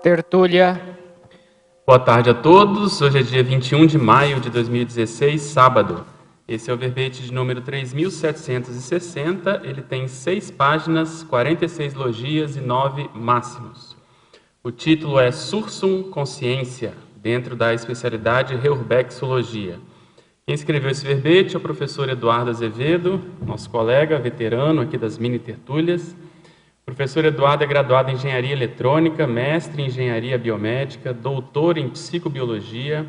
Tertúlia. Boa tarde a todos. Hoje é dia 21 de maio de 2016, sábado. Esse é o verbete de número 3760. Ele tem 6 páginas, 46 logias e 9 máximos. O título é Sursum Consciência, dentro da especialidade Reurbexologia. Quem escreveu esse verbete é o professor Eduardo Azevedo, nosso colega veterano aqui das mini tertúlias. O professor Eduardo é graduado em Engenharia Eletrônica, mestre em Engenharia Biomédica, doutor em Psicobiologia,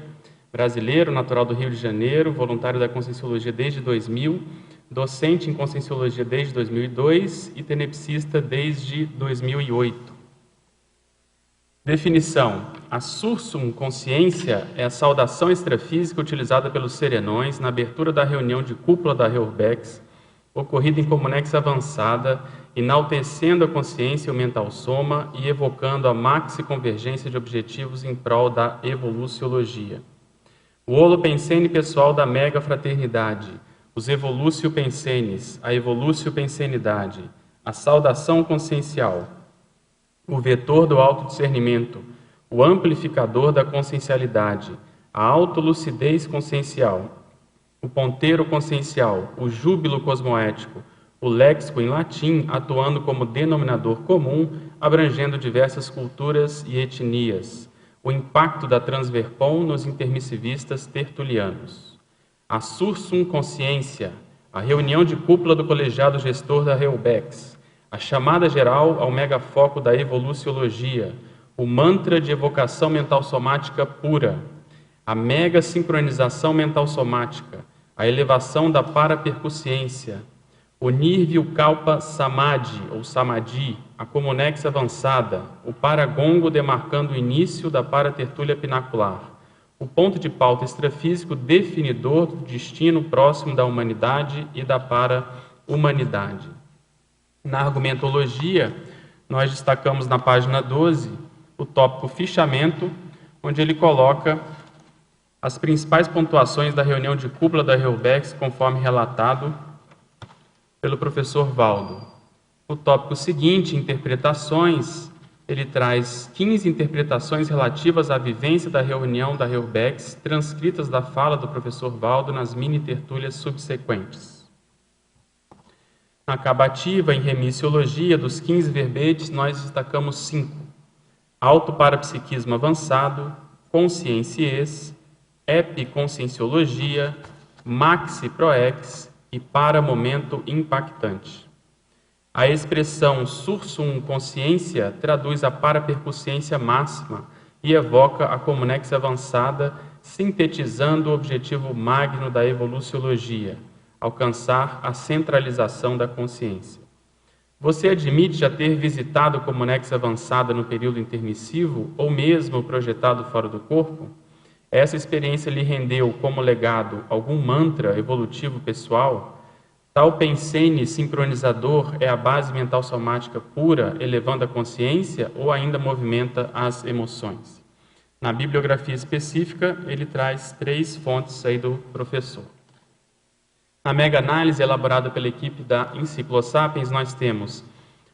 brasileiro, natural do Rio de Janeiro, voluntário da Conscienciologia desde 2000, docente em Conscienciologia desde 2002 e tenepsista desde 2008. Definição. A sursum consciência é a saudação extrafísica utilizada pelos serenões na abertura da reunião de cúpula da Reurbex, ocorrida em comunex avançada, enaltecendo a consciência e o mental soma e evocando a maxi-convergência de objetivos em prol da evoluciologia. O holopensene pessoal da mega-fraternidade, os evolucio-pensenes, a evolucio-pensenidade, a saudação consciencial, o vetor do autodiscernimento, o amplificador da consciencialidade, a autolucidez consciencial, o ponteiro consciencial, o júbilo cosmoético, o léxico em latim atuando como denominador comum, abrangendo diversas culturas e etnias, o impacto da transverpom nos intermissivistas tertulianos. A sursum consciência, a reunião de cúpula do colegiado gestor da Reurbex, a chamada geral ao megafoco da evoluciologia, o mantra de evocação mental somática pura, a mega sincronização mental somática, a elevação da parapercussiência, o Nirvikalpa Samadhi, ou Samadhi, a comunex avançada, o paragongo demarcando o início da paratertúlia pinacular, o ponto de pauta extrafísico definidor do destino próximo da humanidade e da para-humanidade. Na argumentologia, nós destacamos na página 12 o tópico fichamento, onde ele coloca as principais pontuações da reunião de cúpula da Reurbex, conforme relatado pelo professor Valdo. O tópico seguinte, interpretações, ele traz 15 interpretações relativas à vivência da reunião da Reurbex, transcritas da fala do professor Valdo nas mini-tertúlias subsequentes. Na acabativa, em remissiologia, dos 15 verbetes, nós destacamos 5. Autoparapsiquismo avançado, consciências, epiconscienciologia, maxi-proex e para-momento impactante. A expressão sursum consciência traduz a parapercussiência máxima e evoca a comunex avançada, sintetizando o objetivo magno da evoluciologia, alcançar a centralização da consciência. Você admite já ter visitado comunex avançada no período intermissivo ou mesmo projetado fora do corpo? Essa experiência lhe rendeu como legado algum mantra evolutivo pessoal? Tal pensene sincronizador é a base mental somática pura, elevando a consciência, ou ainda movimenta as emoções? Na bibliografia específica, ele traz 3 fontes aí do professor. Na mega-análise elaborada pela equipe da Enciclosapiens, nós temos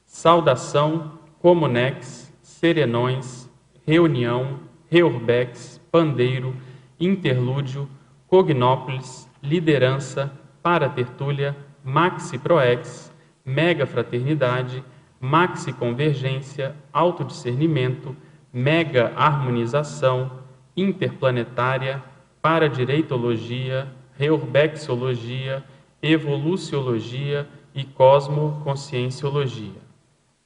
saudação, comunex, serenões, reunião, Reurbex, pandeiro, interlúdio, cognópolis, liderança, paratertúlia, maxi-proex, mega-fraternidade, maxi-convergência, autodiscernimento, mega-harmonização, interplanetária, paradireitologia, reurbexologia, evoluciologia e cosmoconscienciologia.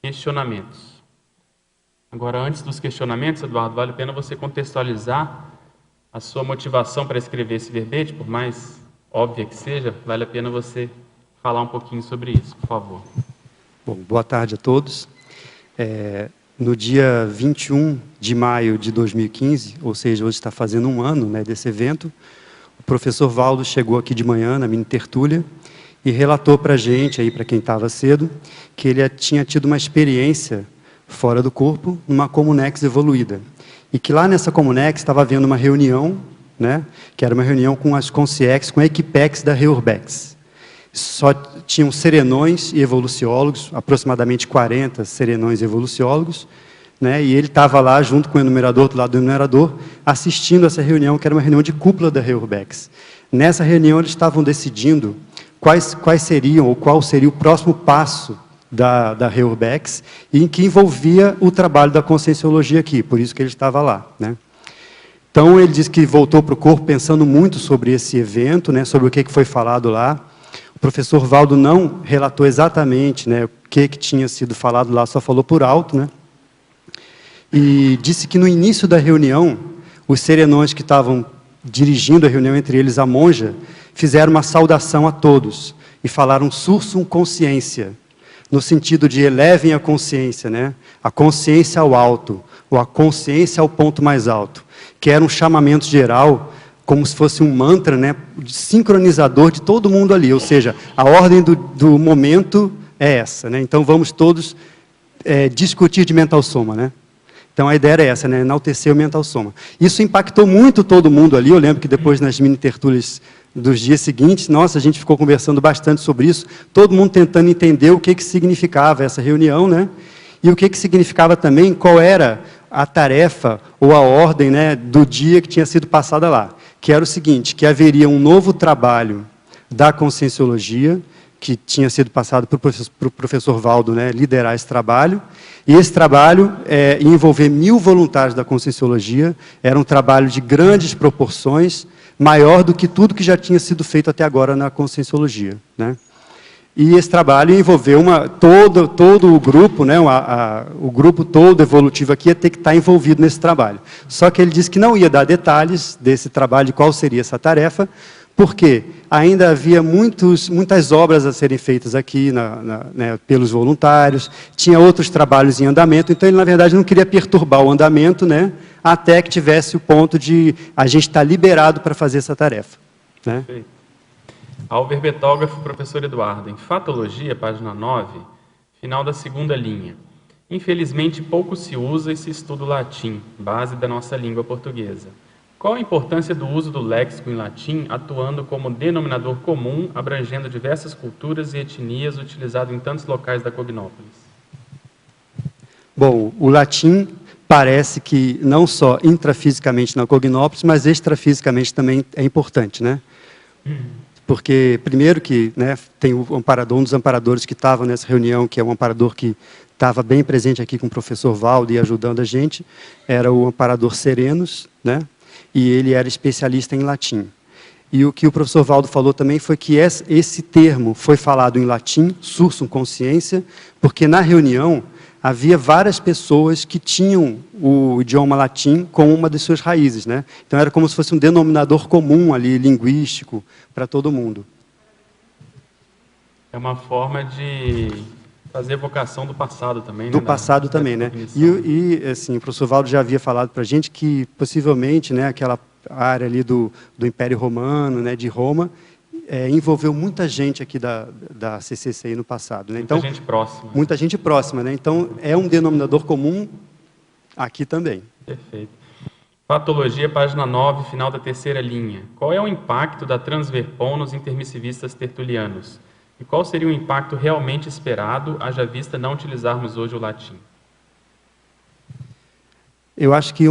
Questionamentos. Agora, antes dos questionamentos, Eduardo, vale a pena você contextualizar a sua motivação para escrever esse verbete, por mais óbvia que seja, vale a pena você falar um pouquinho sobre isso, por favor. Bom, boa tarde a todos. No dia 21 de maio de 2015, ou seja, hoje está fazendo um ano, né, desse evento, o professor Valdo chegou aqui de manhã na mini tertúlia e relatou para a gente, aí para quem estava cedo, que ele tinha tido uma experiência fora do corpo, numa comunex evoluída. E que lá nessa comunex estava havendo uma reunião, né, que era uma reunião com as consciex, com a equipex da Reurbex. Só tinham serenões e evoluciólogos, aproximadamente 40 serenões e evoluciólogos, né, e ele estava lá junto com o enumerador, do lado do enumerador, assistindo essa reunião, que era uma reunião de cúpula da Reurbex. Nessa reunião, eles estavam decidindo quais seriam, ou qual seria o próximo passo da Reurbex, e que envolvia o trabalho da conscienciologia aqui, por isso que ele estava lá, né. Então, ele disse que voltou para o corpo pensando muito sobre esse evento, né, sobre o que foi falado lá. O professor Valdo não relatou exatamente, né, o que tinha sido falado lá, só falou por alto, né. E disse que no início da reunião, os serenões que estavam dirigindo a reunião, entre eles a monja, fizeram uma saudação a todos e falaram sursum consciência, no sentido de elevem a consciência, né? A consciência ao alto, ou a consciência ao ponto mais alto, que era um chamamento geral, como se fosse um mantra, né, sincronizador de todo mundo ali, ou seja, a ordem do momento é essa, né? Então vamos todos discutir de mental soma, né? Então, a ideia era essa, né? Enaltecer o mental soma. Isso impactou muito todo mundo ali. Eu lembro que depois, nas mini-tertúlias dos dias seguintes, nossa, a gente ficou conversando bastante sobre isso, todo mundo tentando entender o que significava essa reunião, né? E o que significava também, qual era a tarefa ou a ordem, né, do dia que tinha sido passada lá. Que era o seguinte, que haveria um novo trabalho da conscienciologia, que tinha sido passado para o professor Valdo, né, liderar esse trabalho. E esse trabalho ia envolver 1000 voluntários da conscienciologia, era um trabalho de grandes proporções, maior do que tudo que já tinha sido feito até agora na conscienciologia, né? E esse trabalho envolveu todo o grupo, né, o grupo todo evolutivo aqui ia ter que estar envolvido nesse trabalho. Só que ele disse que não ia dar detalhes desse trabalho, de qual seria essa tarefa, porque ainda havia muitas obras a serem feitas aqui né, pelos voluntários, tinha outros trabalhos em andamento, então ele, na verdade, não queria perturbar o andamento, né, até que tivesse o ponto de a gente estar liberado para fazer essa tarefa, né? Perfeito. Álver Betógrafo, professor Eduardo. Em Fatologia, página 9, final da segunda linha. Infelizmente, pouco se usa e se estuda o latim, base da nossa língua portuguesa. Qual a importância do uso do léxico em latim, atuando como denominador comum, abrangendo diversas culturas e etnias, utilizado em tantos locais da Cognópolis? Bom, o latim parece que não só intrafisicamente na Cognópolis, mas extrafisicamente também é importante, né? Porque, primeiro que, né, tem o amparador, um dos amparadores que estava nessa reunião, que é um amparador que estava bem presente aqui com o professor Valdo e ajudando a gente, era o amparador Serenos, né? E ele era especialista em latim. E o que o professor Valdo falou também foi que esse termo foi falado em latim, sursum consciência, porque na reunião havia várias pessoas que tinham o idioma latim como uma das suas raízes, né? Então era como se fosse um denominador comum ali, linguístico, para todo mundo. É uma forma de fazer evocação do passado também, né? Do passado também, né? E assim, o professor Valdo já havia falado para a gente que, possivelmente, né, aquela área ali do Império Romano, né, de Roma, envolveu muita gente aqui da CCCI no passado, né? Então, muita gente próxima. Muita gente próxima, né? Então, é um denominador comum aqui também. Perfeito. Patologia, página 9, final da terceira linha. Qual é o impacto da Transverpon nos intermissivistas tertulianos? E qual seria o impacto realmente esperado, haja vista não utilizarmos hoje o latim? Eu acho que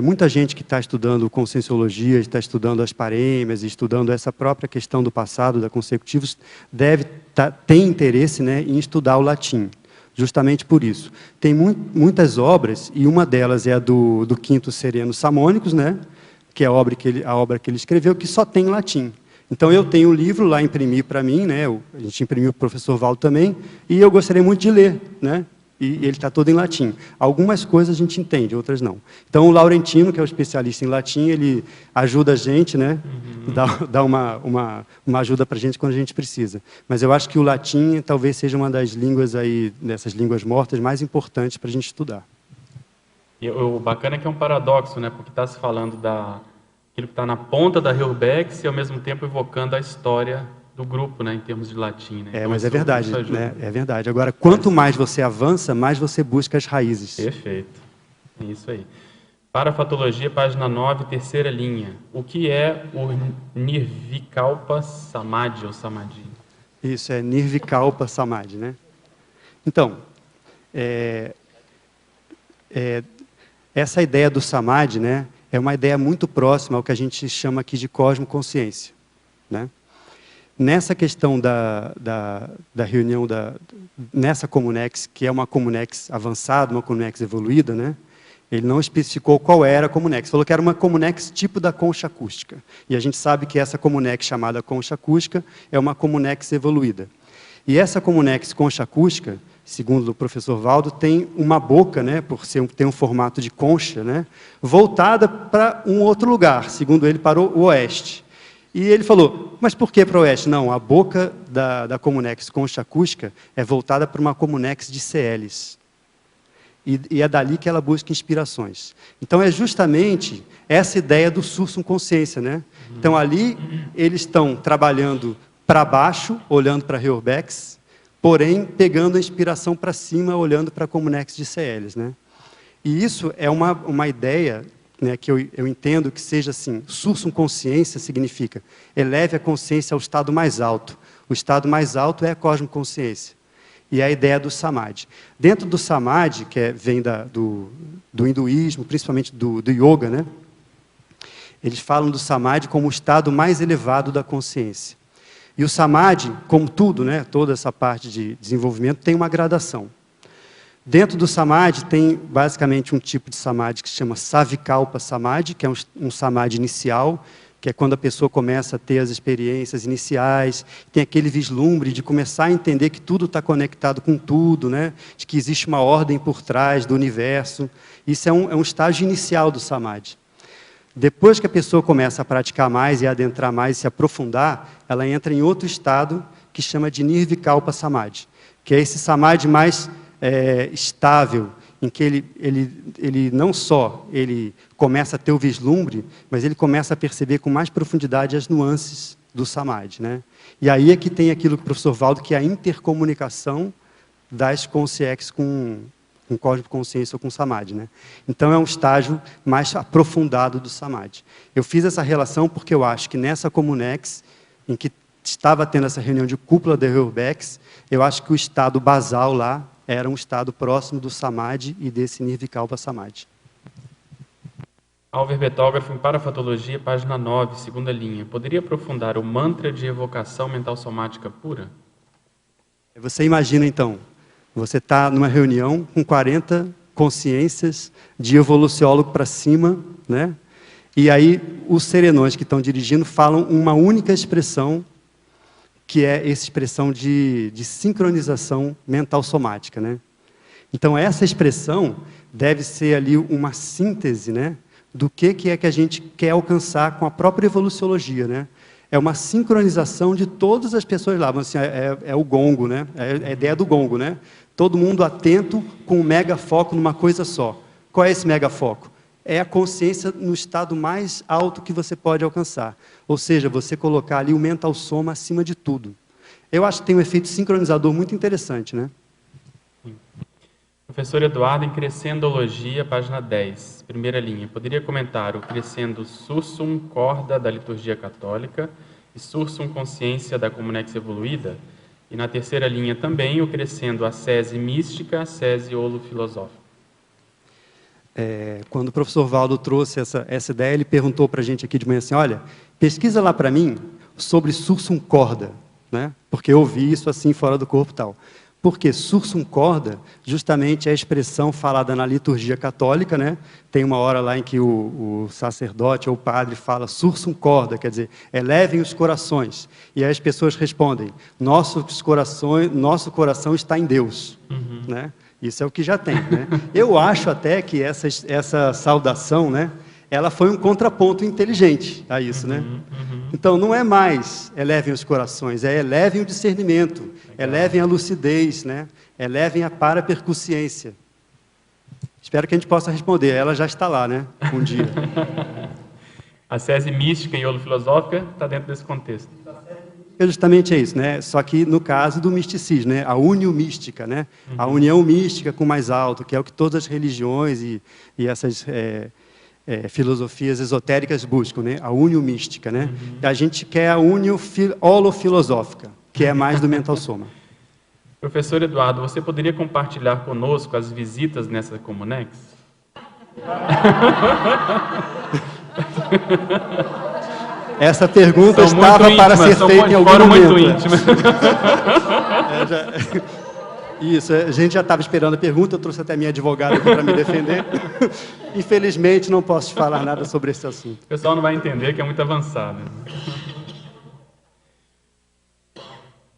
muita gente que está estudando conscienciologia, está estudando as parêmias, estudando essa própria questão do passado, da consecutivos, deve ter interesse, né, em estudar o latim, justamente por isso. Tem muitas obras, e uma delas é a do Quinto Sereno Samônicos, né, que é a obra que ele escreveu, que só tem latim. Então, eu tenho um livro lá, imprimi para mim, né, a gente imprimiu para o professor Valdo também, e eu gostaria muito de ler, né? E ele está todo em latim. Algumas coisas a gente entende, outras não. Então, o Laurentino, que é o especialista em latim, ele ajuda a gente, né? Dá uma ajuda para a gente quando a gente precisa. Mas eu acho que o latim talvez seja uma das línguas aí, dessas línguas mortas, mais importantes para a gente estudar. E o bacana é que é um paradoxo, né? Porque está se falando daquilo que está na ponta da Reurbex e, ao mesmo tempo, evocando a história do grupo, né, em termos de latim, né? Então, mas é verdade, né? É verdade. Agora, quanto mais você avança, mais você busca as raízes. Perfeito. É isso aí. Parafatologia, página 9, terceira linha. O que é o Nirvikalpa Samadhi ou Samadhi? Isso, é Nirvikalpa Samadhi, né? Então, essa ideia do Samadhi, né, é uma ideia muito próxima ao que a gente chama aqui de cosmoconsciência, né? Nessa questão da reunião, nessa Comunex, que é uma Comunex avançada, uma Comunex evoluída, né? Ele não especificou qual era a Comunex, falou que era uma Comunex tipo da concha acústica. E a gente sabe que essa Comunex chamada concha acústica é uma Comunex evoluída. E essa Comunex concha acústica, segundo o professor Valdo, tem uma boca, né, por ter um formato de concha, né, voltada para um outro lugar, segundo ele, para o oeste. E ele falou, mas por que para o oeste? Não, a boca da Comunex concha acústica é voltada para uma Comunex de CLs. E é dali que ela busca inspirações. Então, é justamente essa ideia do sursum consciência, né? Então, ali, eles estão trabalhando para baixo, olhando para Reurbex, porém, pegando a inspiração para cima, olhando para a Comunex de CLs, né? E isso é uma ideia, né, que eu entendo que seja assim, sursum consciência significa eleve a consciência ao estado mais alto. O estado mais alto é a cosmoconsciência. E a ideia do Samadhi. Dentro do Samadhi, que vem do hinduísmo, principalmente do yoga, né? Eles falam do Samadhi como o estado mais elevado da consciência. E o Samadhi, como tudo, né, toda essa parte de desenvolvimento, tem uma gradação. Dentro do Samadhi tem basicamente um tipo de Samadhi que se chama Savikalpa Samadhi, que é um Samadhi inicial, que é quando a pessoa começa a ter as experiências iniciais, tem aquele vislumbre de começar a entender que tudo está conectado com tudo, né? De que existe uma ordem por trás do universo. Isso é um estágio inicial do Samadhi. Depois que a pessoa começa a praticar mais e a adentrar mais e se aprofundar, ela entra em outro estado que chama de Nirvikalpa Samadhi, que é esse Samadhi mais estável, em que ele não só ele começa a ter o vislumbre, mas ele começa a perceber com mais profundidade as nuances do Samadhi, né? E aí é que tem aquilo que o professor Valdo, que é a intercomunicação das consciências com cosmoconsciência ou com Samadhi, né? Então é um estágio mais aprofundado do Samadhi. Eu fiz essa relação porque eu acho que nessa Comunex, em que estava tendo essa reunião de cúpula de Reurbex, eu acho que o estado basal lá era um estado próximo do Samadhi e desse Nirvikalpa Samadhi. Álver Betógrafo, em Parafatologia, página 9, segunda linha. Poderia aprofundar o mantra de evocação mental somática pura? Você imagina, então, você está numa reunião com 40 consciências de evoluciólogo para cima, né? E aí os serenões que estão dirigindo falam uma única expressão, que é essa expressão de sincronização mental somática, né? Então, essa expressão deve ser ali uma síntese, né, do que é que a gente quer alcançar com a própria evoluciologia, né? É uma sincronização de todas as pessoas lá. Assim, é o gongo, né? É a ideia do gongo, né? Todo mundo atento com um mega foco numa coisa só. Qual é esse mega foco? É a consciência no estado mais alto que você pode alcançar. Ou seja, você colocar ali o mental soma acima de tudo. Eu acho que tem um efeito sincronizador muito interessante, né? Professor Eduardo, em Crescendologia, página 10, primeira linha. Poderia comentar o Crescendo Sursum Corda da liturgia católica e Sursum Consciência da Comunex evoluída? E na terceira linha também o Crescendo Ascese Mística, Ascese Olo Filosófica. Quando o professor Valdo trouxe essa ideia, ele perguntou para a gente aqui de manhã assim, olha, pesquisa lá para mim sobre Sursum Corda, né? Porque eu ouvi isso assim fora do corpo e tal. Porque Sursum Corda, justamente é a expressão falada na liturgia católica, né? Tem uma hora lá em que o sacerdote ou o padre fala Sursum Corda, quer dizer, elevem os corações. E aí as pessoas respondem, nosso coração está em Deus, né? Isso é o que já tem, né? Eu acho até que essa saudação, né, ela foi um contraponto inteligente a isso, né? Então, não é mais elevem os corações, é elevem o discernimento, elevem a lucidez, né? Elevem a parapercussiência. Espero que a gente possa responder. Ela já está lá, né? Um dia. A Ascese Mística e Olo Filosófica está dentro desse contexto. Justamente é isso, né? Só que no caso do misticismo, né? A união mística, né? A união mística com o mais alto, que é o que todas as religiões e essas filosofias esotéricas buscam, né? A união mística, né? A gente quer a união holofilosófica, que é mais do mental soma. Professor Eduardo, você poderia compartilhar conosco as visitas nessa Comunex? Essa pergunta estava para ser feita em algum momento. Muito íntima. Isso, a gente já estava esperando a pergunta, eu trouxe até minha advogada aqui para me defender. Infelizmente, não posso te falar nada sobre esse assunto. O pessoal não vai entender que é muito avançado.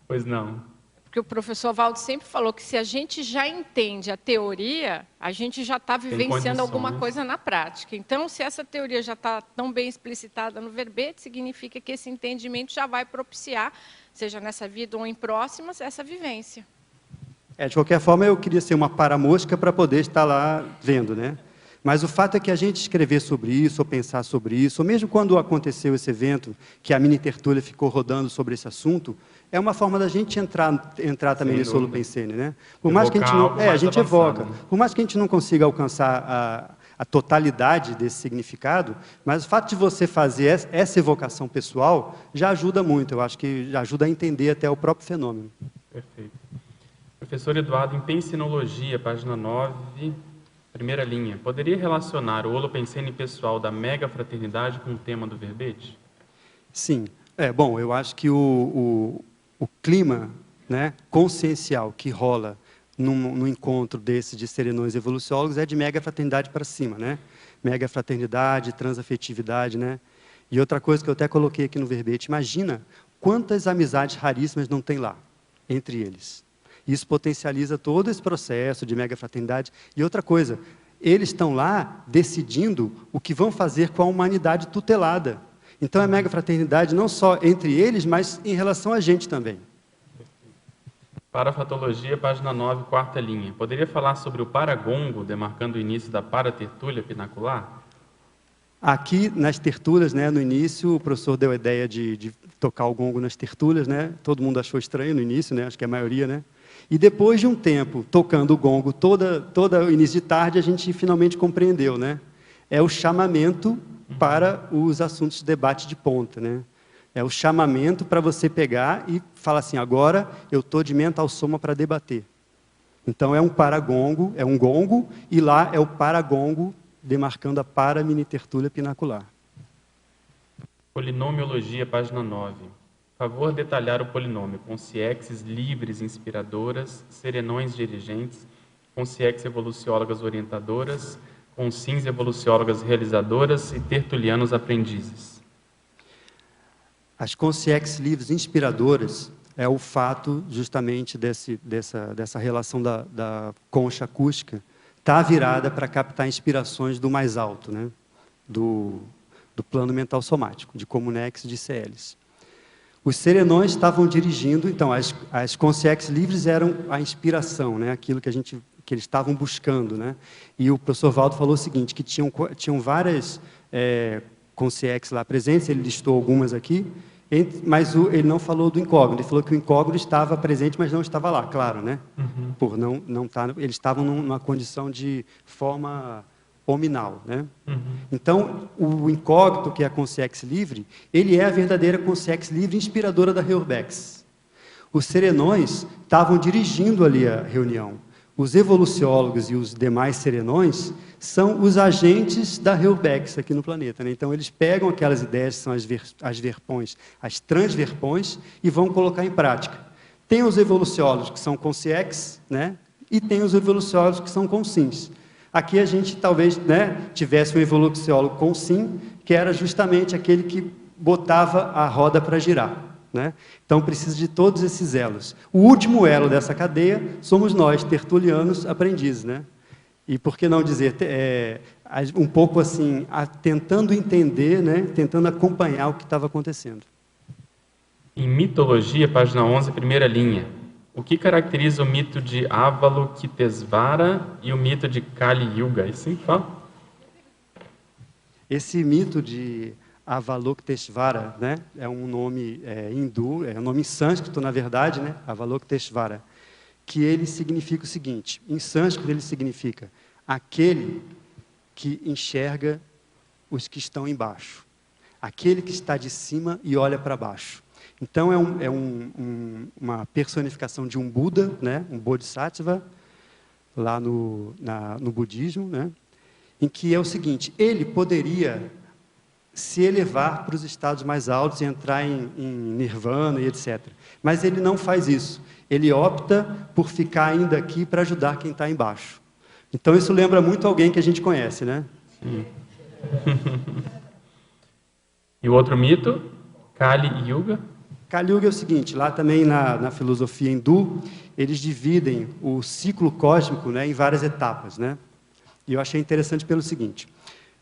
Pois não. Porque o professor Valdo sempre falou que se a gente já entende a teoria, a gente já está vivenciando alguma coisa na prática. Então, se essa teoria já está tão bem explicitada no verbete, significa que esse entendimento já vai propiciar, seja nessa vida ou em próximas, essa vivência. De qualquer forma, eu queria ser uma paramosca para poder estar lá vendo, né? Mas o fato é que a gente escrever sobre isso, ou pensar sobre isso, ou mesmo quando aconteceu esse evento, que a mini tertúlia ficou rodando sobre esse assunto, é uma forma da gente entrar também nesse Holopensene, né? Por mais que a gente não, a gente evoca, né? Por mais que a gente não consiga alcançar a totalidade desse significado, mas o fato de você fazer essa evocação pessoal já ajuda muito. Eu acho que já ajuda a entender até o próprio fenômeno. Perfeito. Professor Eduardo, em Pensinologia, página 9, primeira linha, poderia relacionar o Holopensene pessoal da mega fraternidade com o tema do verbete? Sim. Bom, eu acho que o clima, né, consciencial que rola num encontro desse de serenões evoluciólogos é de mega fraternidade para cima, né? Mega fraternidade, transafetividade, né? E outra coisa que eu até coloquei aqui no verbete, imagina quantas amizades raríssimas não tem lá, entre eles. Isso potencializa todo esse processo de mega fraternidade. E outra coisa, eles estão lá decidindo o que vão fazer com a humanidade tutelada. Então, é mega fraternidade não só entre eles, mas em relação a gente também. Parafatologia, página 9, quarta linha. Poderia falar sobre o paragongo, demarcando o início da paratertúlia pinacular? Aqui, nas tertúlias, né, no início, o professor deu a ideia de tocar o gongo nas tertúlias, né? Todo mundo achou estranho no início, né? Acho que a maioria, né? E depois de um tempo tocando o gongo todo o início de tarde, a gente finalmente compreendeu, né? É o chamamento para os assuntos de debate de ponta, né? É o chamamento para você pegar e falar assim, agora eu estou de mental soma para debater. Então é um paragongo, é um gongo, e lá é o paragongo demarcando a para-mini-tertúlia pinacular. Polinomiologia, página 9. Favor detalhar o polinômio, consciexes livres inspiradoras, serenões dirigentes, consciex evoluciólogas orientadoras, consins evoluciólogas realizadoras e tertulianos aprendizes. As consciex livres inspiradoras é o fato justamente dessa relação da concha acústica estar virada para captar inspirações do mais alto, né? do plano mental somático, de Comunex e de CLs. Os serenões estavam dirigindo, então, as consciex livres eram a inspiração, né? Aquilo que eles estavam buscando, né? E o professor Valdo falou o seguinte, que tinham várias consciex lá presentes, ele listou algumas aqui, mas ele não falou do incógnito, ele falou que o incógnito estava presente, mas não estava lá, claro, né? Por não estar, eles estavam numa condição de forma hominal, né? Então, o incógnito, que é a consciex livre, ele é a verdadeira consciex livre inspiradora da Reurbex. Os serenões estavam dirigindo ali a reunião. Os evoluciólogos e os demais serenões são os agentes da Reurbex aqui no planeta, né? Então, eles pegam aquelas ideias que são as verpões, as transverpões, e vão colocar em prática. Tem os evoluciólogos que são consciex, né? E tem os evoluciólogos que são consins. Aqui a gente talvez, né, tivesse um evoluciólogo com sim, que era justamente aquele que botava a roda para girar, né? Então precisa de todos esses elos. O último elo dessa cadeia somos nós, tertulianos aprendizes, né? E por que não dizer, um pouco assim, tentando entender, né, tentando acompanhar o que estava acontecendo. Em mitologia, página 11, primeira linha. O que caracteriza o mito de Avalokitesvara e o mito de Kali Yuga? Assim fala? Esse mito de Avalokitesvara, né, é um nome hindu, é um nome em sânscrito, na verdade, né, Avalokitesvara, que ele significa o seguinte, em sânscrito ele significa aquele que enxerga os que estão embaixo, aquele que está de cima e olha para baixo. Então, uma personificação de um Buda, né, um Bodhisattva, lá no budismo, né, em que é o seguinte, ele poderia se elevar para os estados mais altos e entrar em nirvana e etc. Mas ele não faz isso. Ele opta por ficar ainda aqui para ajudar quem está embaixo. Então, isso lembra muito alguém que a gente conhece, né? Sim. E o outro mito, Kali Yuga? Kali Yuga é o seguinte, lá também na filosofia hindu, eles dividem o ciclo cósmico, né, em várias etapas, né? E eu achei interessante pelo seguinte,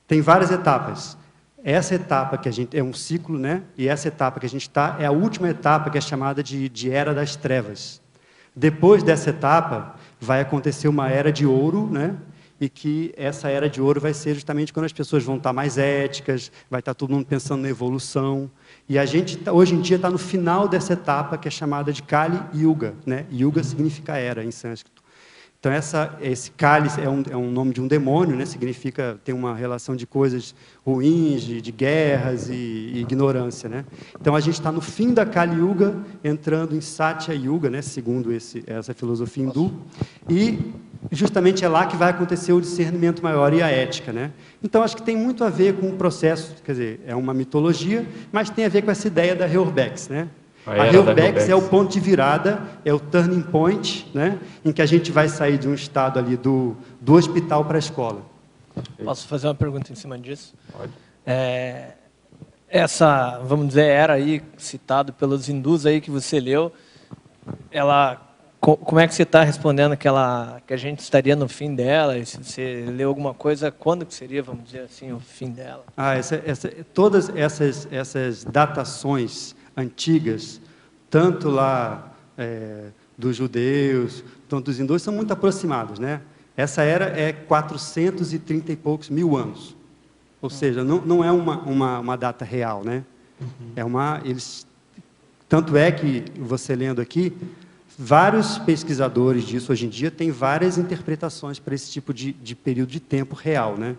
tem várias etapas. Essa etapa que a gente é um ciclo, né? E essa etapa que a gente está é a última etapa, que é chamada de Era das Trevas. Depois dessa etapa vai acontecer uma Era de Ouro, né? E que essa Era de Ouro vai ser justamente quando as pessoas vão estar mais éticas, vai estar todo mundo pensando na evolução. E a gente hoje em dia está no final dessa etapa que é chamada de Kali Yuga, né? Yuga significa era em sânscrito. Então, esse Kali é um nome de um demônio, né? Significa, tem uma relação de coisas ruins, de guerras e ignorância, né? Então, a gente está no fim da Kali Yuga, entrando em Satya Yuga, né? Segundo essa filosofia hindu, e justamente é lá que vai acontecer o discernimento maior e a ética, né? Então, acho que tem muito a ver com o processo, quer dizer, é uma mitologia, mas tem a ver com essa ideia da Reurbex, né? A Reurbex é o ponto de virada, é o turning point, né, em que a gente vai sair de um estado ali do hospital para a escola. Posso fazer uma pergunta em cima disso? Pode. Essa, vamos dizer, era aí citado pelos hindus aí que você leu, como é que você está respondendo que a gente estaria no fim dela? E se você leu alguma coisa, quando que seria, vamos dizer assim, o fim dela? Todas essas datações antigas, tanto lá dos judeus, tanto dos hindus, são muito aproximadas, né? Essa era é 430 e poucos mil anos, ou seja, não é uma data real, né? Tanto é que, você lendo aqui, vários pesquisadores disso hoje em dia têm várias interpretações para esse tipo de período de tempo real, né?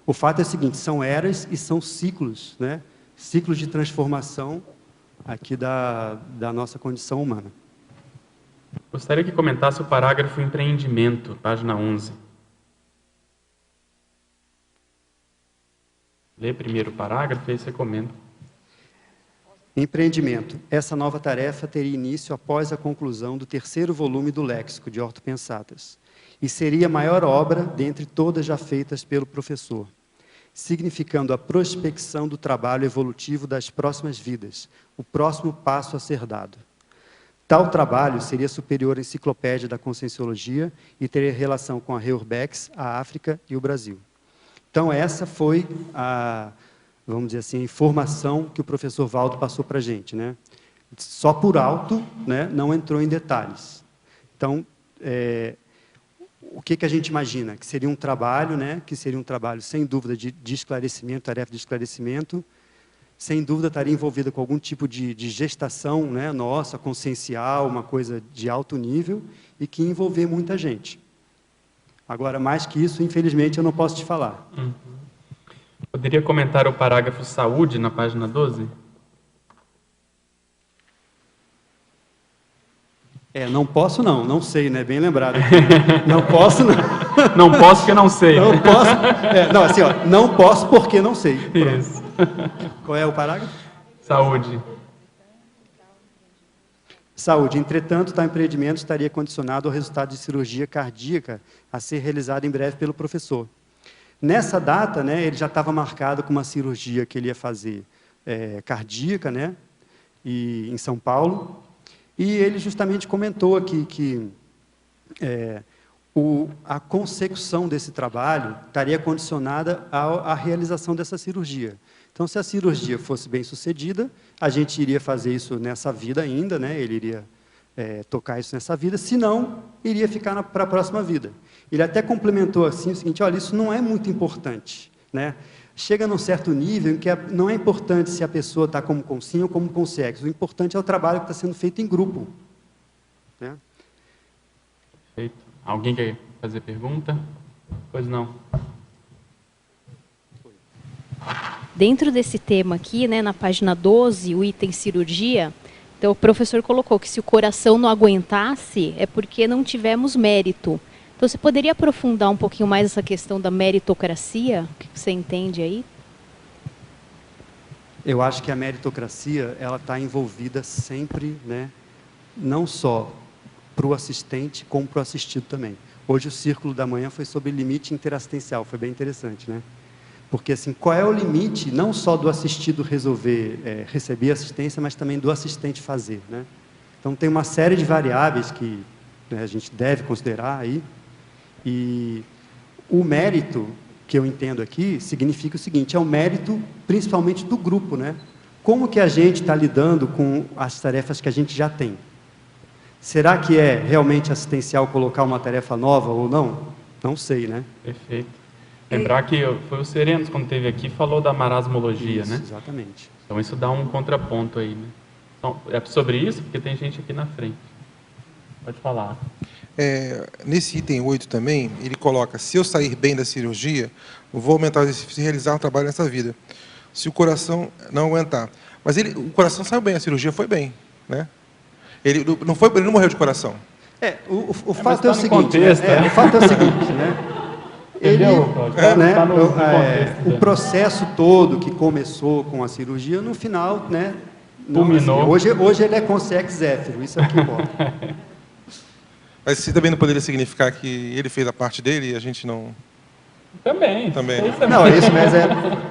O fato é o seguinte, são eras e são ciclos, né? Ciclos de transformação aqui da nossa condição humana. Gostaria que comentasse o parágrafo empreendimento, página 11. Lê primeiro o parágrafo e aí você comenta. Empreendimento. Essa nova tarefa teria início após a conclusão do 3º volume do Léxico de Ortopensatas, e seria a maior obra dentre todas já feitas pelo professor, significando a prospecção do trabalho evolutivo das próximas vidas, o próximo passo a ser dado. Tal trabalho seria superior à enciclopédia da Conscienciologia e teria relação com a Reurbex, a África e o Brasil. Então, essa foi vamos dizer assim, a informação que o professor Valdo passou para a gente, né? Só por alto, né? Não entrou em detalhes. Então, o que a gente imagina? Que seria um trabalho, né? Que seria um trabalho, sem dúvida, de esclarecimento, tarefa de esclarecimento, sem dúvida estaria envolvida com algum tipo de gestação, né? Nossa, consciencial, uma coisa de alto nível, e que envolver muita gente. Agora, mais que isso, infelizmente, eu não posso te falar. Poderia comentar o parágrafo saúde na página 12? Não posso não sei, né? Bem lembrado. Não posso não. Não posso porque não sei. Não posso. Não, assim, ó, não posso porque não sei. Isso. Qual é o parágrafo? Saúde. Saúde. Entretanto, tal empreendimento estaria condicionado ao resultado de cirurgia cardíaca a ser realizada em breve pelo professor. Nessa data, né, ele já estava marcado com uma cirurgia que ele ia fazer cardíaca, né, em São Paulo, e ele justamente comentou aqui que a consecução desse trabalho estaria condicionada à realização dessa cirurgia. Então, se a cirurgia fosse bem sucedida, a gente iria fazer isso nessa vida ainda, né, ele iria tocar isso nessa vida, se não, iria ficar para a próxima vida. Ele até complementou assim o seguinte, olha, isso não é muito importante, né? Chega num certo nível em que não é importante se a pessoa está como consciente ou como consciente, o importante é o trabalho que está sendo feito em grupo. Né? Perfeito. Alguém quer fazer pergunta? Pois não. Dentro desse tema aqui, né, na página 12, o item cirurgia, então o professor colocou que se o coração não aguentasse, é porque não tivemos mérito. Então, você poderia aprofundar um pouquinho mais essa questão da meritocracia? O que você entende aí? Eu acho que a meritocracia, ela está envolvida sempre, né, não só para o assistente, como para o assistido também. Hoje o Círculo da Manhã foi sobre limite interassistencial, foi bem interessante, né? Porque, assim, qual é o limite, não só do assistido resolver receber assistência, mas também do assistente fazer, né? Então, tem uma série de variáveis que, né, a gente deve considerar aí, e o mérito que eu entendo aqui significa o seguinte: é o mérito principalmente do grupo, né? Como que a gente está lidando com as tarefas que a gente já tem? Será que é realmente assistencial colocar uma tarefa nova ou não? Não sei, né? Perfeito. Lembrar que foi o Serenos, quando esteve aqui, falou da marasmologia, Isso, né? Exatamente. Então isso dá um contraponto aí, né? Então, é sobre isso, porque tem gente aqui na frente. Pode falar. Nesse item 8 também, ele coloca: se eu sair bem da cirurgia, eu vou aumentar os exercícios e realizar um trabalho nessa vida. Se o coração não aguentar. Mas o coração saiu bem, a cirurgia foi bem, né? Ele não morreu de coração. O fato é o seguinte, o fato é o seguinte, né? O processo todo que começou com a cirurgia, no final, né? Hoje ele é consex zéfiro, isso é o que importa. Mas você também não poderia significar que ele fez a parte dele e a gente não... Também. Não, isso, mas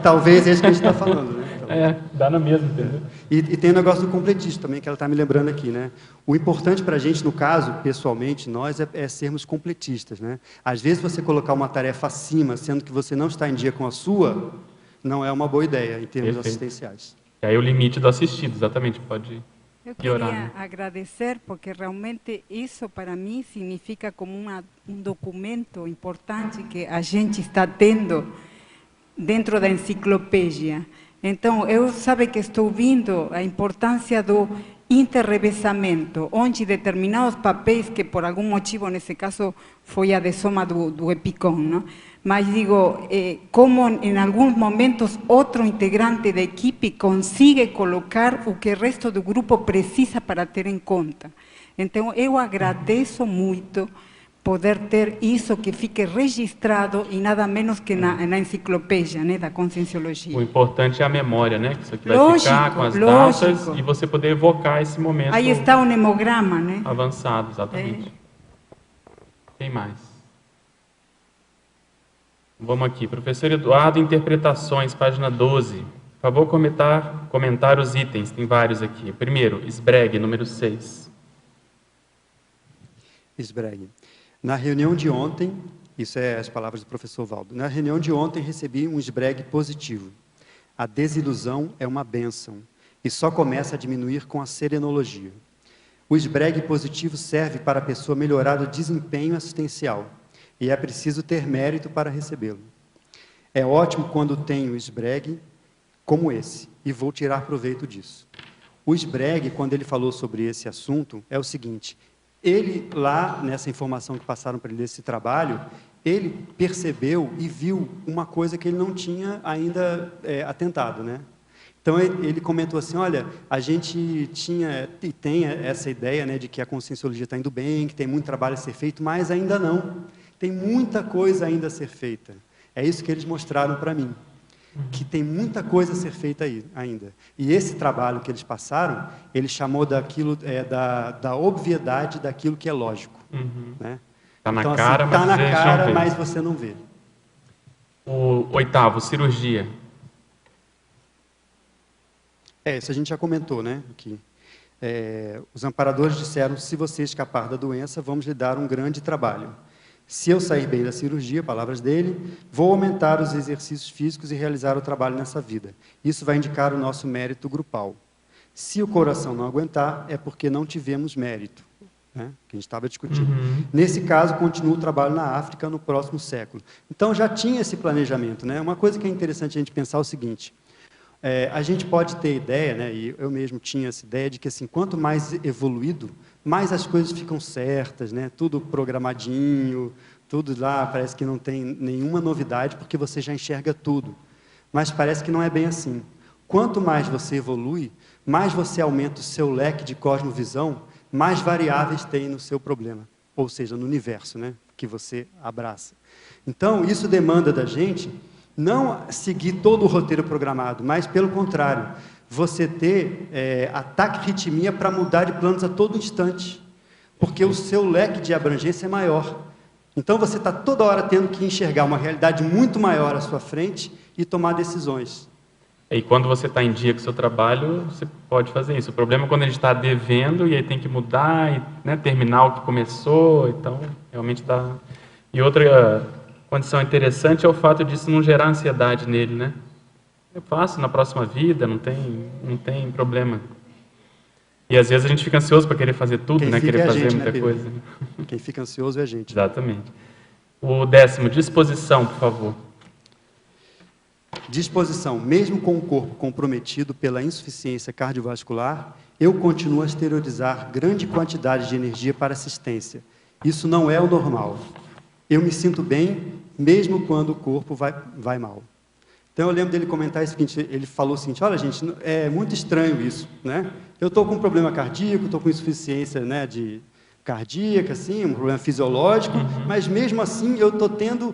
talvez é isso que a gente está falando, né? Então, dá na mesma, entendeu? E tem o negócio do completista também, que ela está me lembrando aqui, né? O importante para a gente, no caso, pessoalmente, nós, é sermos completistas, né? Às vezes você colocar uma tarefa acima, sendo que você não está em dia com a sua, não é uma boa ideia em termos assistenciais. E aí o limite do assistido, exatamente, pode piorar. Eu queria agradecer, porque realmente isso para mim significa como um documento importante que a gente está tendo dentro da enciclopédia. Então, eu sabe que estou vendo a importância do interrevezamento, onde determinados papéis, que por algum motivo, nesse caso, foi a desoma do EPICOM, não? Mas digo, como em alguns momentos outro integrante da equipe consigue colocar o que o resto do grupo precisa para ter em conta. Então, eu agradeço muito poder ter isso que fique registrado e nada menos que na enciclopédia, né, da Conscienciologia. O importante é a memória, né? Que isso aqui vai ficar com as datas e você poder evocar esse momento. Aí está o nemograma, né? Avançado, exatamente. Quem mais? Vamos aqui. Professor Eduardo, interpretações, página 12. Por favor, comentar os itens, tem vários aqui. Primeiro, SBREG, número 6. SBREG. Na reunião de ontem, isso é as palavras do professor Valdo, na reunião de ontem recebi um SBREG positivo. A desilusão é uma bênção e só começa a diminuir com a serenologia. O SBREG positivo serve para a pessoa melhorar o desempenho assistencial e é preciso ter mérito para recebê-lo. É ótimo quando tenho SBREG como esse e vou tirar proveito disso. O SBREG, quando ele falou sobre esse assunto, é o seguinte: ele, lá, nessa informação que passaram para ele desse trabalho, ele percebeu e viu uma coisa que ele não tinha ainda atentado, né? Então, ele comentou assim: olha, a gente tinha e tem essa ideia, né, de que a conscienciologia está indo bem, que tem muito trabalho a ser feito, mas ainda não. Tem muita coisa ainda a ser feita. É isso que eles mostraram para mim, que tem muita coisa a ser feita aí ainda. E esse trabalho que eles passaram, ele chamou daquilo, da obviedade daquilo que é lógico. Né? Está na cara, assim, mas, na cara, mas você não vê. O 8º, cirurgia. Isso a gente já comentou, né? Aqui. Os amparadores disseram: se você escapar da doença, vamos lhe dar um grande trabalho. Se eu sair bem da cirurgia, palavras dele, vou aumentar os exercícios físicos e realizar o trabalho nessa vida. Isso vai indicar o nosso mérito grupal. Se o coração não aguentar, é porque não tivemos mérito, né? Que a gente estava discutindo. Nesse caso, continua o trabalho na África no próximo século. Então, já tinha esse planejamento, né? Uma coisa que é interessante a gente pensar é o seguinte: a gente pode ter ideia, né, e eu mesmo tinha essa ideia, de que assim, quanto mais evoluído, mais as coisas ficam certas, né? Tudo programadinho, tudo lá, parece que não tem nenhuma novidade, porque você já enxerga tudo. Mas parece que não é bem assim. Quanto mais você evolui, mais você aumenta o seu leque de cosmovisão, mais variáveis tem no seu problema, ou seja, no universo, né? que você abraça. Então, isso demanda da gente não seguir todo o roteiro programado, mas, pelo contrário, você ter a taquirritmia para mudar de planos a todo instante, porque o seu leque de abrangência é maior. Então, você está toda hora tendo que enxergar uma realidade muito maior à sua frente e tomar decisões. E quando você está em dia com o seu trabalho, você pode fazer isso. O problema é quando a gente está devendo e aí tem que mudar e, né, terminar o que começou. Então, realmente dá... E outra condição interessante é o fato disso não gerar ansiedade nele, né? Eu faço na próxima vida, não tem problema. E às vezes a gente fica ansioso para querer fazer tudo, né? Querer fazer muita coisa. Quem fica ansioso é a gente. Exatamente. O 10º, disposição, por favor. Disposição. Mesmo com o corpo comprometido pela insuficiência cardiovascular, eu continuo a exteriorizar grande quantidade de energia para assistência. Isso não é o normal. Eu me sinto bem, mesmo quando o corpo vai mal. Então, eu lembro dele comentar o seguinte, ele falou o seguinte, olha, gente, é muito estranho isso, né? Eu estou com um problema cardíaco, estou com insuficiência, né, cardíaca, assim, um problema fisiológico, mas mesmo assim eu estou tendo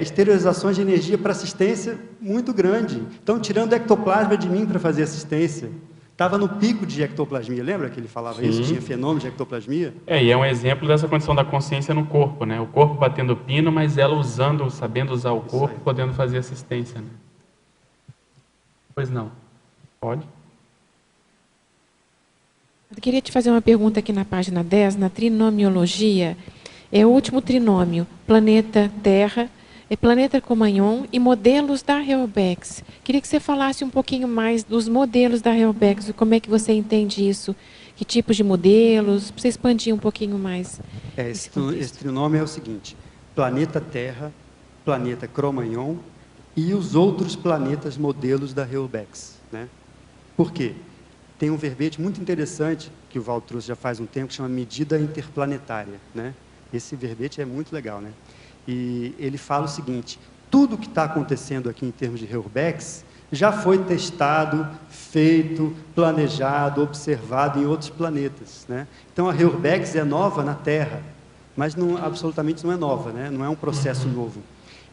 exteriorizações de energia para assistência muito grande. Então, tirando ectoplasma de mim para fazer assistência. Estava no pico de ectoplasmia, lembra que ele falava isso? Tinha fenômeno de ectoplasmia? E é um exemplo dessa condição da consciência no corpo, né? O corpo batendo pino, mas ela sabendo usar o corpo, podendo fazer assistência, né? Pois não. Pode? Eu queria te fazer uma pergunta aqui na página 10, na trinomiologia. É o último trinômio, planeta Terra, planeta Cromagnon e modelos da Reubex. Queria que você falasse um pouquinho mais dos modelos da Reubex, como é que você entende isso, que tipos de modelos, para você expandir um pouquinho mais. Esse trinômio é o seguinte, planeta Terra, planeta Cromagnon e os outros planetas modelos da Reubex, né? Por quê? Tem um verbete muito interessante, que o Val trouxe já faz um tempo, que chama medida interplanetária, né? Esse verbete é muito legal, né? E ele fala o seguinte, tudo que está acontecendo aqui em termos de Reubex já foi testado, feito, planejado, observado em outros planetas, né? Então, a Reubex é nova na Terra, mas absolutamente não é nova, né? Não é um processo novo.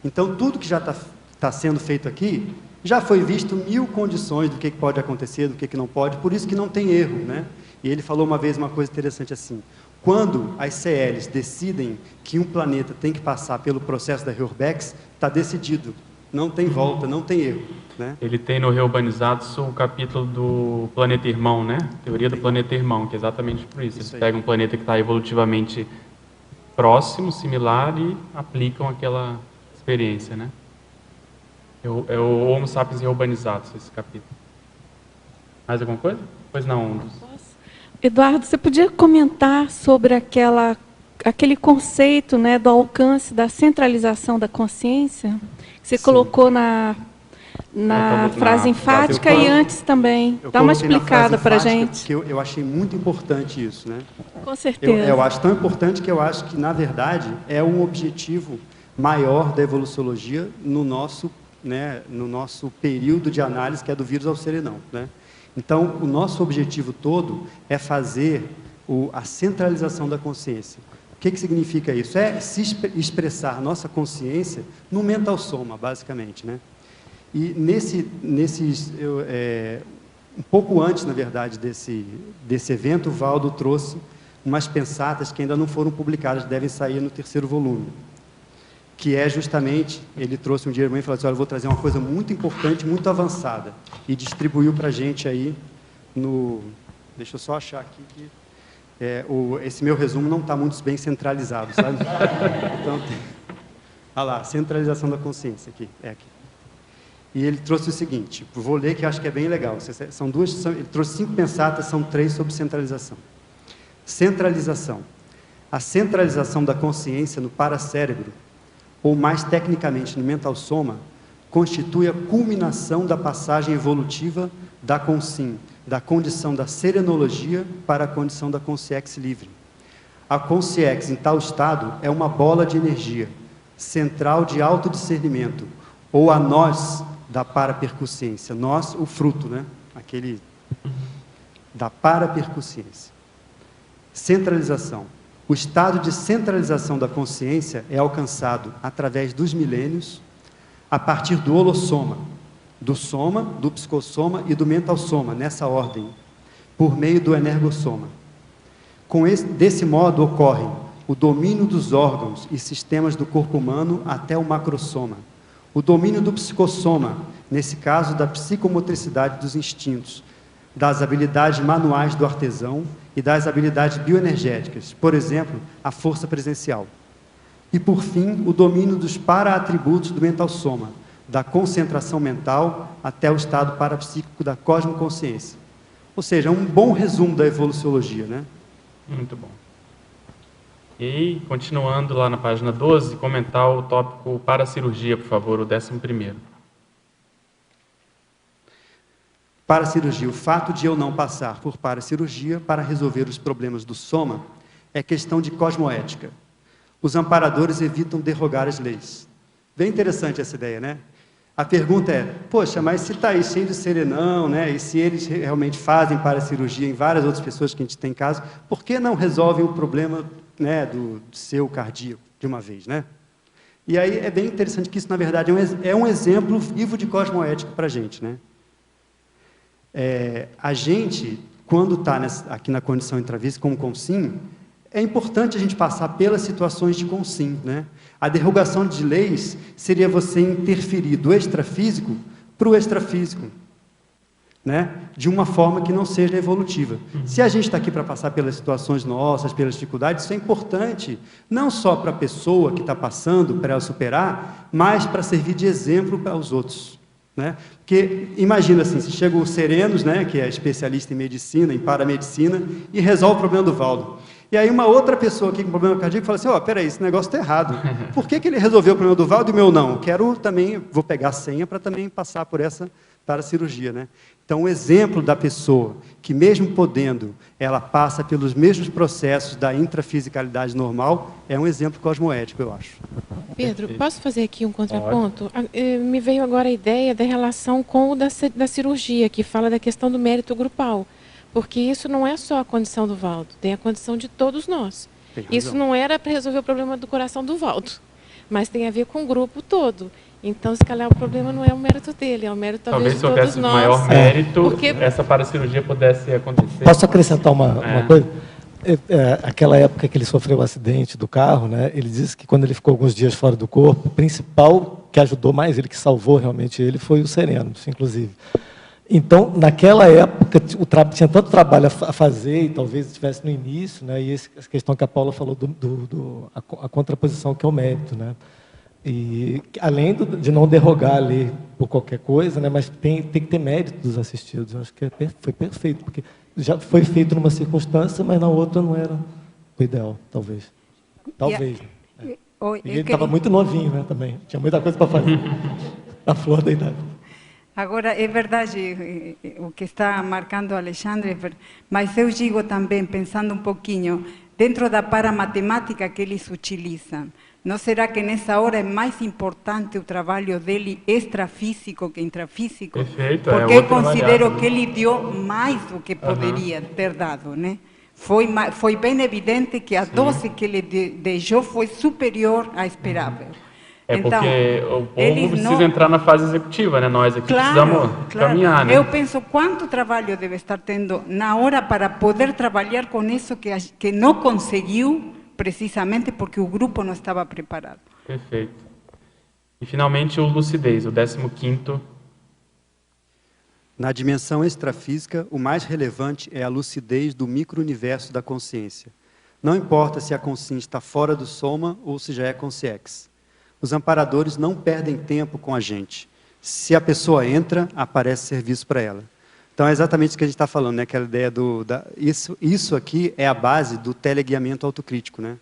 Então, tudo que já está sendo feito aqui, já foi visto 1000 condições do que pode acontecer, do que não pode, por isso que não tem erro, né? E ele falou uma vez uma coisa interessante assim, quando as CLs decidem que um planeta tem que passar pelo processo da Reubex, está decidido, não tem volta, não tem erro, né? Ele tem no Reubanizados o capítulo do planeta irmão, né? Teoria do planeta irmão, que é exatamente por isso. Eles pegam um planeta que está evolutivamente próximo, similar, e aplicam aquela experiência, né? É o Homo sapiens Reubanizados, esse capítulo. Mais alguma coisa? Pois não. Eduardo, você podia comentar sobre aquele conceito, né, do alcance da centralização da consciência? Que você colocou na frase enfática e antes também. Dá uma explicada para a gente. Porque eu achei muito importante isso, né? Com certeza. Eu acho tão importante que eu acho que, na verdade, é um objetivo maior da evoluciologia no nosso período de análise, que é do vírus ao serenão, né? Então, o nosso objetivo todo é fazer a centralização da consciência. O que significa isso? É se expressar nossa consciência no mental soma, basicamente, né? E um pouco antes, na verdade, desse evento, o Valdo trouxe umas pensatas que ainda não foram publicadas, devem sair no 3º volume. Que é justamente, ele trouxe um dia e falou assim, olha, eu vou trazer uma coisa muito importante, muito avançada, e distribuiu para a gente aí deixa eu só achar aqui que esse meu resumo não está muito bem centralizado, sabe? Então, olha lá, centralização da consciência, aqui. E ele trouxe o seguinte, vou ler que acho que é bem legal, ele trouxe 5 pensatas, são 3 sobre centralização. Centralização. A centralização da consciência no paracérebro, ou mais tecnicamente no mental soma, constitui a culminação da passagem evolutiva da consim, da condição da serenologia para a condição da consciex livre. A consciex, em tal estado, é uma bola de energia, central de autodiscernimento, ou a nós da parapercussiência. Nós, o fruto, né? Aquele da parapercussiência. Centralização. O estado de centralização da consciência é alcançado através dos milênios, a partir do holossoma, do soma, do psicossoma e do mentalsoma, nessa ordem, por meio do energossoma. Desse modo ocorrem o domínio dos órgãos e sistemas do corpo humano até o macrossoma, o domínio do psicossoma, nesse caso da psicomotricidade dos instintos, das habilidades manuais do artesão e das habilidades bioenergéticas, por exemplo, a força presencial. E, por fim, o domínio dos para-atributos do mentalsoma, da concentração mental até o estado parapsíquico da cosmoconsciência. Ou seja, um bom resumo da evoluciologia, né? Muito bom. E, continuando lá na página 12, comentar o tópico paracirurgia, por favor, o 11º. Paracirurgia. O fato de eu não passar por paracirurgia para resolver os problemas do soma é questão de cosmoética. Os amparadores evitam derrogar as leis. Bem interessante essa ideia, né? A pergunta é, poxa, mas se está aí cheio de serenão, né? E se eles realmente fazem paracirurgia em várias outras pessoas que a gente tem em casa, por que não resolvem o problema, né, do seu cardíaco de uma vez, né? E aí é bem interessante que isso, na verdade, é um exemplo vivo de cosmoética para a gente, né? A gente, quando está aqui na condição intravísica como consim, é importante a gente passar pelas situações de consim, né? A derrogação de leis seria você interferir do extrafísico para o extrafísico, né? De uma forma que não seja evolutiva. Se a gente está aqui para passar pelas situações nossas, pelas dificuldades, isso é importante, não só para a pessoa que está passando, para ela superar, mas para servir de exemplo para os outros. Né? Porque, imagina assim, se chega o Serenos, né, que é especialista em medicina, em paramedicina, e resolve o problema do Valdo. E aí uma outra pessoa aqui com problema cardíaco fala assim, peraí, esse negócio está errado. Por que ele resolveu o problema do Valdo e o meu não? Quero também, vou pegar a senha para também passar por essa paracirurgia, né? Então, o exemplo da pessoa, que mesmo podendo, ela passa pelos mesmos processos da intrafisicalidade normal, é um exemplo cosmoético, eu acho. Pedro, posso fazer aqui um contraponto? Me veio agora a ideia da relação com o da cirurgia, que fala da questão do mérito grupal. Porque isso não é só a condição do Valdo, tem a condição de todos nós. Isso não era para resolver o problema do coração do Valdo, mas tem a ver com o grupo todo. Então, se calhar o problema não é o mérito dele, é o mérito talvez de todos nós. Talvez se houvesse maior mérito, essa paracirurgia pudesse acontecer. Posso acrescentar uma coisa? Aquela época que ele sofreu o acidente do carro, né, ele disse que quando ele ficou alguns dias fora do corpo, o principal que ajudou mais ele, que salvou realmente ele, foi o Serenos, inclusive. Então, naquela época, tinha tanto trabalho a fazer, e talvez estivesse no início, né, e essa questão que a Paula falou, a contraposição que é o mérito, né? E, além de não derrogar ali por qualquer coisa, né, mas tem que ter mérito dos assistidos. Eu acho que foi perfeito, porque já foi feito numa circunstância, mas na outra não era o ideal, talvez. Talvez. E ele estava muito novinho, né, também. Tinha muita coisa para fazer. A flor da idade. Agora, é verdade o que está marcando o Alexandre, mas eu digo também, pensando um pouquinho, dentro da paramatemática que eles utilizam, não será que nessa hora é mais importante o trabalho dele extrafísico que intrafísico? Perfeito, porque eu considero que ele deu mais do que poderia ter dado, né? Foi bem evidente que a dose que ele deixou foi superior à esperável. Então, porque o povo precisa entrar na fase executiva, né? Nós aqui precisamos caminhar, né? Eu penso quanto trabalho deve estar tendo na hora para poder trabalhar com isso que não conseguiu, precisamente porque o grupo não estava preparado. Perfeito. E, finalmente, o lucidez, o 15º. Na dimensão extrafísica, o mais relevante é a lucidez do micro-universo da consciência. Não importa se a consciência está fora do soma ou se já é consciex. Os amparadores não perdem tempo com a gente. Se a pessoa entra, aparece serviço para ela. Então, é exatamente isso que a gente está falando, né? Aquela ideia isso aqui é a base do teleguiamento autocrítico, né?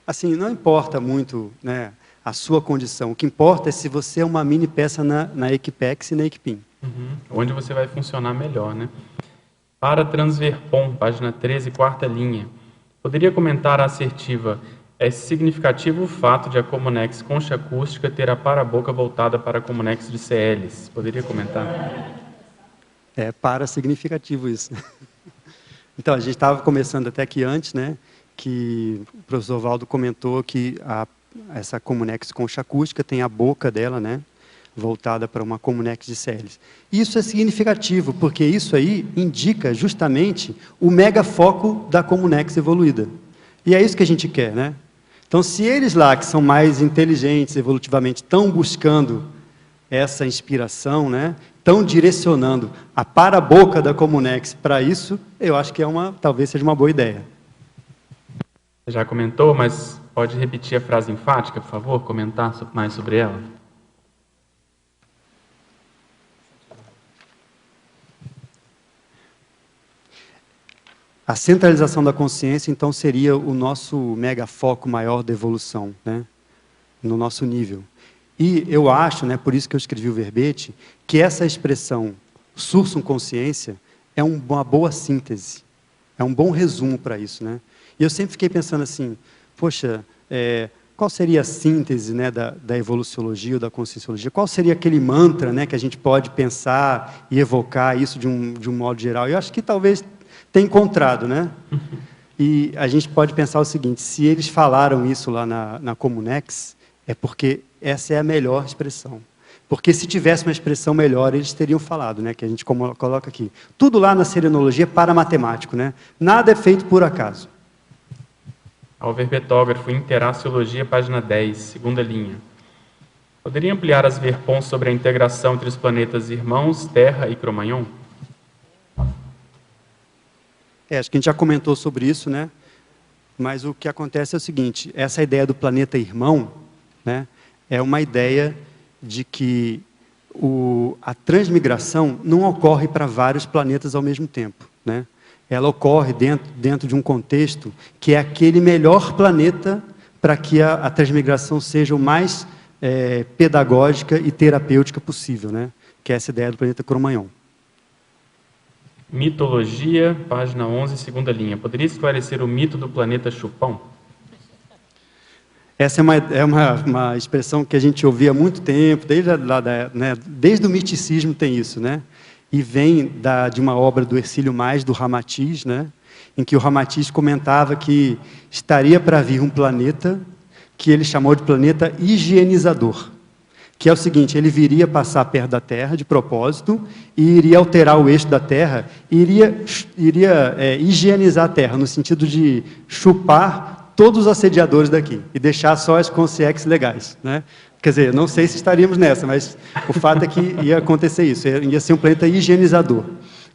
Assim, não importa muito, né, a sua condição. O que importa é se você é uma mini peça na Equipex e na Equipim. Onde você vai funcionar melhor, né? Para Transverpom, página 13, 4ª linha. Poderia comentar a assertiva: é significativo o fato de a Comunex concha acústica ter a paraboca voltada para a Comunex de CLs. Poderia comentar? É significativo isso. Então, a gente estava começando até aqui antes, né? que o professor Valdo comentou que essa Comunex concha acústica tem a boca dela, né, voltada para uma Comunex de Celes. Isso é significativo, porque isso aí indica justamente o megafoco da Comunex evoluída. E é isso que a gente quer, né? Então, se eles lá, que são mais inteligentes evolutivamente, estão buscando essa inspiração, né, estão direcionando a para-boca da Comunex para isso, eu acho que talvez seja uma boa ideia. Você já comentou, mas pode repetir a frase enfática, por favor? Comentar mais sobre ela? A centralização da consciência, então, seria o nosso megafoco maior da evolução, né, no nosso nível. E eu acho, né, por isso que eu escrevi o verbete, que essa expressão sursum consciência é uma boa síntese, é um bom resumo para isso, né? E eu sempre fiquei pensando assim, poxa, qual seria a síntese, né, da evoluciologia ou da conscienciologia? Qual seria aquele mantra, né, que a gente pode pensar e evocar isso de um modo geral? Eu acho que talvez tenha encontrado, né? E a gente pode pensar o seguinte, se eles falaram isso lá na Comunex, é porque essa é a melhor expressão. Porque se tivesse uma expressão melhor, eles teriam falado, né, que a gente coloca aqui. Tudo lá na serenologia é para-matemático, né? Nada é feito por acaso. Ao verbetógrafo, Interaciologia, página 10, segunda linha. Poderia ampliar as verpons sobre a integração entre os planetas irmãos, Terra e Cro-Magnon? Acho que a gente já comentou sobre isso, né? Mas o que acontece é o seguinte, essa ideia do planeta irmão, né, é uma ideia de que a transmigração não ocorre para vários planetas ao mesmo tempo, né? Ela ocorre dentro de um contexto que é aquele melhor planeta para que a transmigração seja o mais pedagógica e terapêutica possível, né? Que é essa ideia do planeta Cro-Magnon. Mitologia, página 11, segunda linha. Poderia esclarecer o mito do planeta Chupão? Essa é uma expressão que a gente ouvia há muito tempo, desde o miticismo tem isso, né? E vem de uma obra do Hercílio Mais, do Ramatiz, né? Em que o Ramatiz comentava que estaria para vir um planeta que ele chamou de planeta higienizador, que é o seguinte, ele viria passar perto da Terra de propósito e iria alterar o eixo da Terra, iria higienizar a Terra, no sentido de chupar todos os assediadores daqui e deixar só as consciex legais, né? Quer dizer, não sei se estaríamos nessa, mas o fato é que ia acontecer isso, ia ser um planeta higienizador.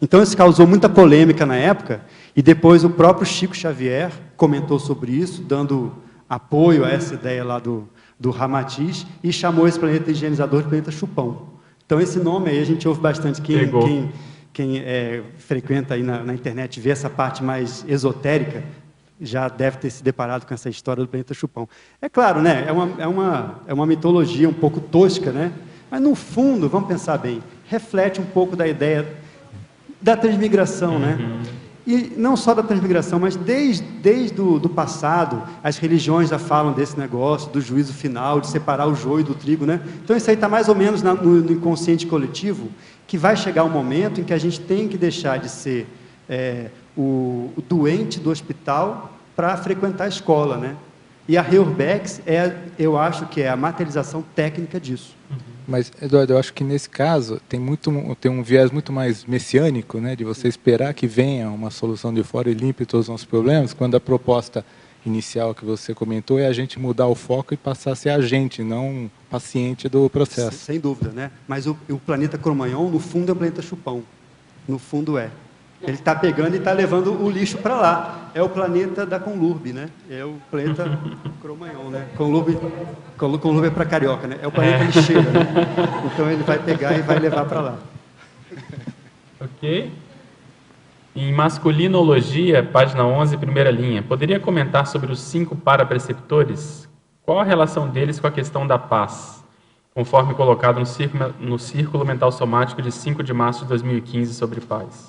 Então, isso causou muita polêmica na época, e depois o próprio Chico Xavier comentou sobre isso, dando apoio a essa ideia lá do Ramatiz, e chamou esse planeta higienizador de planeta Chupão. Então, esse nome aí a gente ouve bastante. Quem frequenta aí na internet vê essa parte mais esotérica, já deve ter se deparado com essa história do planeta Chupão. É claro, né? É uma mitologia um pouco tosca, né? Mas, no fundo, vamos pensar bem, reflete um pouco da ideia da transmigração, né? E não só da transmigração, mas desde o passado, as religiões já falam desse negócio, do juízo final, de separar o joio do trigo, né? Então, isso aí está mais ou menos no inconsciente coletivo, que vai chegar um momento em que a gente tem que deixar de ser o doente do hospital para frequentar a escola, né? E a Reurbex eu acho que é a materialização técnica disso. Mas, Eduardo, eu acho que nesse caso tem um viés muito mais messiânico, né, de você esperar que venha uma solução de fora e limpe todos os nossos problemas, quando a proposta inicial que você comentou é a gente mudar o foco e passar a ser agente, não paciente do processo. Sem dúvida, né? Mas o planeta Cro-Magnon, no fundo, é o planeta Chupão. No fundo é. Ele está pegando e está levando o lixo para lá. É o planeta da Conlurbe, né? É o planeta Cro-Magnon, né? Conlurbe é para carioca, né? É o planeta lixeira, né? Então ele vai pegar e vai levar para lá. Ok. Em masculinologia, página 11, primeira linha. Poderia comentar sobre os 5 parapreceptores? Qual a relação deles com a questão da paz? Conforme colocado no Círculo Mental Somático de 5 de março de 2015 sobre paz.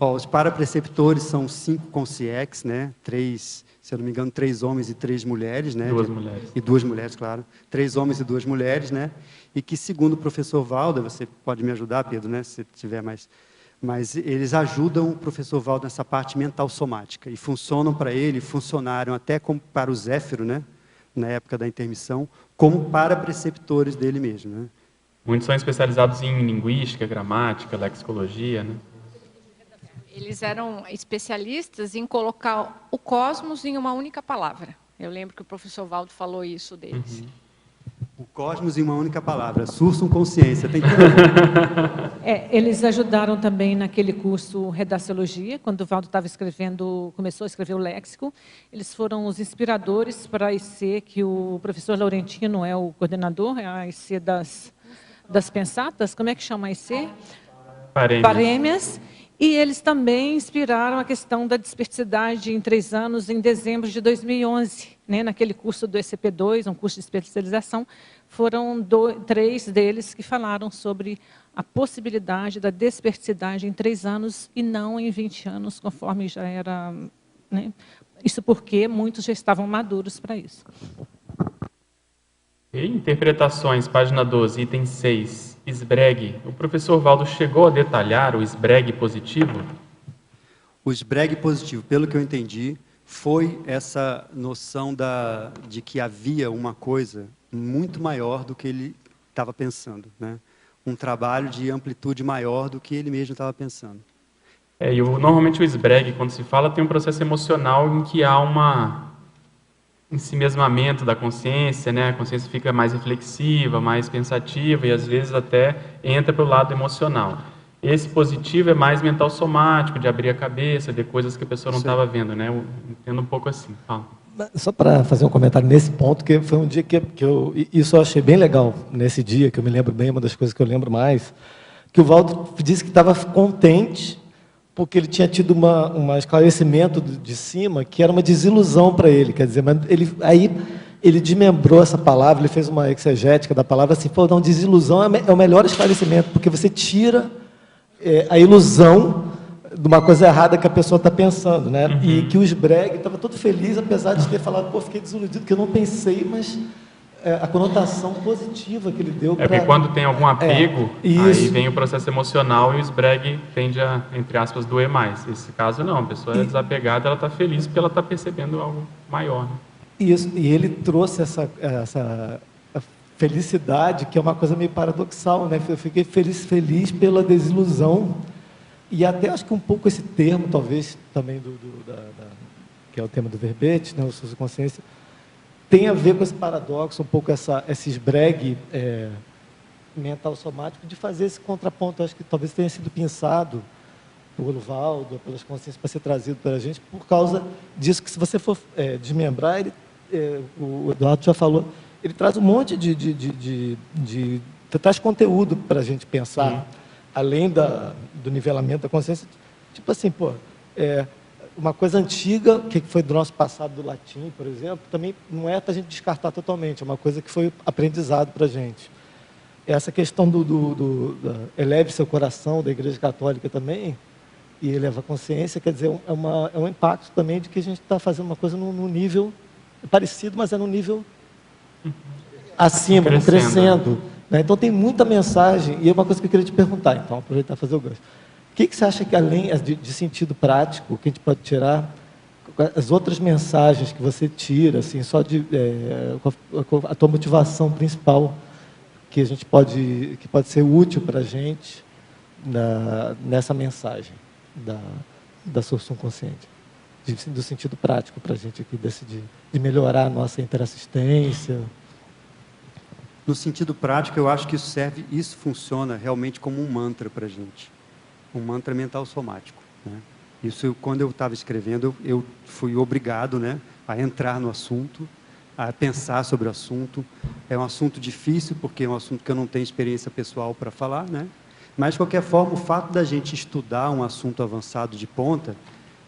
Os parapreceptores são 5 consciex, né? 3, se eu não me engano, 3 homens e 3 mulheres, né? 2 mulheres. E 2 mulheres, claro. 3 homens e 2 mulheres, né? E que, segundo o professor Valdo, você pode me ajudar, Pedro, né? Se tiver mais... mas eles ajudam o professor Valdo nessa parte mental somática, e funcionam para ele, funcionaram até como para o Zéfiro, né, na época da intermissão, como para preceptores dele mesmo, né. Muitos são especializados em linguística, gramática, lexicologia, né? Eles eram especialistas em colocar o cosmos em uma única palavra. Eu lembro que o professor Valdo falou isso deles. Uhum. O cosmos em uma única palavra, sursum consciência, tem tudo. Eles ajudaram também naquele curso Redaciologia, quando o Valdo estava escrevendo, começou a escrever o léxico. Eles foram os inspiradores para a IC, que o professor Laurentino é o coordenador, é a IC das pensatas, como é que chama a IC? Parêmias. E eles também inspiraram a questão da dispersidade em 3 anos, em dezembro de 2011. Né? Naquele curso do ECP2, um curso de especialização, foram 3 deles que falaram sobre a possibilidade da dispersidade em 3 anos e não em 20 anos, conforme já era... Né? Isso porque muitos já estavam maduros para isso. E interpretações, página 12, item 6. Esbregue. O professor Valdo chegou a detalhar o esbregue positivo? O esbregue positivo, pelo que eu entendi, foi essa noção de que havia uma coisa muito maior do que ele estava pensando, né? Um trabalho de amplitude maior do que ele mesmo estava pensando. Normalmente o esbregue, quando se fala, tem um processo emocional em que há um ensimesmamento da consciência, né? A consciência fica mais reflexiva, mais pensativa e às vezes até entra para o lado emocional. Esse positivo é mais mental somático, de abrir a cabeça, ver coisas que a pessoa não estava vendo, né? Eu entendo um pouco assim. Fala. Só para fazer um comentário nesse ponto, que foi um dia que isso eu achei bem legal, nesse dia, que eu me lembro bem, uma das coisas que eu lembro mais, que o Valdo disse que estava contente porque ele tinha tido um esclarecimento de cima que era uma desilusão para ele, quer dizer, mas ele desmembrou essa palavra, ele fez uma exegética da palavra, assim, não, desilusão é o melhor esclarecimento, porque você tira a ilusão de uma coisa errada que a pessoa está pensando, né? Uhum. E que o esbregue estava todo feliz, apesar de ter falado, fiquei desiludido, que eu não pensei, mas a conotação positiva que ele deu. Porque quando tem algum apego, aí vem o processo emocional e o esbregue tende a, entre aspas, doer mais. Nesse caso, não. A pessoa é desapegada, ela está feliz porque ela está percebendo algo maior. Né? Isso, e ele trouxe essa felicidade, que é uma coisa meio paradoxal, né? Eu fiquei feliz pela desilusão, e até acho que um pouco esse termo, talvez, também que é o tema do verbete, né? O Sursum Consciência, tem a ver com esse paradoxo, um pouco esse esbregue mental somático, de fazer esse contraponto. Acho que talvez tenha sido pensado pelo Valdo, pelas consciências, para ser trazido para a gente, por causa disso, que se você for desmembrar, o Eduardo já falou, ele traz um monte traz conteúdo para a gente pensar, além do nivelamento da consciência. Tipo assim, uma coisa antiga, que foi do nosso passado do latim, por exemplo, também não é para a gente descartar totalmente, é uma coisa que foi aprendizado para a gente. Essa questão eleve seu coração, da Igreja Católica também, e eleva a consciência, quer dizer, é um impacto também de que a gente está fazendo uma coisa num nível parecido, mas é num nível acima, crescendo. Né? Então tem muita mensagem, e é uma coisa que eu queria te perguntar, então, aproveitar e fazer o gancho. O que você acha que, além de sentido prático, que a gente pode tirar, as outras mensagens que você tira, assim, só a tua motivação principal, que pode ser útil para a gente nessa mensagem da Sursum Consciente, do sentido prático para a gente aqui, de melhorar a nossa interassistência? No sentido prático, eu acho que isso funciona realmente como um mantra para a gente. Um mantra mental somático. Né? Isso, quando eu estava escrevendo, eu fui obrigado, né, a entrar no assunto, a pensar sobre o assunto. É um assunto difícil, porque é um assunto que eu não tenho experiência pessoal para falar, né? Mas, de qualquer forma, o fato da gente estudar um assunto avançado de ponta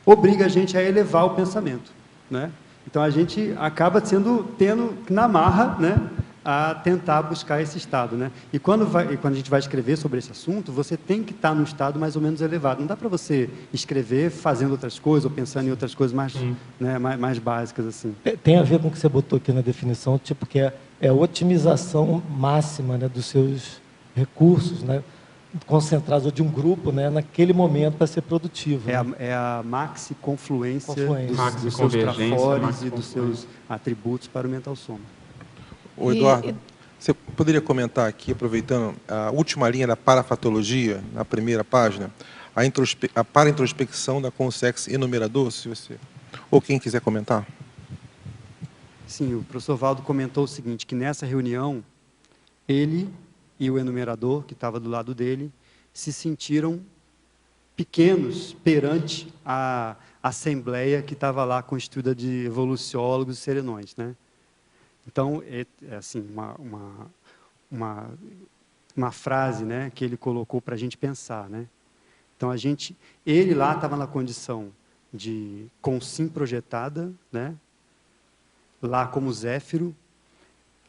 obriga a gente a elevar o pensamento. Né? Então, a gente acaba tendo na marra, né, a tentar buscar esse estado, né? E quando a gente vai escrever sobre esse assunto, você tem que estar num estado mais ou menos elevado. Não dá para você escrever fazendo outras coisas ou pensando em outras coisas mais básicas assim. Tem a ver com o que você botou aqui na definição, tipo que é a otimização máxima, né, dos seus recursos, né? concentrados, ou de um grupo, né, naquele momento para ser produtivo. É a maxi-confluência dos seus Convergência, trafores e dos seus atributos para o mental soma. Ô, Eduardo, você poderia comentar aqui, aproveitando a última linha da parafatologia, na primeira página, a paraintrospecção da consex enumerador, se você... Ou quem quiser comentar. Sim, o professor Valdo comentou o seguinte, que nessa reunião, ele e o enumerador, que estava do lado dele, se sentiram pequenos perante a assembleia que estava lá constituída de evoluciólogos e serenões, né? Então, é assim, uma frase, né, que ele colocou para a gente pensar, né? Então, ele lá estava na condição de consim projetada, né? Lá como Zéfiro,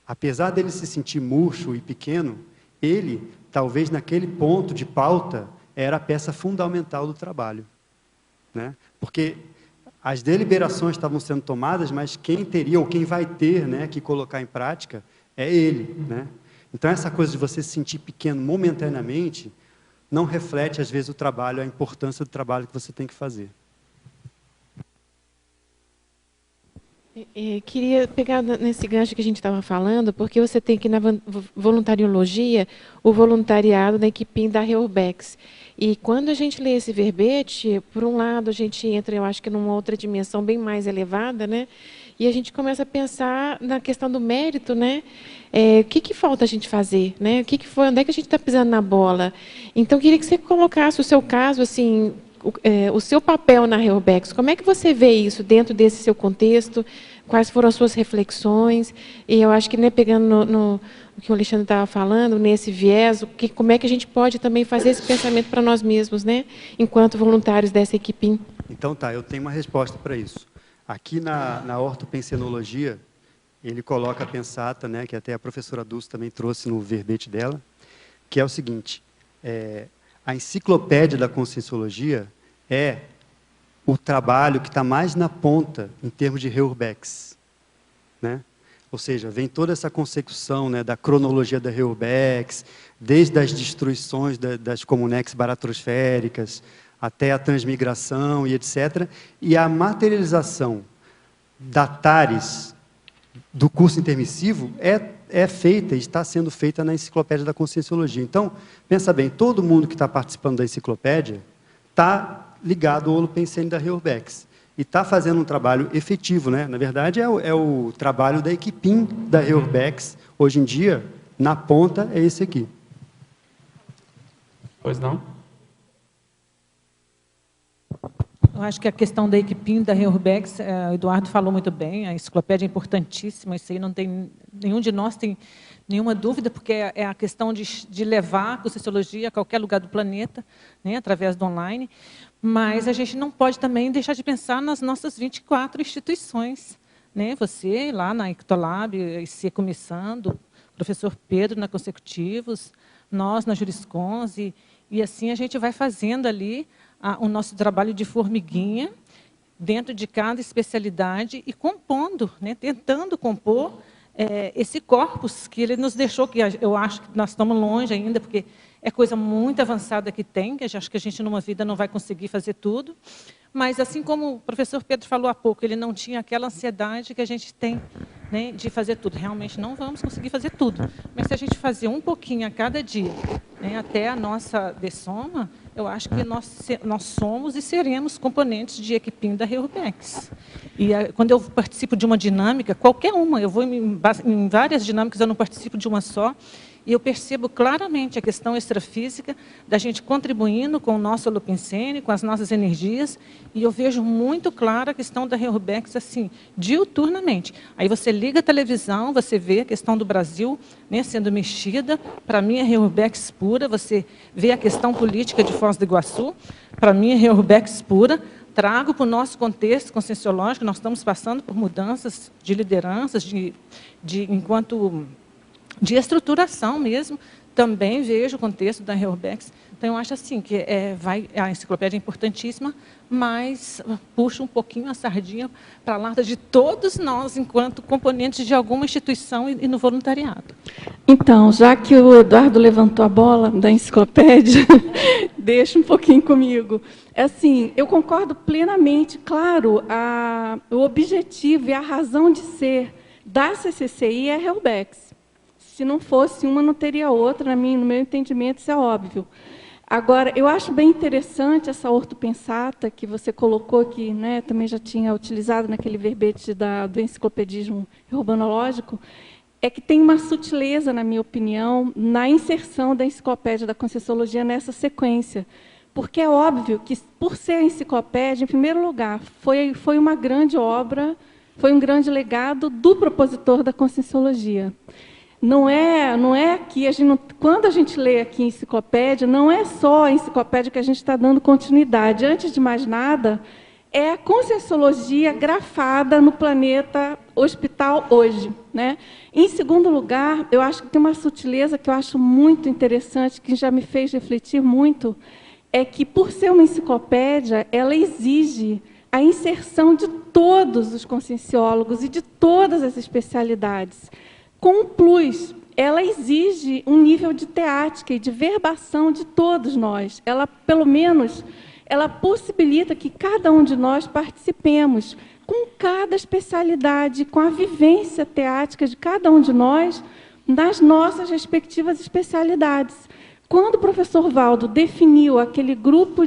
apesar dele se sentir murcho e pequeno, ele, talvez naquele ponto de pauta, era a peça fundamental do trabalho, né? Porque as deliberações estavam sendo tomadas, mas quem teria, ou quem vai ter, né, que colocar em prática, é ele, né? Então, essa coisa de você se sentir pequeno momentaneamente, não reflete, às vezes, o trabalho, a importância do trabalho que você tem que fazer. Queria pegar nesse gancho que a gente estava falando, porque você tem aqui na voluntariologia o voluntariado da equipim da Reurbex. E quando a gente lê esse verbete, por um lado a gente entra, eu acho que numa outra dimensão bem mais elevada, né? E a gente começa a pensar na questão do mérito, né? O que falta a gente fazer, né? O que foi, onde é que a gente está pisando na bola? Então, queria que você colocasse o seu caso, assim, o seu papel na Reurbex. Como é que você vê isso dentro desse seu contexto? Quais foram as suas reflexões? E eu acho que, né, pegando no que o Alexandre estava falando, nesse viés, como é que a gente pode também fazer esse pensamento para nós mesmos, né, enquanto voluntários dessa equipim? Então, tá, eu tenho uma resposta para isso. Aqui na ortopensenologia, ele coloca a pensata, né, que até a professora Dulce também trouxe no verbete dela, que é o seguinte, a enciclopédia da conscienciologia é o trabalho que está mais na ponta em termos de Reurbex, né? Ou seja, vem toda essa consecução, né, da cronologia da Reurbex, desde as destruições das comunex baratrosféricas até a transmigração e etc. E a materialização da TARES do curso intermissivo é feita e está sendo feita na enciclopédia da conscienciologia. Então, pensa bem, todo mundo que está participando da enciclopédia está ligado ao Holopensene da Reurbex. E está fazendo um trabalho efetivo, né? Na verdade, é o trabalho da equipim da Reurbex. Hoje em dia, na ponta, é esse aqui. Pois não? Eu acho que a questão da equipim da Reurbex, o Eduardo falou muito bem, a enciclopédia é importantíssima, isso aí não tem, nenhum de nós tem nenhuma dúvida, porque é a questão de levar a Conscienciologia a qualquer lugar do planeta, né, através do online, mas a gente não pode também deixar de pensar nas nossas 24 instituições, né? Você lá na Ictolab, IC começando, o professor Pedro na Consecutivos, nós na Juriscons, e assim a gente vai fazendo ali o nosso trabalho de formiguinha, dentro de cada especialidade, e compondo, né, tentando compor esse corpus que ele nos deixou, que eu acho que nós estamos longe ainda, porque é coisa muito avançada que tem, que eu acho que a gente numa vida não vai conseguir fazer tudo, mas assim como o professor Pedro falou há pouco, ele não tinha aquela ansiedade que a gente tem, né, de fazer tudo. Realmente não vamos conseguir fazer tudo, mas se a gente fazer um pouquinho a cada dia, né, até a nossa dessoma, eu acho que nós somos e seremos componentes de equipim da Reurbex. E quando eu participo de uma dinâmica, qualquer uma, eu vou em várias dinâmicas, eu não participo de uma só, e eu percebo claramente a questão extrafísica da gente contribuindo com o nosso Holopensene, com as nossas energias, e eu vejo muito clara a questão da Reurbex, assim, diuturnamente. Aí você liga a televisão, você vê a questão do Brasil, né, sendo mexida, para mim é Reurbex pura, você vê a questão política de Foz do Iguaçu, para mim é Reurbex pura, trago para o nosso contexto conscienciológico, nós estamos passando por mudanças de lideranças, enquanto de estruturação mesmo, também vejo o contexto da Reurbex. Então, eu acho assim que a enciclopédia é importantíssima, mas puxa um pouquinho a sardinha para a lata de todos nós, enquanto componentes de alguma instituição e no voluntariado. Então, já que o Eduardo levantou a bola da enciclopédia, deixa um pouquinho comigo. Assim, eu concordo plenamente, claro, o objetivo e a razão de ser da CCCI é a Reurbex. Se não fosse uma, não teria outra, no meu entendimento, isso é óbvio. Agora, eu acho bem interessante essa ortopensata que você colocou, que, né, também já tinha utilizado naquele verbete do enciclopedismo urbanológico, é que tem uma sutileza, na minha opinião, na inserção da enciclopédia da Conscienciologia nessa sequência. Porque é óbvio que, por ser a enciclopédia, em primeiro lugar, foi uma grande obra, foi um grande legado do propositor da Conscienciologia. Não é que quando a gente lê aqui a enciclopédia, não é só a enciclopédia que a gente está dando continuidade. Antes de mais nada, é a Conscienciologia grafada no planeta hospital hoje, né? Em segundo lugar, eu acho que tem uma sutileza que eu acho muito interessante, que já me fez refletir muito, é que, por ser uma enciclopédia, ela exige a inserção de todos os conscienciólogos e de todas as especialidades. Com um plus, ela exige um nível de teática e de verbação de todos nós. Ela, pelo menos, ela possibilita que cada um de nós participemos com cada especialidade, com a vivência teática de cada um de nós nas nossas respectivas especialidades. Quando o professor Valdo definiu aquele grupo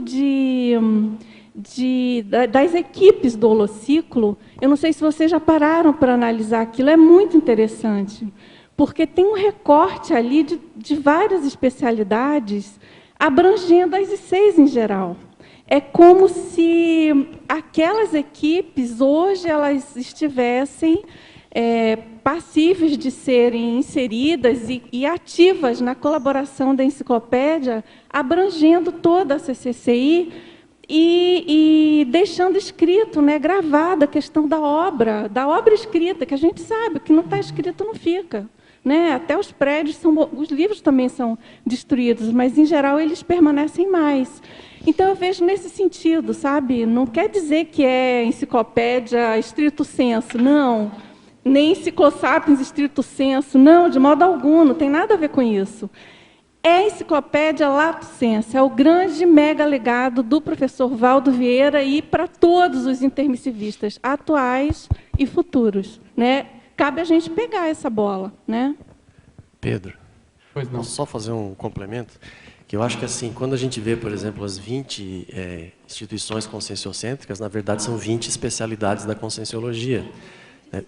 das equipes do holociclo, eu não sei se vocês já pararam para analisar aquilo, é muito interessante, porque tem um recorte ali de várias especialidades, abrangendo as ICs em geral. É como se aquelas equipes, hoje, elas estivessem passíveis de serem inseridas e ativas na colaboração da enciclopédia, abrangendo toda a CCCI, e deixando escrito, né, gravada a questão da obra escrita, que a gente sabe, o que não está escrito não fica. Né? Até os prédios, os livros também são destruídos, mas, em geral, eles permanecem mais. Então, eu vejo nesse sentido, sabe? Não quer dizer que é enciclopédia estrito sensu, não. Nem enciclosapiens estrito sensu, não, de modo algum, não tem nada a ver com isso. É a enciclopédia lato sensu, é o grande mega legado do professor Valdo Vieira e para todos os intermissivistas atuais e futuros. Né? Cabe a gente pegar essa bola. Né? Pedro, posso só fazer um complemento? Que eu acho que, assim, quando a gente vê, por exemplo, as 20 instituições conscienciocêntricas, na verdade, são 20 especialidades da Conscienciologia.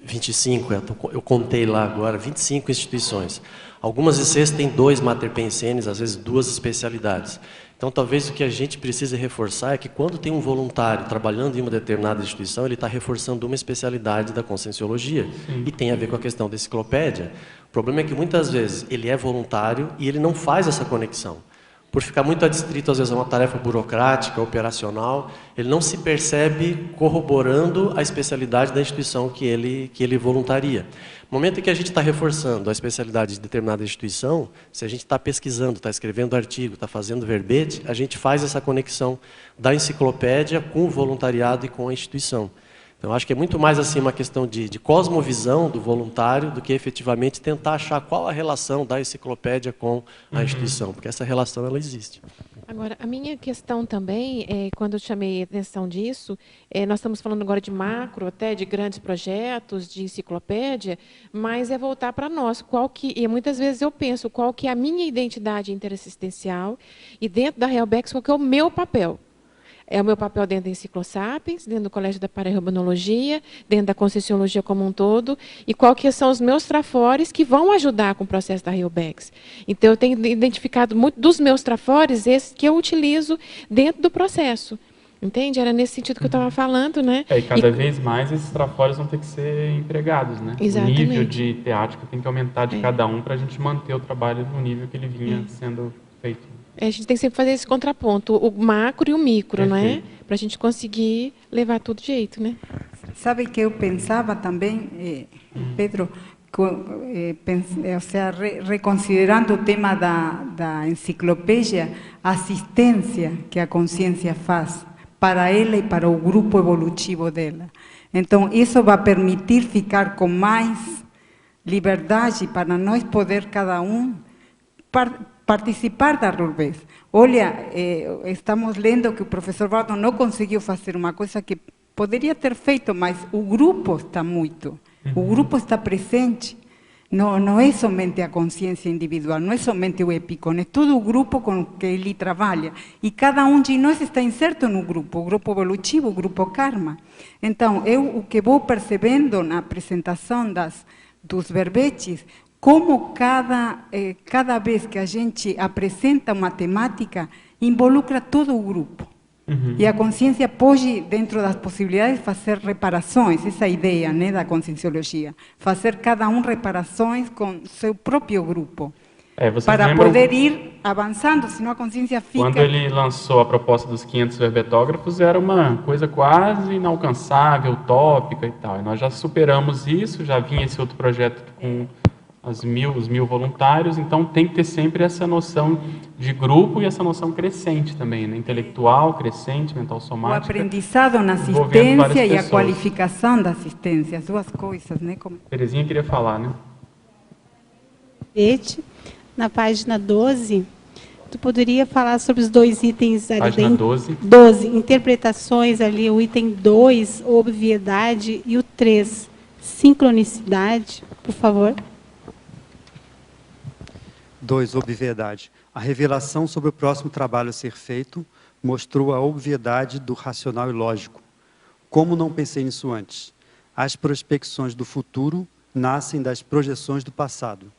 25, eu contei lá agora, 25 instituições. Algumas ICs têm 2 mater pensenes, às vezes 2 especialidades. Então, talvez o que a gente precise reforçar é que, quando tem um voluntário trabalhando em uma determinada instituição, ele está reforçando uma especialidade da Conscienciologia. E tem a ver com a questão da enciclopédia. O problema é que, muitas vezes, ele é voluntário e ele não faz essa conexão. Por ficar muito adstrito, às vezes, a uma tarefa burocrática, operacional, ele não se percebe corroborando a especialidade da instituição que ele voluntaria. No momento em que a gente está reforçando a especialidade de determinada instituição, se a gente está pesquisando, está escrevendo artigo, está fazendo verbete, a gente faz essa conexão da enciclopédia com o voluntariado e com a instituição. Então, acho que é muito mais assim uma questão de cosmovisão do voluntário do que efetivamente tentar achar qual a relação da enciclopédia com a instituição, porque essa relação ela existe. Agora, a minha questão também, quando eu chamei a atenção disso, nós estamos falando agora de macro, até de grandes projetos, de enciclopédia, mas é voltar para nós. E muitas vezes eu penso qual que é a minha identidade interassistencial e, dentro da Reurbex, qual que é o meu papel. É o meu papel dentro da Enciclosapiens, dentro do Colégio da Paraurbanologia, dentro da Conscienciologia como um todo, e qual que são os meus trafores que vão ajudar com o processo da Reurbex. Então, eu tenho identificado muito dos meus trafores esses que eu utilizo dentro do processo. Entende? Era nesse sentido que eu estava falando, né? E cada vez mais esses trafores vão ter que ser empregados, né? Exatamente. O nível de teática tem que aumentar de cada um para a gente manter o trabalho no nível que ele vinha sendo feito. A gente tem que sempre fazer esse contraponto, o macro e o micro, não é? Para a gente conseguir levar tudo de jeito, né? Sabe que eu pensava também, Pedro, ou seja, reconsiderando o tema da enciclopédia, a assistência que a consciência faz para ela e para o grupo evolutivo dela. Então, isso vai permitir ficar com mais liberdade para nós poder, cada um, participar da RURBEX. Olha, estamos lendo que o professor Valdo não conseguiu fazer uma coisa que poderia ter feito, mas o grupo está muito. O grupo está presente. Não é somente a consciência individual, não é somente o EPICON, é todo o grupo com que ele trabalha. E cada um de nós está inserto no grupo, o grupo evolutivo, o grupo Karma. Então, o que vou percebendo na apresentação dos verbetes, como cada vez que a gente apresenta uma temática, involucra todo o grupo. E a consciência pode, dentro das possibilidades, fazer reparações, essa ideia, né, da conscienciologia. Fazer cada um reparações com seu próprio grupo. Para poder ir avançando, senão a consciência fica... Quando ele lançou a proposta dos 500 verbetógrafos, era uma coisa quase inalcançável, utópica e tal. E nós já superamos isso, já vinha esse outro projeto com os 1000 voluntários, então tem que ter sempre essa noção de grupo e essa noção crescente também, né? Intelectual, crescente, mental somática. O aprendizado na assistência e a qualificação da assistência, as duas coisas, né? Terezinha queria falar, né? Na página 12, tu poderia falar sobre os dois itens ali página dentro? 12. 12, interpretações ali, o item 2, obviedade, e o 3, sincronicidade, por favor. 2, obviedade. A revelação sobre o próximo trabalho a ser feito mostrou a obviedade do racional e lógico. Como não pensei nisso antes? As prospecções do futuro nascem das projeções do passado.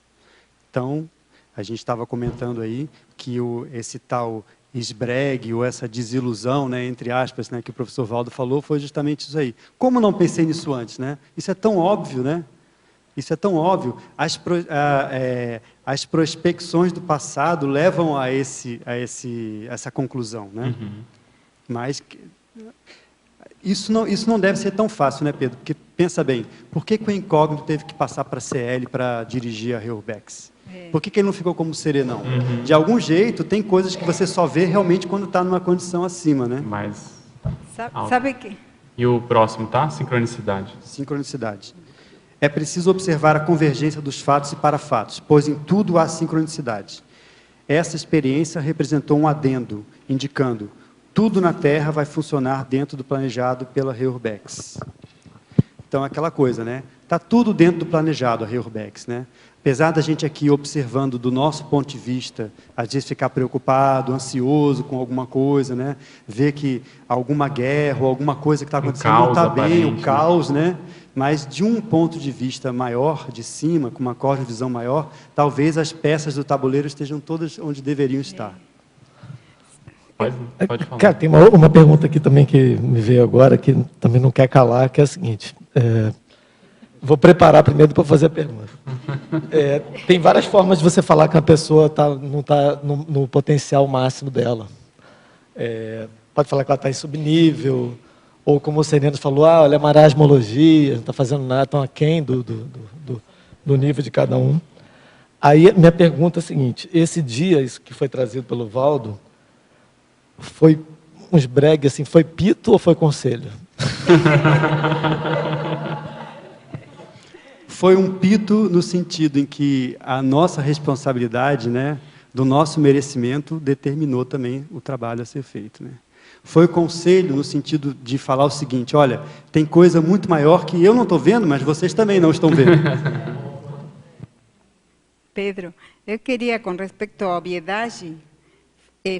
Então, a gente estava comentando aí que esse tal esbregue, ou essa desilusão, né, entre aspas, né, que o professor Valdo falou, foi justamente isso aí. Como não pensei nisso antes? Né? Isso é tão óbvio, né? Isso é tão óbvio. As prospecções do passado levam a essa conclusão, né? Mas isso não deve ser tão fácil, né, Pedro? Porque, pensa bem, por que o incógnito teve que passar para a CL para dirigir a REURBEX? Por que ele não ficou como serenão? De algum jeito, tem coisas que você só vê realmente quando está numa condição acima, né? Mas... Sabe que... E o próximo, tá? Sincronicidade. Sincronicidade. É preciso observar a convergência dos fatos e parafatos, pois em tudo há sincronicidade. Essa experiência representou um adendo, indicando tudo na Terra vai funcionar dentro do planejado pela REURBEX. Então, aquela coisa, né? Está tudo dentro do planejado, a REURBEX, né? Apesar da gente aqui observando do nosso ponto de vista, às vezes ficar preocupado, ansioso com alguma coisa, né? Ver que alguma guerra ou alguma coisa que está acontecendo não está bem, o caos, né? Mas de um ponto de vista maior, de cima, com uma cosmovisão maior, talvez as peças do tabuleiro estejam todas onde deveriam estar. Pode falar. Cara, tem uma pergunta aqui também que me veio agora, que também não quer calar, que é a seguinte. Vou preparar primeiro para fazer a pergunta. Tem várias formas de você falar que a pessoa não está no potencial máximo dela. Pode falar que ela está em subnível, ou como o Sereno falou, olha, marasmologia, não está fazendo nada, estão aquém do nível de cada um. Aí, minha pergunta é a seguinte, esse dia, isso que foi trazido pelo Valdo, foi uns bregue, assim, foi pito ou foi conselho? Foi um pito no sentido em que a nossa responsabilidade, né, do nosso merecimento, determinou também o trabalho a ser feito, né? Foi conselho no sentido de falar o seguinte, olha, tem coisa muito maior que eu não estou vendo, mas vocês também não estão vendo. Pedro, eu queria, com respeito à obviedade,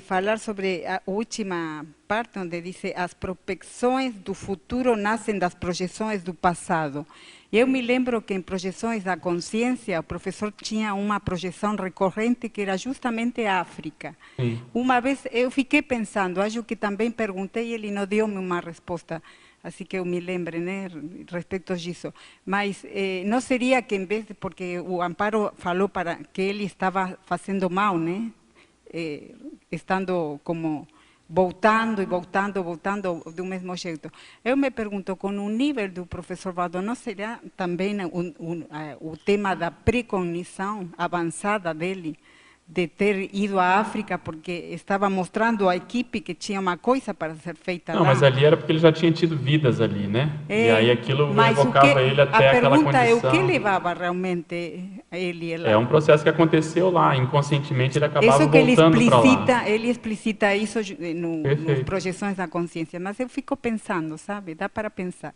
falar sobre a última parte, onde diz as prospecções do futuro nascem das projeções do passado. Eu me lembro que em projeções da consciência, o professor tinha uma projeção recorrente que era justamente a África. Sim. Uma vez eu fiquei pensando, acho que também perguntei e ele não deu-me uma resposta, assim que eu me lembre, né, respeito disso. Mas não seria que em vez de, porque o Amparo falou que ele estava fazendo mal, né, estando como voltando e voltando do mesmo jeito. Eu me pergunto, com o nível do professor Waldo, não será também o tema da precognição avançada dele, de ter ido à África porque estava mostrando à equipe que tinha uma coisa para ser feita lá? Não, mas ali era porque ele já tinha tido vidas ali, né? E aí aquilo evocava ele até aquela condição. A pergunta é, o que levava realmente ele lá? É um processo que aconteceu lá, inconscientemente ele acabava voltando para lá. Ele explicita isso nas projeções da consciência, mas eu fico pensando, sabe? Dá para pensar.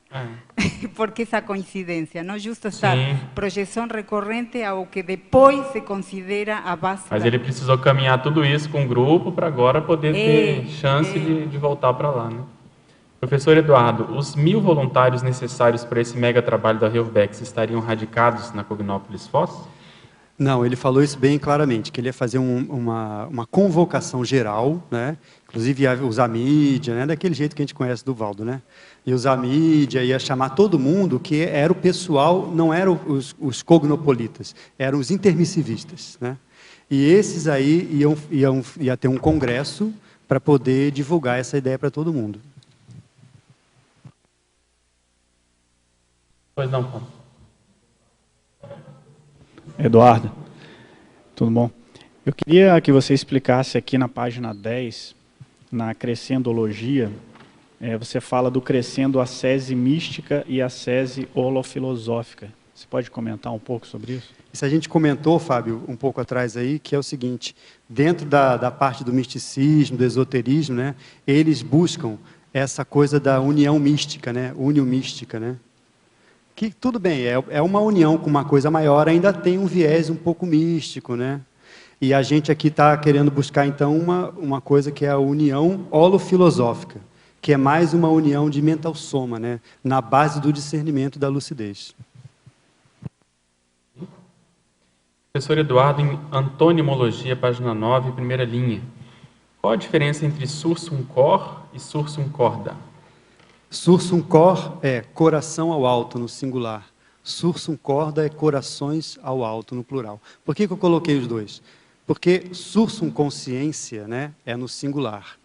Porque essa coincidência, não justo essa projeção recorrente ao que depois se considera a base. Mas ele precisou caminhar tudo isso com o grupo para agora poder ter chance de voltar para lá, né? Professor Eduardo, os 1000 voluntários necessários para esse mega trabalho da REURBEX estariam radicados na Cognópolis Foz? Não, ele falou isso bem claramente, que ele ia fazer uma convocação geral, né? Inclusive ia usar mídia, né? Daquele jeito que a gente conhece do Waldo, né? Ia usar mídia, ia chamar todo mundo, que era o pessoal, não eram os cognopolitas, eram os intermissivistas, né? E esses aí ia ter um congresso para poder divulgar essa ideia para todo mundo. Pois não, Paulo. Eduardo, tudo bom? Eu queria que você explicasse aqui na página 10, na crescendologia, você fala do crescendo ascese mística e ascese holofilosófica. Você pode comentar um pouco sobre isso? Isso a gente comentou, Fábio, um pouco atrás aí, que é o seguinte, dentro da parte do misticismo, do esoterismo, né, eles buscam essa coisa da união mística, né, mística, né, que tudo bem, é uma união com uma coisa maior, ainda tem um viés um pouco místico, né, e a gente aqui está querendo buscar, então, uma coisa que é a união holofilosófica, que é mais uma união de mental soma, né, na base do discernimento da lucidez. Professor Eduardo, em Antonimologia, página 9, primeira linha. Qual a diferença entre sursum cor e sursum corda? Sursum cor é coração ao alto, no singular. Sursum corda é corações ao alto, no plural. Por que eu coloquei os dois? Porque sursum consciência, né, é no singular.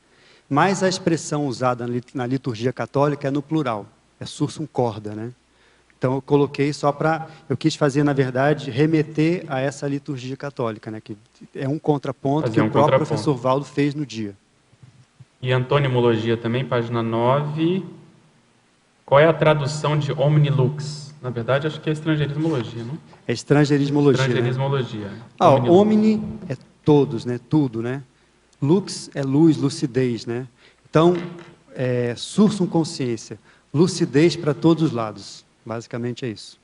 Mas a expressão usada na liturgia católica é no plural. É sursum corda, né? Então, eu coloquei só para... Eu quis fazer, na verdade, remeter a essa liturgia católica, né? Que é um contraponto que o próprio professor Waldo fez no dia. E Antonimologia também, página 9. Qual é a tradução de omnilux? Na verdade, acho que é estrangeirismologia, não? É estrangeirismologia, estrangeirismologia. Né? Omni é todos, né? Tudo, né? Lux é luz, lucidez, né? Então, sursum consciência, lucidez para todos os lados. Basicamente é isso.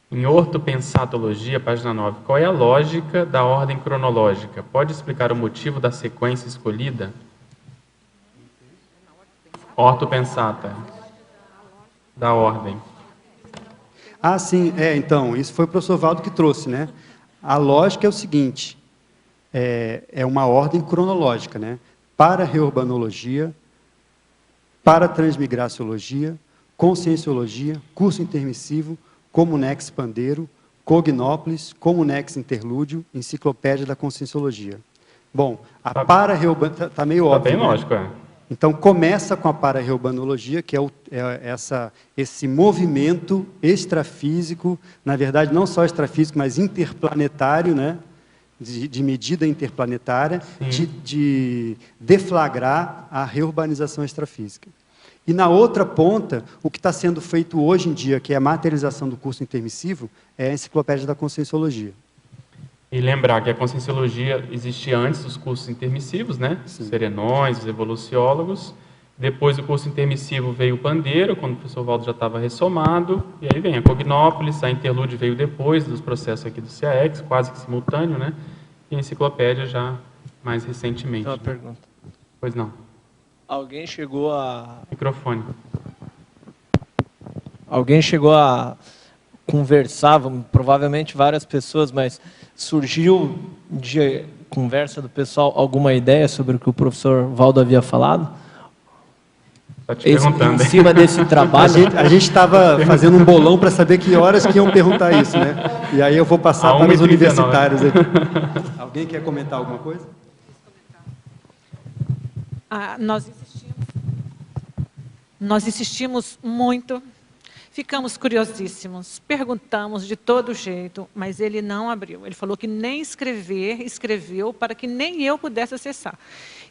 Em ortopensatologia, página 9, qual é a lógica da ordem cronológica? Pode explicar o motivo da sequência escolhida? Ortopensata. Da ordem. Ah, sim. Então, isso foi o professor Waldo que trouxe, né? A lógica é o seguinte, é uma ordem cronológica, né? Para reurbanologia, para transmigraciologia, conscienciologia, curso intermissivo, Comunex Pandeiro, Cognópolis, Comunex Interlúdio, Enciclopédia da Conscienciologia. Bom, a para-reurbanologia está meio óbvio. Bem lógico, né? Então, começa com a para-reurbanologia, que é esse movimento extrafísico, na verdade, não só extrafísico, mas interplanetário, né? De medida interplanetária, de deflagrar a reurbanização extrafísica. E na outra ponta, o que está sendo feito hoje em dia, que é a materialização do curso intermissivo, é a Enciclopédia da Conscienciologia. E lembrar que a Conscienciologia existia antes dos cursos intermissivos, né? Sim. Serenões, os evoluciólogos. Depois do curso intermissivo veio o Pandeiro, quando o professor Waldo já estava ressomado. E aí vem a Cognópolis, a Interlúdio veio depois dos processos aqui do CAEX, quase que simultâneo, né? E a Enciclopédia já mais recentemente. Uma pergunta. Pois não. Alguém chegou a... Microfone. Alguém chegou a conversar, provavelmente várias pessoas, mas surgiu de conversa do pessoal alguma ideia sobre o que o professor Waldo havia falado? Tá te perguntando. Em cima desse trabalho. A gente estava fazendo um bolão para saber que horas que iam perguntar isso, né? E aí eu vou passar para os universitários aqui. Alguém quer comentar alguma coisa? Nós insistimos muito, ficamos curiosíssimos, perguntamos de todo jeito, mas ele não abriu. Ele falou que nem escreveu para que nem eu pudesse acessar.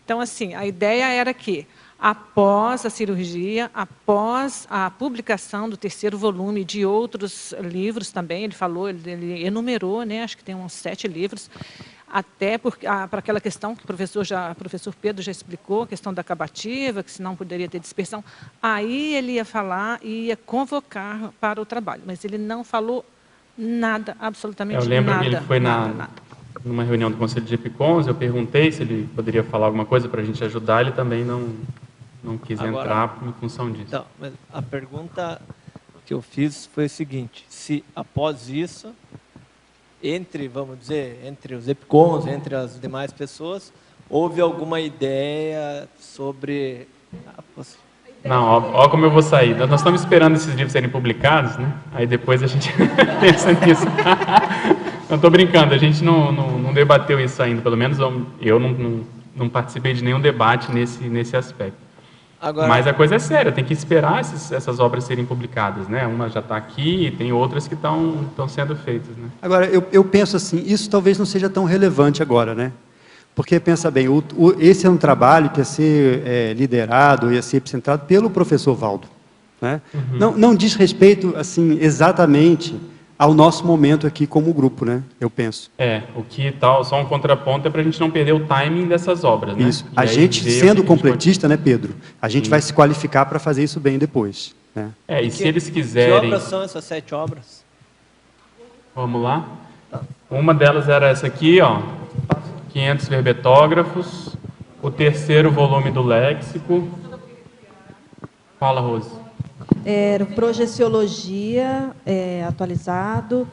Então, assim, a ideia era que, após a cirurgia, após a publicação do 3º volume de outros livros também, ele falou, ele enumerou, né, acho que tem uns 7 livros, até para aquela questão que o professor Pedro já explicou, a questão da acabativa, que senão poderia ter dispersão. Aí ele ia falar e ia convocar para o trabalho, mas ele não falou nada, absolutamente nada. Eu lembro que ele foi numa reunião do Conselho de EPICONS, eu perguntei se ele poderia falar alguma coisa para a gente ajudar, ele também não quis entrar em função disso. Então, mas a pergunta que eu fiz foi o seguinte: se após isso, vamos dizer, entre os EPICONS, entre as demais pessoas, houve alguma ideia sobre... Não, ó como eu vou sair. Nós estamos esperando esses livros serem publicados, né? Aí depois a gente pensa nisso. Não estou brincando, a gente não debateu isso ainda, pelo menos eu não participei de nenhum debate nesse aspecto. Agora, mas a coisa é séria, tem que esperar essas obras serem publicadas, né? Uma já está aqui e tem outras que estão sendo feitas, né? Agora, eu penso assim, isso talvez não seja tão relevante agora, né? Porque, pensa bem, esse é um trabalho que ia ser liderado, ia ser epicentrado pelo professor Valdo, né? Uhum. Não diz respeito, assim, exatamente ao nosso momento aqui como grupo, né? Eu penso. O que tal, só um contraponto é para a gente não perder o timing dessas obras, né? Isso. A gente, sendo completista, né, Pedro? A gente vai se qualificar para fazer isso bem depois, né? E se eles quiserem... Que obras são essas 7 obras? Vamos lá. Uma delas era essa aqui, ó, 500 verbetógrafos, o 3º volume do léxico. Fala, Rose. Era Projeciologia, atualizado,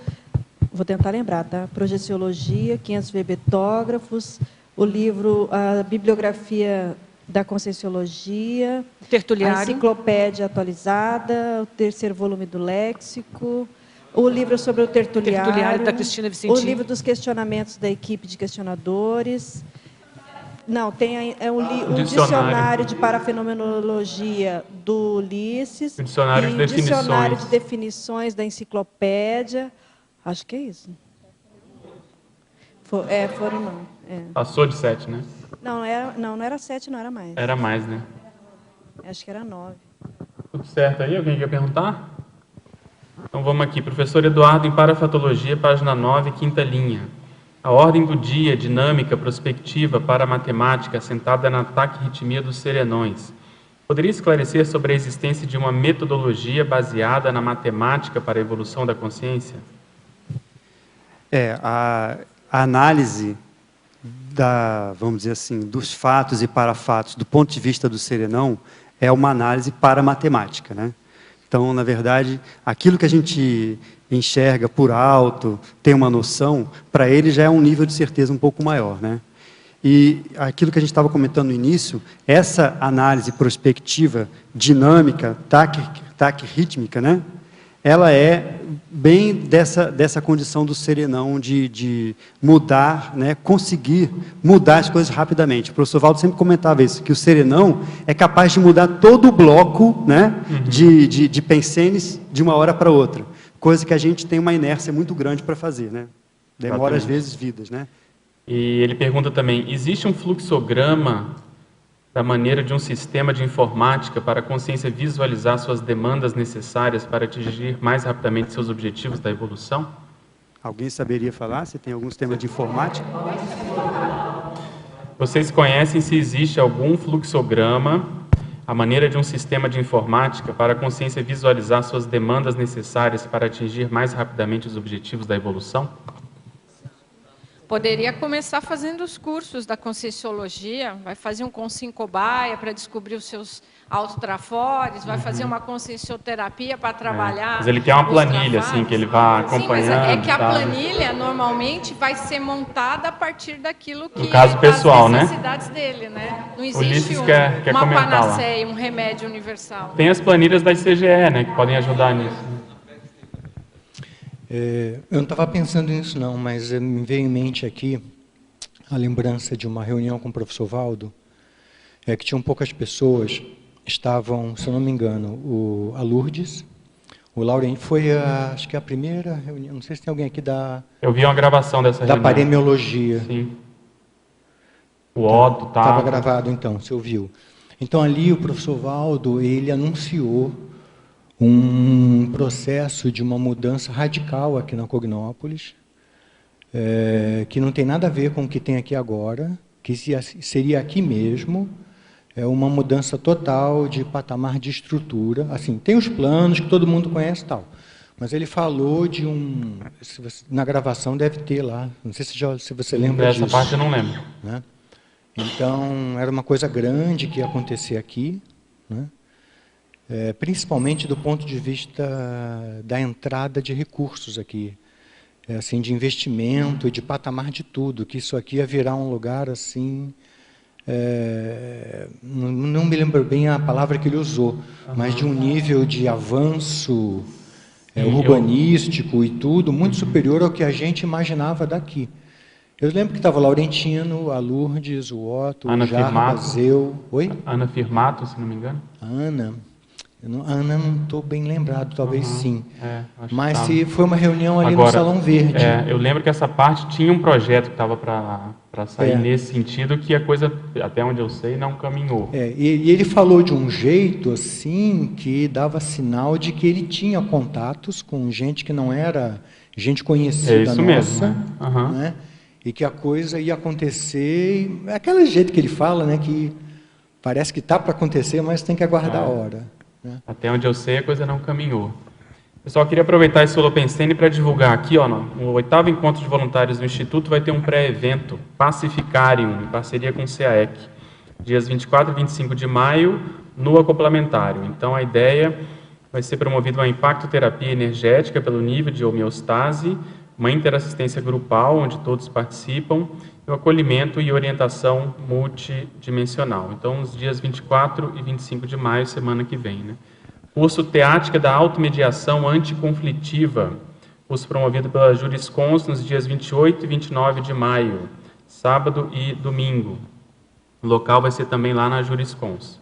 vou tentar lembrar, tá? Projeciologia, 500 verbetógrafos, o livro, a bibliografia da Conscienciologia, Tertuliário, a enciclopédia atualizada, o 3º volume do léxico, o livro sobre o tertuliário da Cristina Vicentim, o livro dos questionamentos da equipe de questionadores. Não, tem um dicionário de parafenomenologia do Ulisses, dicionário dicionário de definições da enciclopédia. Acho que é isso. Foram não. Passou de 7, né? Não era 7, não era mais. Era mais, né? Acho que era 9. Tudo certo aí? Alguém quer perguntar? Então vamos aqui. Professor Eduardo, em Parafatologia, página 9, 5ª linha. A ordem do dia, dinâmica, prospectiva para a matemática, assentada na taquirritmia dos serenões. Poderia esclarecer sobre a existência de uma metodologia baseada na matemática para a evolução da consciência? A análise vamos dizer assim, dos fatos e parafatos do ponto de vista do serenão é uma análise para a matemática, né? Então, na verdade, aquilo que a gente enxerga por alto, tem uma noção, para ele já é um nível de certeza um pouco maior, né? E aquilo que a gente estava comentando no início, essa análise prospectiva, dinâmica, taquirrítmica, né? Ela é bem dessa condição do serenão de mudar, né? Conseguir mudar as coisas rapidamente. O professor Valdo sempre comentava isso, que o serenão é capaz de mudar todo o bloco, né? de pensenes de uma hora para outra. Coisa que a gente tem uma inércia muito grande para fazer, né? Demora, às vezes, vidas, né? E ele pergunta também, existe um fluxograma da maneira de um sistema de informática para a consciência visualizar suas demandas necessárias para atingir mais rapidamente seus objetivos da evolução? Alguém saberia falar se tem algum sistema de informática? Vocês conhecem se existe algum fluxograma, a maneira de um sistema de informática para a consciência visualizar suas demandas necessárias para atingir mais rapidamente os objetivos da evolução? Poderia começar fazendo os cursos da Conscienciologia, vai fazer um Consciencobaia para descobrir os seus autotrafores, vai fazer uma consciencioterapia para trabalhar. Mas ele tem uma planilha, assim, que ele vai acompanhando. Sim, mas é que a planilha, normalmente, vai ser montada a partir daquilo que no caso pessoal, das necessidades dele, né? Não existe uma panaceia, um remédio universal. Tem as planilhas da ICGE, né, que podem ajudar nisso. Eu não estava pensando nisso não, mas me veio em mente aqui a lembrança de uma reunião com o professor Valdo, que tinham poucas pessoas. Estavam, se eu não me engano, a Lourdes, o Laurent, foi acho que a primeira reunião, não sei se tem alguém aqui da... Eu vi uma gravação dessa reunião. Da paremiologia. Sim. O Otto estava gravado, então, você ouviu. Então, ali o professor Valdo, ele anunciou um processo de uma mudança radical aqui na Cognópolis, que não tem nada a ver com o que tem aqui agora, que seria aqui mesmo, uma mudança total de patamar de estrutura. Assim, tem os planos que todo mundo conhece e tal, mas ele falou de na gravação deve ter lá, não sei se você lembra disso. Essa parte eu não lembro. Né? Então, era uma coisa grande que ia acontecer aqui, né? Principalmente do ponto de vista da entrada de recursos aqui, assim, de investimento, de patamar de tudo, que isso aqui ia virar um lugar assim... não me lembro bem a palavra que ele usou, mas de um nível de avanço urbanístico e tudo, muito superior ao que a gente imaginava daqui. Eu lembro que estava o Laurentino, a Lourdes, o Otto, o Jarbas, eu... Oi? Ana Firmato, se não me engano. Ana não estou bem lembrado, talvez sim. Mas se foi uma reunião ali no Salão Verde. Eu lembro que essa parte tinha um projeto que estava para sair nesse sentido, que a coisa, até onde eu sei, não caminhou. E ele falou de um jeito assim que dava sinal de que ele tinha contatos com gente que não era gente conhecida isso nossa, mesmo, né? E que a coisa ia acontecer, é aquele jeito que ele fala, né, que parece que está para acontecer, mas tem que aguardar a hora. Né? Até onde eu sei, a coisa não caminhou. Pessoal, queria aproveitar esse Holopensene para divulgar aqui, ó, no 8º Encontro de Voluntários do Instituto vai ter um pré-evento, Pacificarium, em parceria com o CAEC, dias 24 e 25 de maio, no Acoplamentário. Então, a ideia vai ser promovida uma impactoterapia energética pelo nível de homeostase, uma interassistência grupal, onde todos participam, e o acolhimento e orientação multidimensional. Então, nos dias 24 e 25 de maio, semana que vem. Né? Curso Teática da Automediação Anticonflitiva, curso promovido pela Juriscons nos dias 28 e 29 de maio, sábado e domingo. O local vai ser também lá na Juriscons.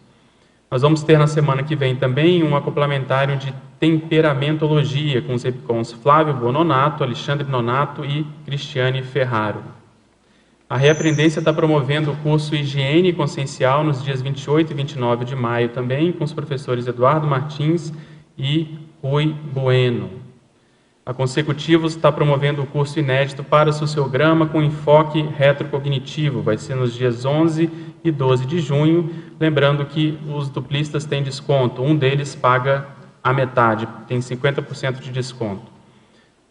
Nós vamos ter na semana que vem também um acoplamentário de temperamentologia com os EPCONs Flávio Bononato, Alexandre Nonato e Cristiane Ferraro. A Reaprendência está promovendo o curso Higiene Consciencial nos dias 28 e 29 de maio também, com os professores Eduardo Martins e Rui Bueno. A Consecutivos está promovendo o curso inédito para sociograma com enfoque retrocognitivo. Vai ser nos dias 11 e 12 de junho. Lembrando que os duplistas têm desconto. Um deles paga a metade, tem 50% de desconto.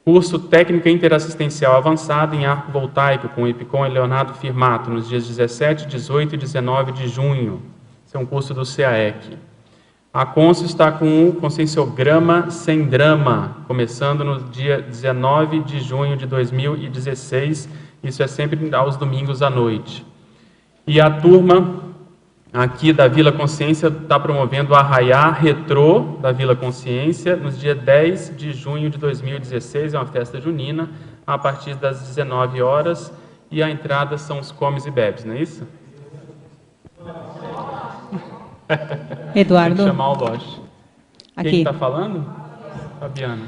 Curso Técnica Interassistencial Avançada em Arco Voltaico com o EPCON e Leonardo Firmato nos dias 17, 18 e 19 de junho. Esse é um curso do CAEC. A Conscio está com o Conscienciograma Sem Drama, começando no dia 19 de junho de 2016. Isso é sempre aos domingos à noite. E a turma aqui da Vila Consciência está promovendo o Arraiá Retrô da Vila Consciência nos dias 10 de junho de 2016. É uma festa junina, a partir das 19 horas. E a entrada são os comes e bebes, não é isso? Eduardo. Tem que chamar o Loche. Quem está falando? Fabiana.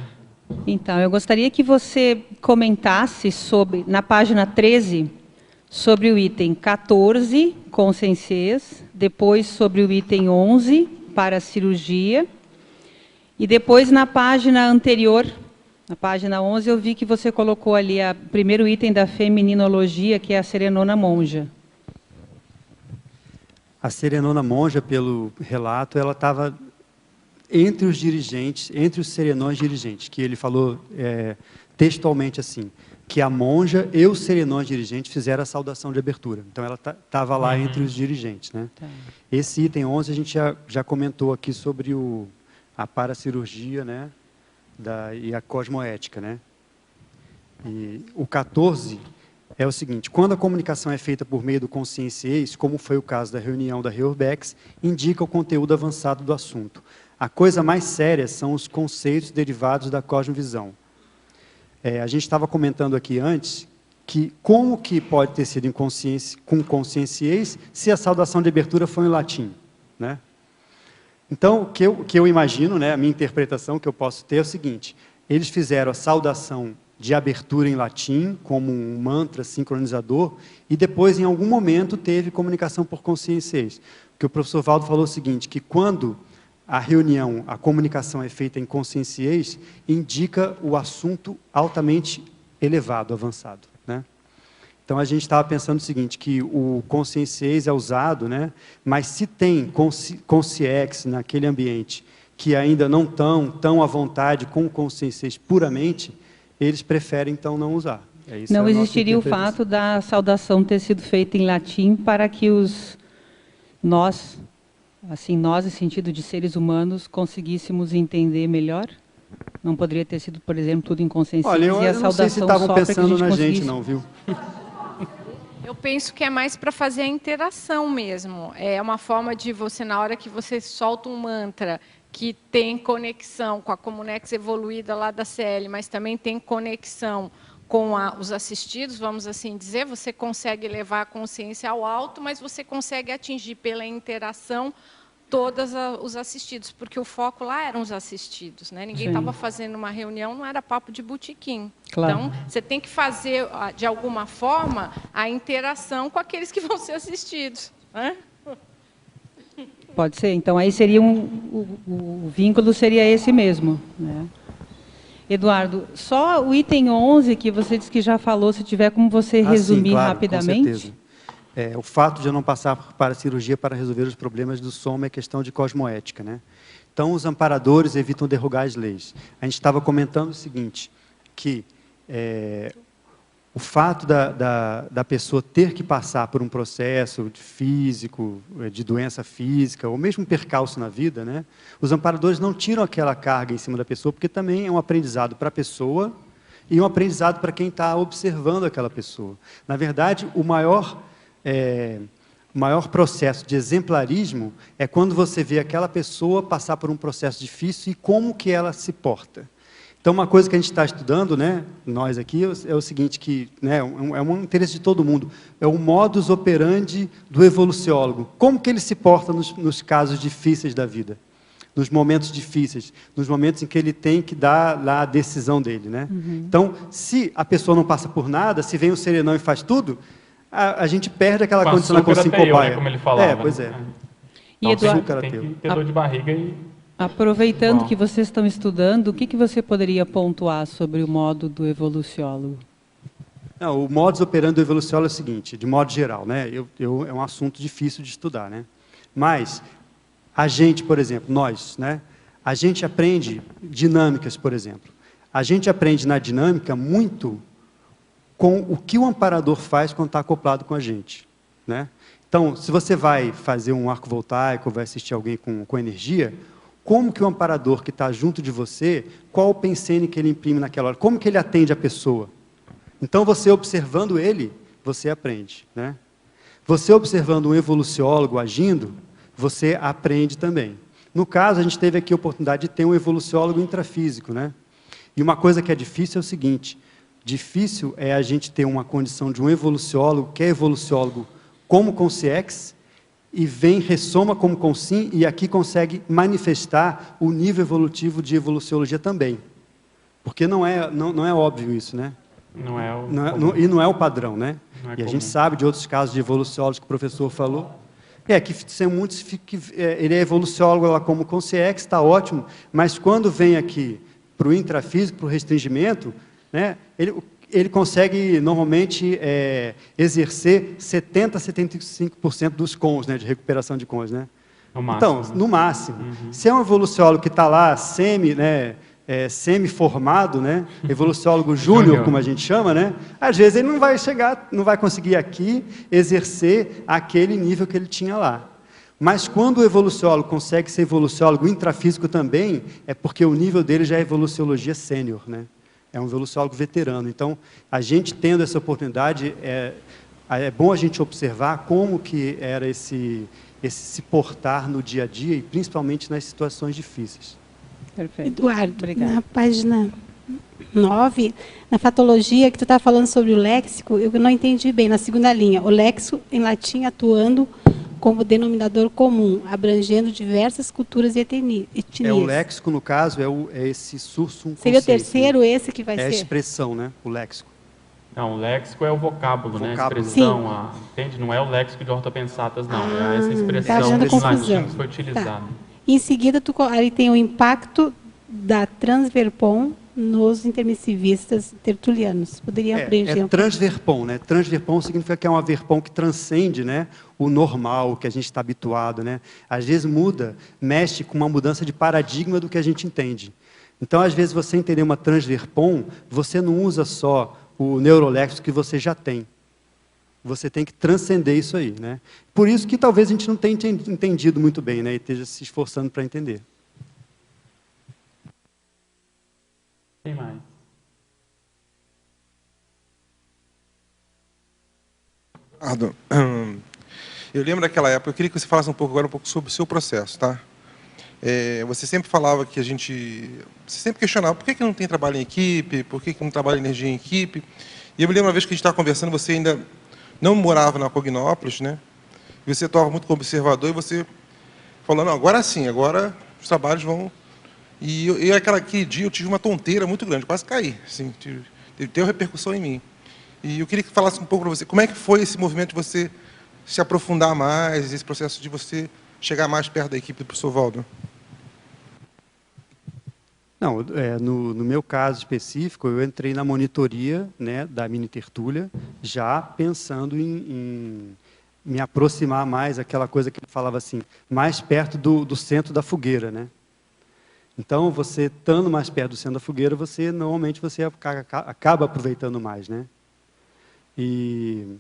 Então, eu gostaria que você comentasse sobre, na página 13, sobre o item 14, consciências, depois sobre o item 11, para cirurgia, e depois na página anterior, na página 11, eu vi que você colocou ali o primeiro item da feminologia, que é a Serenona Monja. A Serenona Monja, pelo relato, ela estava entre os dirigentes, entre os serenões dirigentes, que ele falou textualmente assim, que a monja e os serenões dirigentes fizeram a saudação de abertura. Então, ela estava lá entre os dirigentes. Né? Tá. Esse item 11, a gente já comentou aqui sobre a paracirurgia, né? E a cosmoética. Né? E o 14 é o seguinte: quando a comunicação é feita por meio do conscienciês, como foi o caso da reunião da Reurbex, indica o conteúdo avançado do assunto. A coisa mais séria são os conceitos derivados da cosmovisão. A gente estava comentando aqui antes que como que pode ter sido com conscienciês se a saudação de abertura foi em latim, né? Então, o que eu imagino, né, a minha interpretação que eu posso ter é o seguinte: eles fizeram a saudação de abertura em latim, como um mantra sincronizador, e depois, em algum momento, teve comunicação por conscienciês. Porque o professor Valdo falou o seguinte, que quando a reunião, a comunicação é feita em conscienciês, indica o assunto altamente elevado, avançado, né? Então, a gente estava pensando o seguinte, que o conscienciês é usado, né? Mas se tem consciex naquele ambiente que ainda não estão tão à vontade com o conscienciês puramente, eles preferem, então, não usar. Não existiria o fato da saudação ter sido feita em latim para que nós em sentido de seres humanos, conseguíssemos entender melhor? Não poderia ter sido, por exemplo, tudo em consciência e a saudação não sei se estavam pensando na gente, não, viu? Eu penso que é mais para fazer a interação mesmo. É uma forma de você, na hora que você solta um mantra que tem conexão com a Comunex evoluída lá da CL, mas também tem conexão com os assistidos, vamos assim dizer, você consegue levar a consciência ao alto, mas você consegue atingir pela interação todos os assistidos, porque o foco lá eram os assistidos, né? Ninguém estava fazendo uma reunião, não era papo de botequim. Claro. Então, você tem que fazer, de alguma forma, a interação com aqueles que vão ser assistidos, né? Pode ser. Então, aí seria o vínculo seria esse mesmo, né? Eduardo, só o item 11, que você disse que já falou, se tiver como você resumir claro, rapidamente. Com certeza. O fato de eu não passar para a cirurgia para resolver os problemas do soma é questão de cosmoética, né? Então, os amparadores evitam derrubar as leis. A gente estava comentando o seguinte, que o fato da pessoa ter que passar por um processo físico, de doença física, ou mesmo percalço na vida, né? Os amparadores não tiram aquela carga em cima da pessoa, porque também é um aprendizado para a pessoa e um aprendizado para quem está observando aquela pessoa. Na verdade, o maior processo de exemplarismo é quando você vê aquela pessoa passar por um processo difícil e como que ela se porta. Então, uma coisa que a gente está estudando, né, nós aqui, é o seguinte, que, né, é um interesse de todo mundo, é o modus operandi do evoluciólogo. Como que ele se porta nos casos difíceis da vida, nos momentos difíceis, nos momentos em que ele tem que dar lá a decisão dele, né? Uhum. Então, se a pessoa não passa por nada, se vem o serenão e faz tudo, a gente perde aquela condição da consciência cobaia. Né, como ele falava. Pois é. E Eduardo, tem que ter dor de barriga e... Aproveitando que vocês estão estudando, o que você poderia pontuar sobre o modo do evoluciólogo? Não, o modus operandi do evoluciólogo é o seguinte, de modo geral, né? É um assunto difícil de estudar, né? Mas a gente, por exemplo, nós, né? A gente aprende dinâmicas, por exemplo. A gente aprende na dinâmica muito com o que o amparador faz quando está acoplado com a gente, né? Então, se você vai fazer um arco voltaico, vai assistir alguém com energia, como que o amparador que está junto de você, qual o pensene que ele imprime naquela hora, como que ele atende a pessoa. Então, você observando ele, você aprende, né? Você observando um evoluciólogo agindo, você aprende também. No caso, a gente teve aqui a oportunidade de ter um evoluciólogo intrafísico, né? E uma coisa que é difícil é o seguinte, difícil é a gente ter uma condição de um evoluciólogo, que é evoluciólogo como consciex, e ressoma como consim, e aqui consegue manifestar o nível evolutivo de evoluciologia também. Porque não é óbvio isso, né? E não é o padrão, né? E a gente sabe de outros casos de evoluciólogos que o professor falou. Que são muitos, ele é evoluciólogo lá como consciex, está ótimo, mas quando vem aqui para o intrafísico, para o restringimento, né, ele consegue, normalmente, exercer 70% a 75% dos cons, né, de recuperação de cons. Né? No máximo, então, no máximo. Uhum. Se é um evoluciólogo que está lá semi-formado, né, evoluciólogo júnior, como a gente chama, né, às vezes ele não vai conseguir aqui exercer aquele nível que ele tinha lá. Mas quando o evoluciólogo consegue ser evoluciólogo intrafísico também, é porque o nível dele já é evoluciologia sênior, né? É um evoluciólogo veterano. Então, a gente tendo essa oportunidade, é bom a gente observar como que era esse se portar no dia a dia, e principalmente nas situações difíceis. Perfeito. Eduardo, obrigada. Na página 9, na fatologia, que tu está falando sobre o léxico, eu não entendi bem, na segunda linha. O léxico, em latim, atuando como denominador comum, abrangendo diversas culturas e etnias. O léxico, no caso, é esse sursum consciente. Seria o terceiro esse que vai ser? É a expressão, né? O léxico. Não, o léxico é o vocábulo, né? A expressão, entende? Não é o léxico de ortopensatas, não. É essa expressão desse latim que foi utilizada. Em seguida, aí tem o impacto da transverpon nos intermissivistas tertulianos. Poderia abranger transverpon, né? Transverpon significa que é uma verpon que transcende, né, o normal, que a gente está habituado, né? Às vezes mexe com uma mudança de paradigma do que a gente entende. Então, às vezes, você entender uma transverpon, você não usa só o neuroléxico que você já tem. Você tem que transcender isso aí, né? Por isso que talvez a gente não tenha entendido muito bem, né? E esteja se esforçando para entender. Quem mais? Eu lembro daquela época, eu queria que você falasse um pouco sobre o seu processo, tá? Você sempre falava que você sempre questionava por que não tem trabalho em equipe, por que não trabalha energia em equipe. E eu me lembro uma vez que a gente estava conversando, você ainda não morava na Cognópolis, né? E você estava muito como observador e você falou, não, agora sim, agora os trabalhos vão... E aquele dia eu tive uma tonteira muito grande, quase caí, assim, teve repercussão em mim. E eu queria que falasse um pouco para você, como é que foi esse movimento de você se aprofundar mais, esse processo de você chegar mais perto da equipe do professor Valdo? Não, no meu caso específico, eu entrei na monitoria, né, da mini tertúlia, já pensando em me aproximar mais, aquela coisa que ele falava assim, mais perto do centro da fogueira, né? Então, você estando mais perto do centro da fogueira, normalmente você acaba aproveitando mais, né? E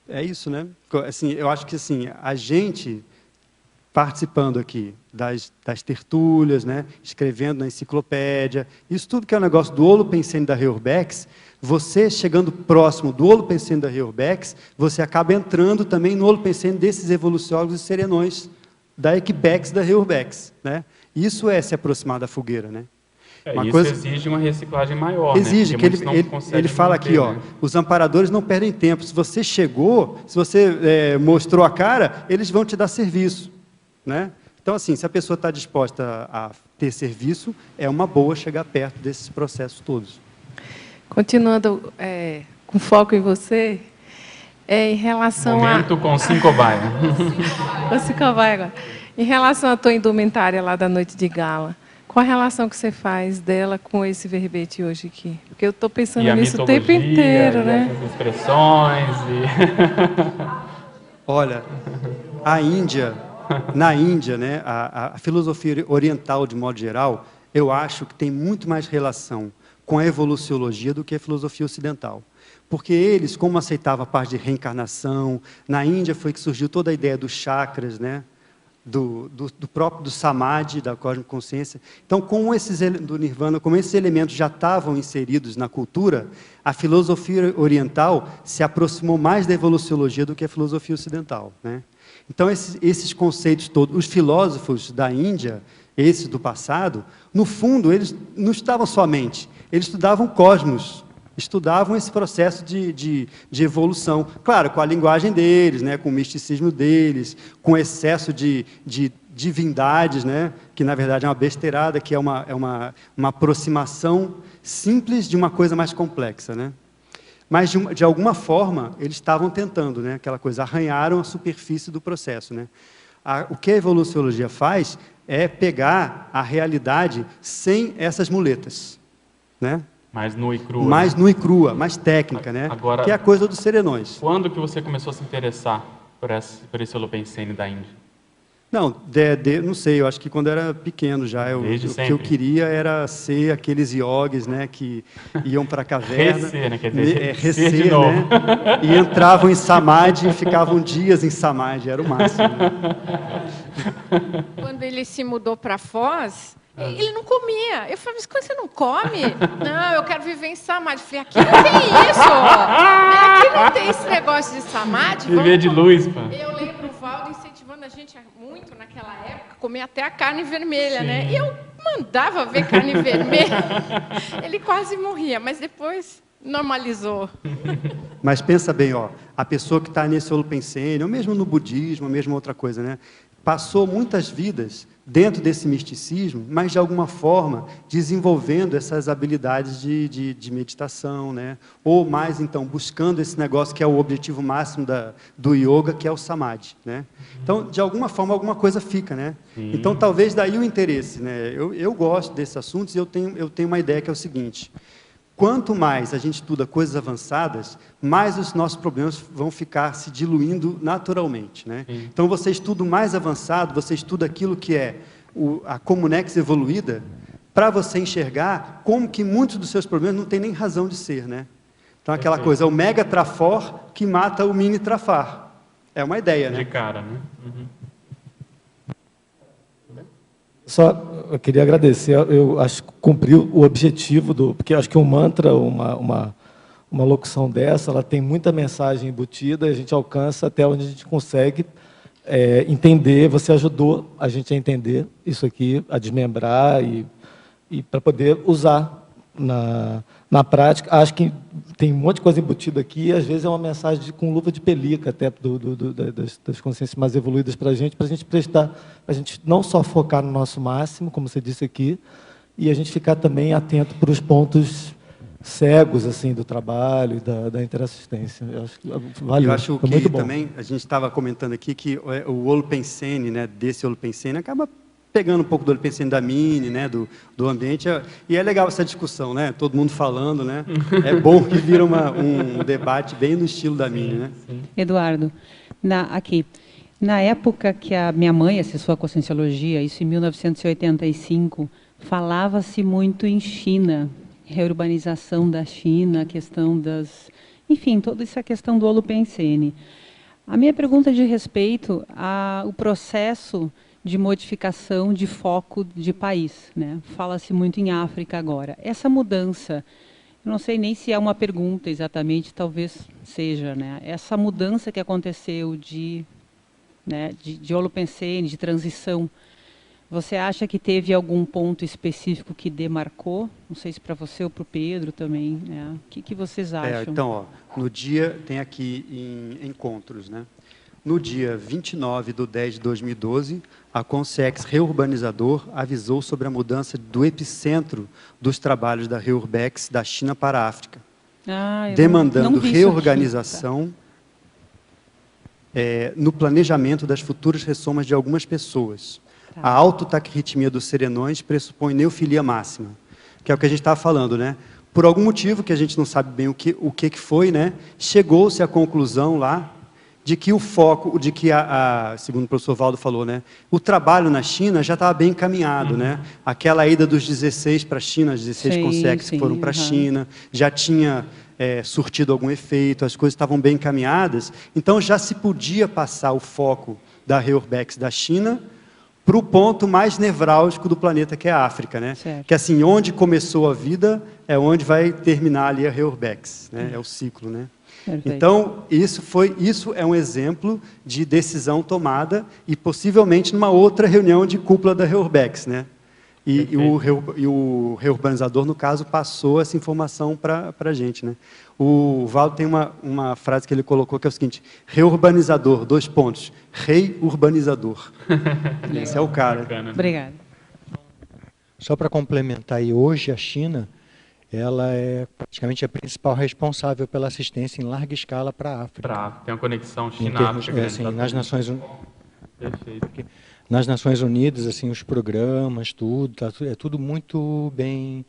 é isso, né? Assim, eu acho que assim, a gente participando aqui das tertúlias, né? Escrevendo na enciclopédia, isso tudo que é o negócio do Holopensene da Reurbex, você chegando próximo do Holopensene da Reurbex, você acaba entrando também no Holopensene desses evoluciólogos e serenões da Equibex da Reurbex, né? Isso é se aproximar da fogueira, né? Isso exige uma reciclagem maior, exige, né? Que ele fala aqui, ó, os amparadores não perdem tempo. Se você chegou, se você mostrou a cara, eles vão te dar serviço, né? Então, assim, se a pessoa está disposta a ter serviço, é uma boa chegar perto desses processos todos. Continuando com foco em você, em relação Momento com Sincobaia. O Sincobaia agora. Em relação à tua indumentária lá da noite de gala, qual a relação que você faz dela com esse verbete hoje aqui? Porque eu estou pensando nisso o tempo inteiro, né? As expressões Olha, na Índia, né, a filosofia oriental, de modo geral, eu acho que tem muito mais relação com a evoluciologia do que a filosofia ocidental. Porque eles, como aceitavam a parte de reencarnação, na Índia foi que surgiu toda a ideia dos chakras, né? Do próprio samadhi, da cosmoconsciência. Então, do Nirvana, como esses elementos já estavam inseridos na cultura, a filosofia oriental se aproximou mais da evoluciologia do que a filosofia ocidental, né? Então, esses conceitos todos, os filósofos da Índia, esses do passado, no fundo, eles não estudavam só a mente, eles estudavam o cosmos, estudavam esse processo de evolução. Claro, com a linguagem deles, né, com o misticismo deles, com o excesso de divindades, né, que na verdade é uma besteirada, que é uma aproximação simples de uma coisa mais complexa, né? Mas, de alguma forma, eles estavam tentando, né, aquela coisa, arranharam a superfície do processo, né? O que a evoluciologia faz é pegar a realidade sem essas muletas, né? Mais nua e crua. Mais nua e crua, mais técnica, né? Agora, que é a coisa dos serenões. Quando que você começou a se interessar por esse Holopensene da Índia? Não, não sei, eu acho que quando eu era pequeno já, o que eu queria era ser aqueles iogues, né, que iam para a caverna. Recer, né? Quer dizer, de novo. Né? E entravam em samadhi e ficavam dias em samadhi, era o máximo. Né? Quando ele se mudou para Foz, ele não comia. Eu falei, mas quando você não come? Não, eu quero viver em samadhi. Eu falei, aqui não tem isso. Aqui não tem esse negócio de samadhi. Viver de luz, pô. Eu lembro o Valdo incentivando a gente muito naquela época, comer até a carne vermelha, né? E eu mandava ver carne vermelha. Ele quase morria, mas depois normalizou. Mas pensa bem, ó, a pessoa que está nesse holopensene, ou mesmo no budismo, ou mesmo outra coisa, né? Passou muitas vidas dentro desse misticismo, mas de alguma forma desenvolvendo essas habilidades de meditação, né? Ou mais então buscando esse negócio que é o objetivo máximo do yoga, que é o samadhi, né? Então, de alguma forma, alguma coisa fica, né? Sim. Então, talvez daí o interesse, né? Eu gosto desses assuntos e eu tenho uma ideia que é o seguinte: quanto mais a gente estuda coisas avançadas, mais os nossos problemas vão ficar se diluindo naturalmente, né? Então, você estuda o mais avançado, você estuda aquilo que é a Comunex evoluída, para você enxergar como que muitos dos seus problemas não têm nem razão de ser, né? Então, aquela coisa, o mega trafor que mata o mini trafar. É uma ideia, né? De cara, né? Uhum. Só eu queria agradecer, eu acho que cumpriu o objetivo porque acho que um mantra, uma locução dessa, ela tem muita mensagem embutida, e a gente alcança até onde a gente consegue entender. Você ajudou a gente a entender isso aqui, a desmembrar e para poder usar na prática. Acho que tem um monte de coisa embutida aqui, e às vezes é uma mensagem com luva de pelica, até das consciências mais evoluídas para a gente prestar, a gente não só focar no nosso máximo, como você disse aqui, e a gente ficar também atento para os pontos cegos assim do trabalho e da interassistência. Eu acho que valeu. Eu acho que muito bom. Também a gente estava comentando aqui que o holopensene, né, desse holopensene acaba pegando um pouco do holopensene da Mini, né, do ambiente, e é legal essa discussão, né, todo mundo falando, né, é bom que vira um debate bem no estilo da Mini, né. Eduardo, na época que a minha mãe acessou a Conscienciologia, isso em 1985, falava-se muito em China, reurbanização da China, a questão enfim, toda essa questão do holopensene. A minha pergunta diz respeito ao processo de modificação de foco de país, né? Fala-se muito em África agora. Essa mudança, eu não sei nem se é uma pergunta exatamente, talvez seja, né? Essa mudança que aconteceu de holopensene, de transição, você acha que teve algum ponto específico que demarcou? Não sei se para você ou para o Pedro também, né? O que vocês acham? Então, ó, no dia, tem aqui em encontros, né? No dia 29/10/2012, a Consciex Reurbanizador avisou sobre a mudança do epicentro dos trabalhos da Reurbex da China para a África, demandando reorganização no planejamento das futuras ressomas de algumas pessoas. A autotaquirritmia dos serenões pressupõe neofilia máxima, que é o que a gente estava falando, né? Por algum motivo que a gente não sabe bem o que foi, né? Chegou-se à conclusão lá de que o foco, de que segundo o professor Valdo falou, né, o trabalho na China já estava bem encaminhado, né? Aquela ida dos 16 para a China, as 16 Consciex que foram para a China, já tinha surtido algum efeito, as coisas estavam bem encaminhadas, então já se podia passar o foco da Reurbex da China para o ponto mais nevrálgico do planeta, que é a África, né? Certo. Que assim, onde começou a vida é onde vai terminar ali a Reurbex, né? É o ciclo, né? Perfeito. Então, isso é um exemplo de decisão tomada e possivelmente numa outra reunião de cúpula da Reurbex, né? E o reurbanizador, no caso, passou essa informação para a gente, né? O Valdo tem uma frase que ele colocou que é o seguinte: reurbanizador, rei urbanizador. Esse é o cara. Obrigada. Só para complementar, e hoje a China, ela é praticamente a principal responsável pela assistência em larga escala para a África. Tem uma conexão China-África. Assim, nas Nações Unidas. Perfeito. Nas Nações Unidas, assim, os programas, é tudo muito bem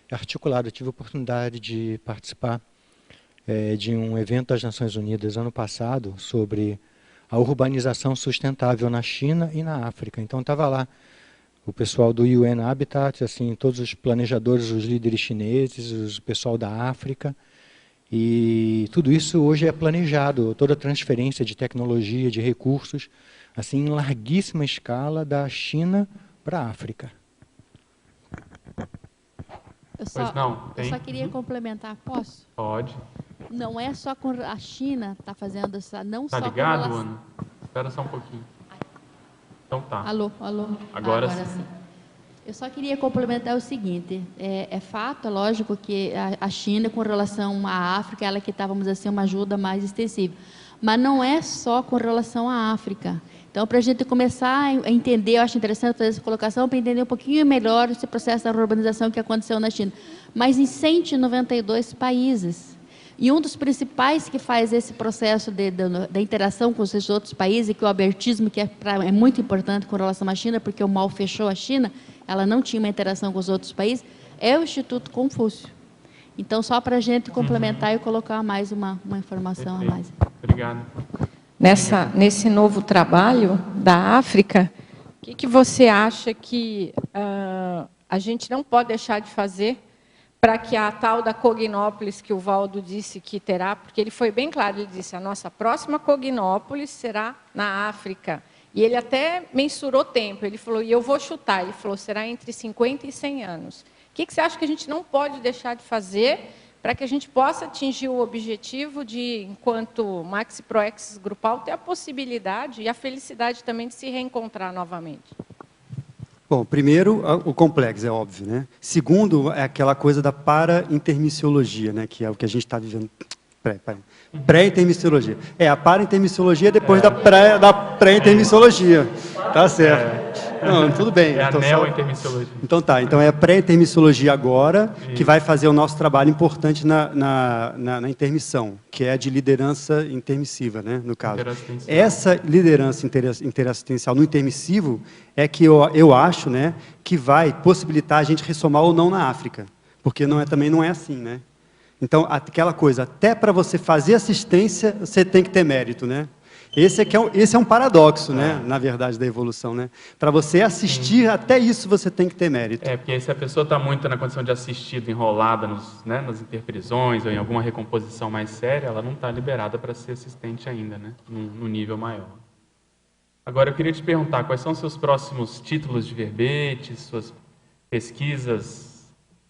articulado. Eu tive a oportunidade de participar de um evento das Nações Unidas ano passado sobre a urbanização sustentável na China e na África. Então estava lá o pessoal do UN Habitat, assim, todos os planejadores, os líderes chineses, o pessoal da África, e tudo isso hoje é planejado, toda a transferência de tecnologia, de recursos, assim, em larguíssima escala da China para a África. Eu só queria complementar, posso? Pode. Não é só com a China está fazendo essa, não só ligado, com Ana? Espera só um pouquinho. Então tá. Alô. Agora sim. Eu só queria complementar o seguinte, é fato, é lógico que a China, com relação à África, ela que está, vamos dizer assim, uma ajuda mais extensiva. Mas não é só com relação à África. Então, para a gente começar a entender, eu acho interessante fazer essa colocação, para entender um pouquinho melhor esse processo da urbanização que aconteceu na China. Mas em 192 países. E um dos principais que faz esse processo da interação com esses outros países, que o abertismo, que é muito importante com relação à China, porque o Mao fechou a China, ela não tinha uma interação com os outros países, é o Instituto Confúcio. Então, só para a gente complementar e colocar mais uma informação a mais. Obrigado. Nesse novo trabalho da África, o que você acha que a gente não pode deixar de fazer para que a tal da Cognópolis, que o Valdo disse que terá, porque ele foi bem claro, ele disse, a nossa próxima Cognópolis será na África. E ele até mensurou tempo, ele falou, e eu vou chutar, ele falou, será entre 50 e 100 anos. O que você acha que a gente não pode deixar de fazer para que a gente possa atingir o objetivo de, enquanto Maxi Proex grupal, ter a possibilidade e a felicidade também de se reencontrar novamente? Bom, primeiro, o complexo, é óbvio, né? Segundo, é aquela coisa da para-intermissiologia, né? Que é o que a gente está vivendo. Pré-intermissiologia. A para-intermissiologia depois da pré-intermissiologia. Tá certo. Não, tudo bem. A neo-intermissiologia. Então tá, então é a pré-intermissiologia agora, que vai fazer o nosso trabalho importante na intermissão, que é de liderança intermissiva, né, no caso. Essa liderança interassistencial no intermissivo é que eu acho, né, que vai possibilitar a gente ressomar ou não na África, porque também não é assim, né? Então, aquela coisa, até para você fazer assistência, você tem que ter mérito, né? Esse é um paradoxo, né, na verdade, da evolução, né? Para você assistir, até isso você tem que ter mérito. Porque se a pessoa está muito na condição de assistido, enrolada nas interprisões ou em alguma recomposição mais séria, ela não está liberada para ser assistente ainda, né, no nível maior. Agora, eu queria te perguntar, quais são os seus próximos títulos de verbetes, suas pesquisas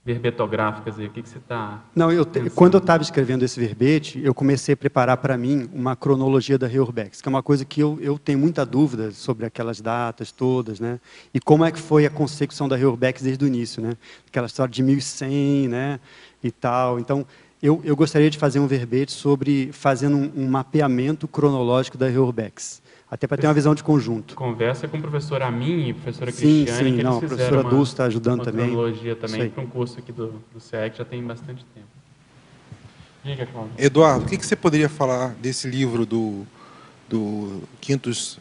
verbetográficas aí, o que você está... Não, quando eu estava escrevendo esse verbete, eu comecei a preparar para mim uma cronologia da Reurbex, que é uma coisa que eu tenho muita dúvida sobre aquelas datas todas, né? E como é que foi a consecução da Reurbex desde o início, né? Aquela história de 1100, né? E tal. Então, eu gostaria de fazer um verbete sobre fazendo um mapeamento cronológico da Reurbex. Até para ter uma visão de conjunto. Conversa com o professor Amin e a professora Cristiane, que eles a professora Dulce está ajudando também. Cronologia também para um curso aqui do CE, que já tem bastante tempo. Diga, Cláudio. Eduardo, o que você poderia falar desse livro do Quintus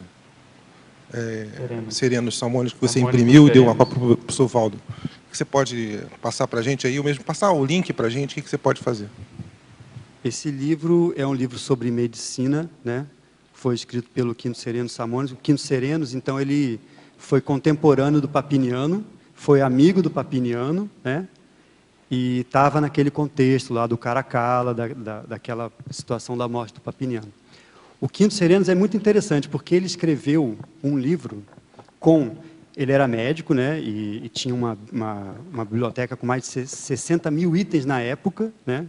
Serenos Salmônicos que você imprimiu e deu para o professor Valdo? O que você pode passar para a gente aí, ou mesmo passar o link para a gente, o que você pode fazer? Esse livro é um livro sobre medicina, né? Foi escrito pelo Quintus Serenos Salmônicos. O Quintus Serenos, então, ele foi contemporâneo do Papiniano, foi amigo do Papiniano, né? E estava naquele contexto lá do Caracalla, daquela situação da morte do Papiniano. O Quintus Serenos é muito interessante, porque ele escreveu um livro ele era médico, né? E tinha uma biblioteca com mais de 60 mil itens na época, né?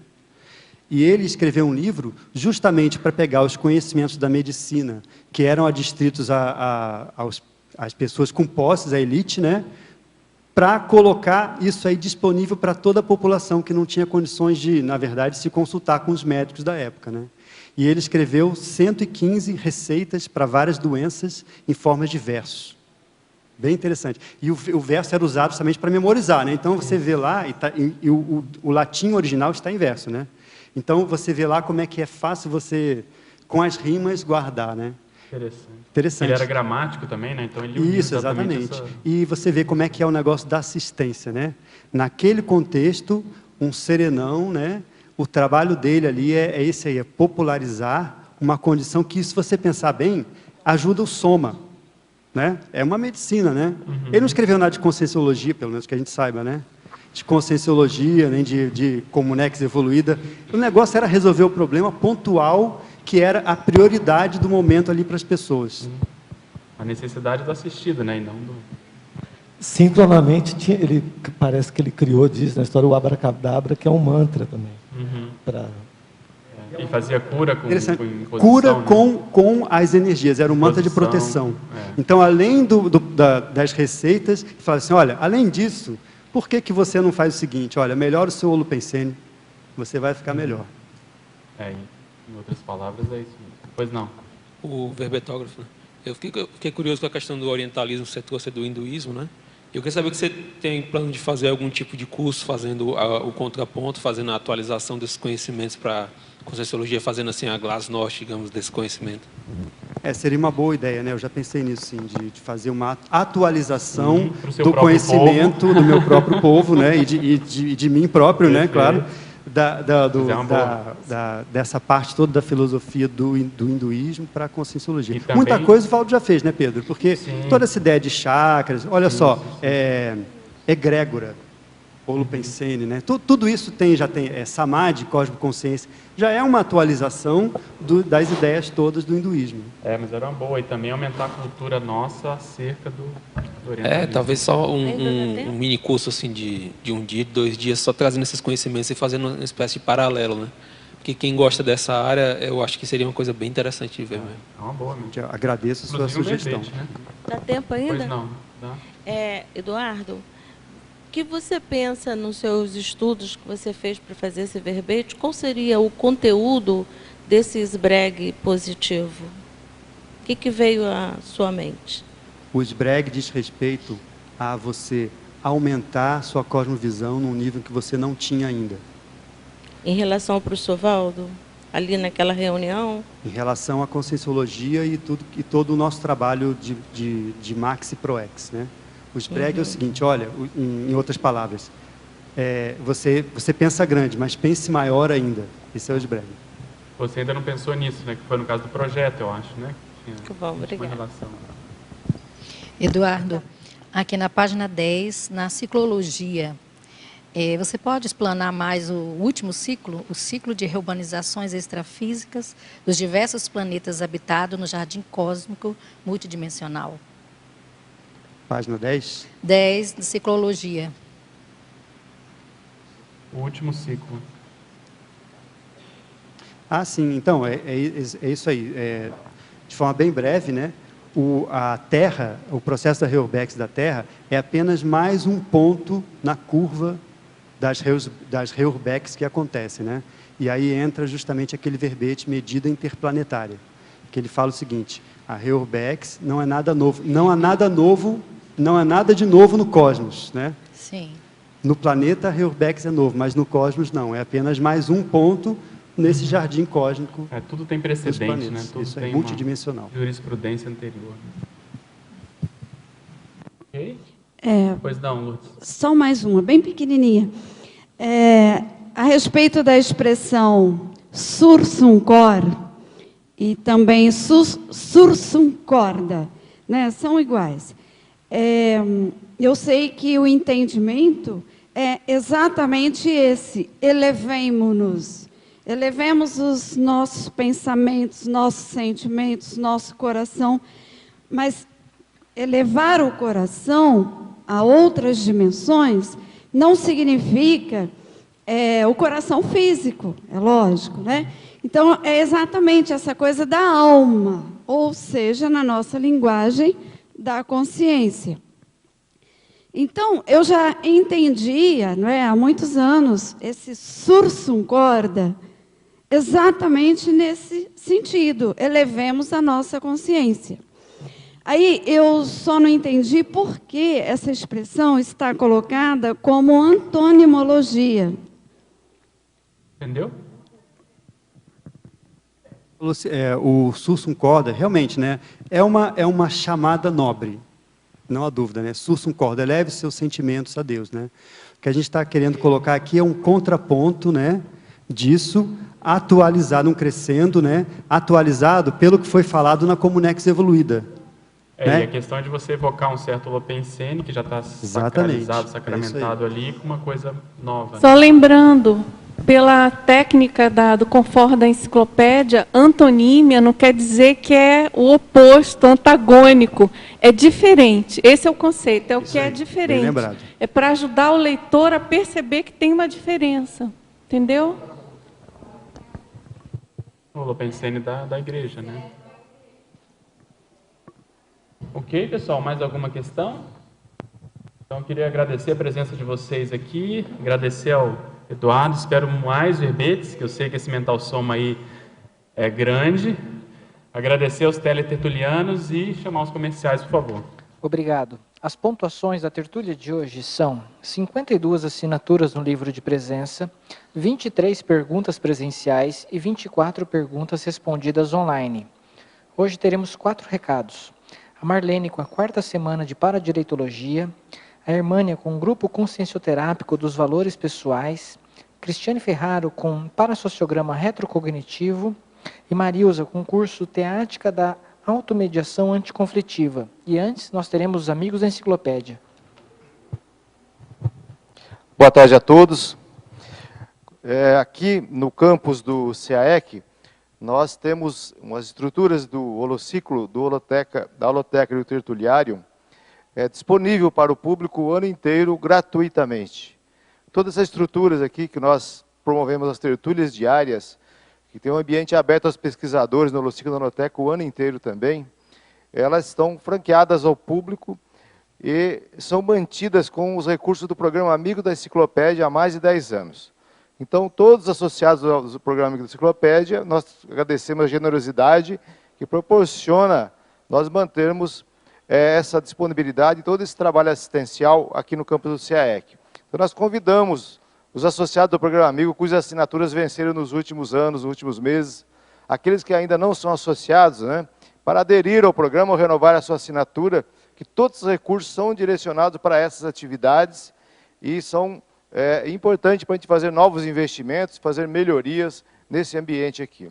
E ele escreveu um livro justamente para pegar os conhecimentos da medicina que eram adstritos às pessoas com posses, à elite, né, para colocar isso aí disponível para toda a população que não tinha condições de, na verdade, se consultar com os médicos da época, né? E ele escreveu 115 receitas para várias doenças em formas de versos. Bem interessante. E o verso era usado justamente para memorizar, né? Então você vê lá, e o latim original está em verso, né? Então, você vê lá como é que é fácil você, com as rimas, guardar, né? Interessante. Ele era gramático também, né? Então, ele Isso, exatamente. E você vê como é que é o negócio da assistência, né? Naquele contexto, um serenão, né? O trabalho dele ali é esse aí, é popularizar uma condição que, se você pensar bem, ajuda o soma, né? É uma medicina, né? Ele não escreveu nada de conscienciologia, pelo menos que a gente saiba, né? De conscienciologia, nem de comunex evoluída. O negócio era resolver o problema pontual, que era a prioridade do momento ali para as pessoas. A necessidade do assistido, né? E não do... Sincronamente, parece que ele criou, diz na história, o abracadabra, que é um mantra também. E fazia cura com imposição, cura né? com as energias, era um mantra de proteção. Então, além das receitas, fala assim, olha, além disso, por que você não faz o seguinte? Olha, melhora o seu holopensene, você vai ficar melhor. Em outras palavras, é isso mesmo. Pois não. O verbetógrafo, né? Eu fiquei curioso com a questão do orientalismo, você trouxe do hinduísmo, né? Eu queria saber que você tem plano de fazer algum tipo de curso, fazendo o contraponto, fazendo a atualização desses conhecimentos para a Conscienciologia, fazendo assim a glasnost, digamos, desse conhecimento. Seria uma boa ideia, né? Eu já pensei nisso, sim, de fazer uma atualização do conhecimento do meu próprio povo, né? E de mim próprio, né? Claro. Dessa parte toda da filosofia do hinduísmo para a Conscienciologia. Também... Muita coisa o Valdo já fez, né, Pedro? Porque toda essa ideia de chakras, olha só, egrégora, holopensene, né? Tudo isso já tem samadhi, cosmoconsciência, já é uma atualização das ideias todas do hinduísmo. Mas era uma boa, e também aumentar a cultura nossa acerca do orientalismo. Talvez só um mini curso assim de 1 dia, de 2 dias, só trazendo esses conhecimentos e fazendo uma espécie de paralelo, né? Porque quem gosta dessa área, eu acho que seria uma coisa bem interessante de ver mesmo. É uma boa, mesmo. Eu agradeço a sua sugestão. Né? Dá tempo ainda? Pois não. Dá. Eduardo, o que você pensa nos seus estudos que você fez para fazer esse verbete? Qual seria o conteúdo desse esbregue positivo? O que veio à sua mente? O esbregue diz respeito a você aumentar sua cosmovisão num nível que você não tinha ainda. Em relação ao professor Valdo, ali naquela reunião? Em relação à Conscienciologia e todo o nosso trabalho de Max e Proex, né? O esbregue é o seguinte, olha, em outras palavras, você pensa grande, mas pense maior ainda. Esse é o esbregue. Você ainda não pensou nisso, né? Que foi no caso do projeto, eu acho, né? Que bom, obrigada. Eduardo, aqui na página 10, na ciclologia, você pode explanar mais o último ciclo, o ciclo de reurbanizações extrafísicas dos diversos planetas habitados no jardim cósmico multidimensional? Página 10? 10, de ciclologia. O último ciclo. Sim, então, é isso aí. De forma bem breve, né? A Terra, o processo da Reurbex da Terra é apenas mais um ponto na curva das Reurbex que acontecem, né? E aí entra justamente aquele verbete medida interplanetária, que ele fala o seguinte: a Reurbex não é nada novo, não há nada de novo no cosmos, né? Sim. No planeta a Reurbex é novo, mas no cosmos não, é apenas mais um ponto nesse jardim cósmico. Tudo tem precedente, né? Tudo isso tem multidimensional. Jurisprudência anterior. Ok? Pois não, Lourdes. Só mais uma, bem pequenininha. A respeito da expressão sursum cor e também sursum corda, né? São iguais. Eu sei que o entendimento é exatamente esse: elevemo-nos. Elevemos os nossos pensamentos, nossos sentimentos, nosso coração, mas elevar o coração a outras dimensões não significa o coração físico, é lógico, né? Então, é exatamente essa coisa da alma, ou seja, na nossa linguagem, da consciência. Então, eu já entendia, não é, há muitos anos, esse sursum corda, exatamente nesse sentido, elevemos a nossa consciência. Aí eu só não entendi por que essa expressão está colocada como antonimologia. Entendeu? O sursum corda, realmente, né, é uma chamada nobre, não há dúvida, né? Sursum corda, eleve seus sentimentos a Deus, né? O que a gente está querendo colocar aqui é um contraponto, né, disso, atualizado, um crescendo, né, atualizado pelo que foi falado na Comunex evoluída. Né? E a questão é de você evocar um certo holopensene, que já está sacralizado, sacramentado ali, com uma coisa nova. Só lembrando, pela técnica do confort da enciclopédia, antonímia não quer dizer que é o oposto, antagônico. É diferente. Esse é o conceito, é o que é diferente. Bem lembrado. É para ajudar o leitor a perceber que tem uma diferença. Entendeu? O Lopensene da igreja, né? Ok, pessoal, mais alguma questão? Então, eu queria agradecer a presença de vocês aqui, agradecer ao Eduardo, espero mais verbetes, que eu sei que esse mental soma aí é grande. Agradecer aos teletertulianos e chamar os comerciais, por favor. Obrigado. As pontuações da tertúlia de hoje são 52 assinaturas no livro de presença, 23 perguntas presenciais e 24 perguntas respondidas online. Hoje teremos 4 recados. A Marlene com a 4ª semana de Paradireitologia, a Hermânia com o grupo consciencioterápico dos valores pessoais, Cristiane Ferraro com Parasociograma Retrocognitivo e Marilza com o curso Teática da Automediação Anticonflitiva. E antes, nós teremos os amigos da enciclopédia. Boa tarde a todos. Aqui no campus do CAEC, nós temos umas estruturas do holociclo, da holoteca e do tertuliário, disponível para o público o ano inteiro, gratuitamente. Todas essas estruturas aqui que nós promovemos as tertúlias diárias, que tem um ambiente aberto aos pesquisadores no holociclo da holoteca o ano inteiro também, elas estão franqueadas ao público e são mantidas com os recursos do programa Amigo da Enciclopédia há mais de 10 anos. Então, todos associados ao programa Amigo da Enciclopédia, nós agradecemos a generosidade que proporciona nós mantermos essa disponibilidade e todo esse trabalho assistencial aqui no campus do CAEC. Então, nós convidamos os associados do programa Amigo, cujas assinaturas venceram nos últimos anos, nos últimos meses, aqueles que ainda não são associados, né, para aderir ao programa ou renovar a sua assinatura, que todos os recursos são direcionados para essas atividades e são importantes para a gente fazer novos investimentos, fazer melhorias nesse ambiente aqui.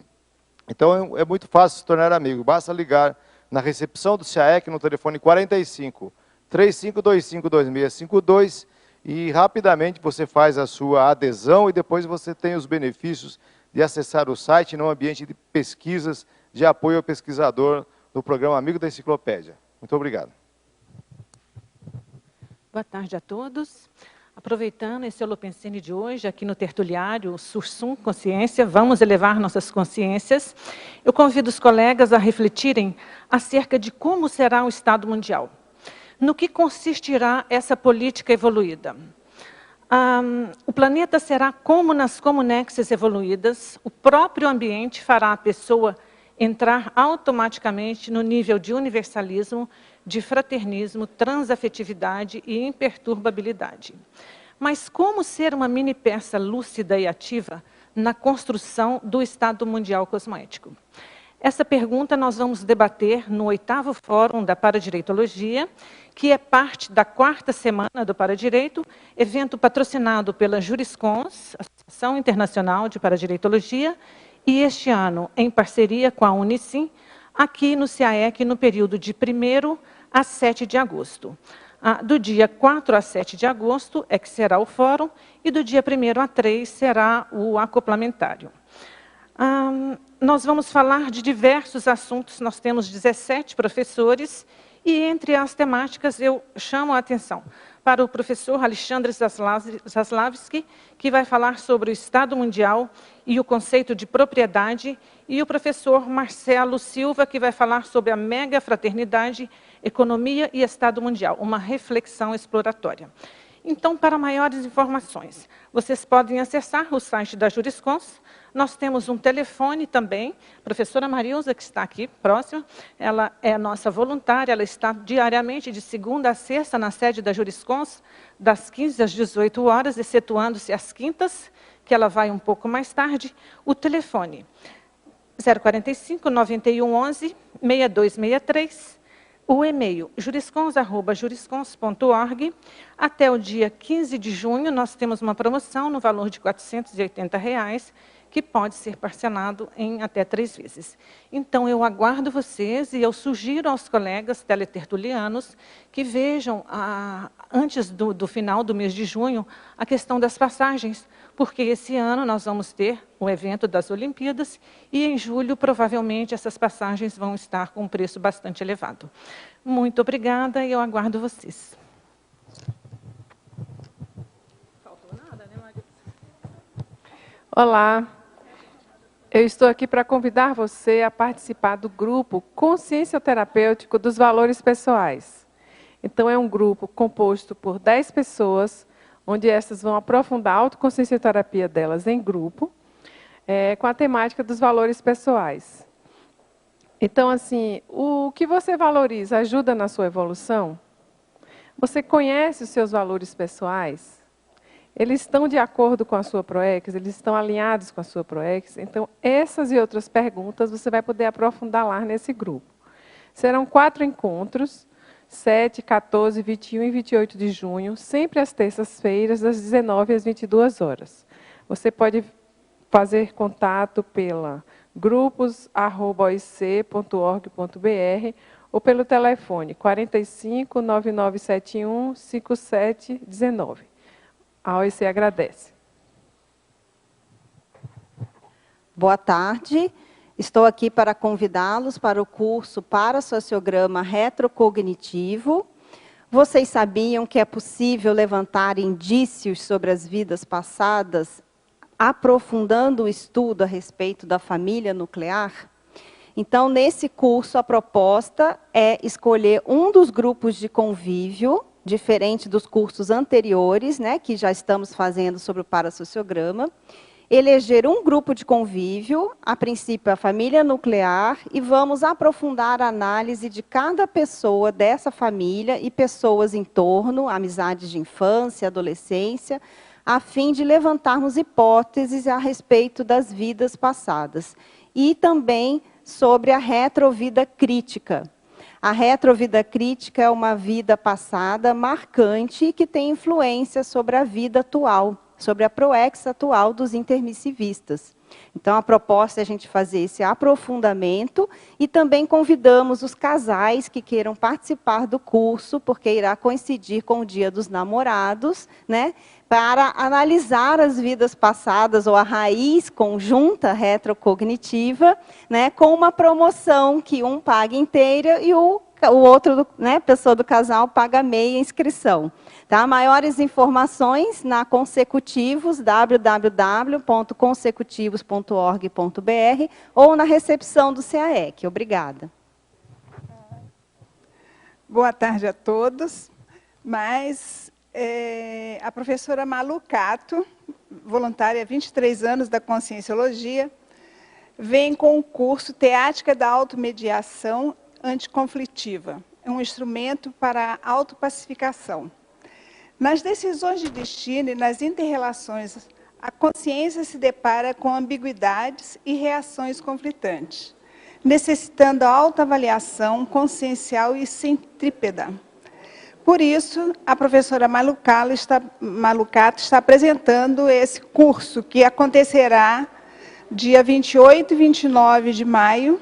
Então, é muito fácil se tornar amigo, basta ligar na recepção do CAEC no telefone 45 3525 2652 e rapidamente você faz a sua adesão e depois você tem os benefícios de acessar o site num ambiente de pesquisas, de apoio ao pesquisador no programa Amigo da Enciclopédia. Muito obrigado. Boa tarde a todos. Aproveitando esse Holopensene de hoje, aqui no tertuliário Sursum Consciência, vamos elevar nossas consciências. Eu convido os colegas a refletirem acerca de como será o Estado Mundial. No que consistirá essa política evoluída? O planeta será como nas comunexes evoluídas, o próprio ambiente fará a pessoa entrar automaticamente no nível de universalismo, de fraternismo, transafetividade e imperturbabilidade. Mas como ser uma mini peça lúcida e ativa na construção do Estado Mundial Cosmoético? Essa pergunta nós vamos debater no 8º Fórum da Paradireitologia, que é parte da 4ª semana do Paradireito, evento patrocinado pela Juriscons, Associação Internacional de Paradireitologia, e este ano, em parceria com a Unicim, aqui no CAEC, no período de 1º a 7 de agosto. Do dia 4 a 7 de agosto é que será o fórum, e do dia 1º a 3 será o acoplamentário. Nós vamos falar de diversos assuntos, nós temos 17 professores, e entre as temáticas eu chamo a atenção para o professor Alexandre Zaslavski, que vai falar sobre o Estado Mundial e o conceito de propriedade, e o professor Marcelo Silva, que vai falar sobre a megafraternidade, economia e Estado Mundial, uma reflexão exploratória. Então, para maiores informações, vocês podem acessar o site da Juriscons. Nós temos um telefone também, a professora Marilza, que está aqui próxima, ela é nossa voluntária, ela está diariamente de segunda a sexta na sede da Juriscons, das 15 às 18 horas, excetuando-se as quintas, que ela vai um pouco mais tarde. O telefone 045 91 11 6263, o e-mail juriscons@juriscons.org. Até o dia 15 de junho, nós temos uma promoção no valor de R$ 480, que pode ser parcelado em até 3 vezes. Então, eu aguardo vocês e eu sugiro aos colegas teletertulianos que vejam, antes do final do mês de junho, a questão das passagens, porque esse ano nós vamos ter o evento das Olimpíadas e em julho, provavelmente, essas passagens vão estar com um preço bastante elevado. Muito obrigada e eu aguardo vocês. Olá, Eu estou aqui para convidar você a participar do grupo Consciência Terapêutico dos Valores Pessoais. Então, é um grupo composto por 10 pessoas, onde essas vão aprofundar a autoconsciência terapia delas em grupo, com a temática dos valores pessoais. Então, assim, o que você valoriza ajuda na sua evolução? Você conhece os seus valores pessoais? Eles estão de acordo com a sua ProEx? Eles estão alinhados com a sua ProEx? Então, essas e outras perguntas você vai poder aprofundar lá nesse grupo. Serão 4 encontros, 7, 14, 21 e 28 de junho, sempre às terças-feiras, das 19 às 22 horas. Você pode fazer contato pela grupos@oic.org.br ou pelo telefone 45 9971 5719. A OIC agradece. Boa tarde. Estou aqui para convidá-los para o curso Parasociograma Retrocognitivo. Vocês sabiam que é possível levantar indícios sobre as vidas passadas, aprofundando o estudo a respeito da família nuclear? Então, nesse curso, a proposta é escolher um dos grupos de convívio, diferente dos cursos anteriores, né, que já estamos fazendo sobre o parasociograma, eleger um grupo de convívio, a princípio a família nuclear, e vamos aprofundar a análise de cada pessoa dessa família e pessoas em torno, amizades de infância, adolescência, a fim de levantarmos hipóteses a respeito das vidas passadas. E também sobre a retrovida crítica. A retrovida crítica é uma vida passada marcante que tem influência sobre a vida atual, sobre a ProEx atual dos intermissivistas. Então, a proposta é a gente fazer esse aprofundamento e também convidamos os casais que queiram participar do curso, porque irá coincidir com o Dia dos Namorados, né, para analisar as vidas passadas ou a raiz conjunta retrocognitiva, né, com uma promoção que um paga inteira e o outro, né, pessoa do casal, paga meia inscrição. Tá? Maiores informações na Consecutivos, www.consecutivos.org.br ou na recepção do CAEC. Obrigada. Boa tarde a todos. A professora Malu Cato, voluntária há 23 anos da Conscienciologia, vem com o curso Teática da Automediação Anticonflitiva. É um instrumento para a autopacificação. Nas decisões de destino e nas interrelações, a consciência se depara com ambiguidades e reações conflitantes, necessitando a autoavaliação consciencial e centrípeda. Por isso, a professora Malu Cato está apresentando esse curso, que acontecerá dia 28 e 29 de maio,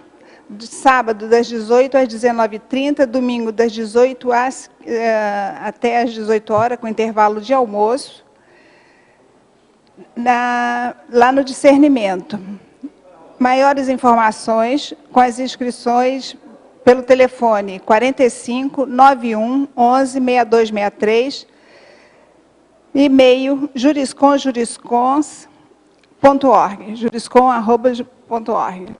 sábado das 18 às 19h30, domingo das 18 até às 18 horas, com intervalo de almoço, lá no Discernimento. Maiores informações com as inscrições pelo telefone 45 91 11 6263, e-mail juriscom@juriscom.org, juriscom@.org.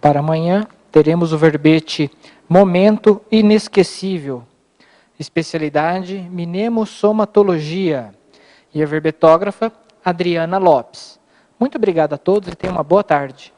Para amanhã, teremos o verbete Momento Inesquecível, especialidade Mnemosomatologia, e a verbetógrafa Adriana Lopes. Muito obrigado a todos e tenham uma boa tarde.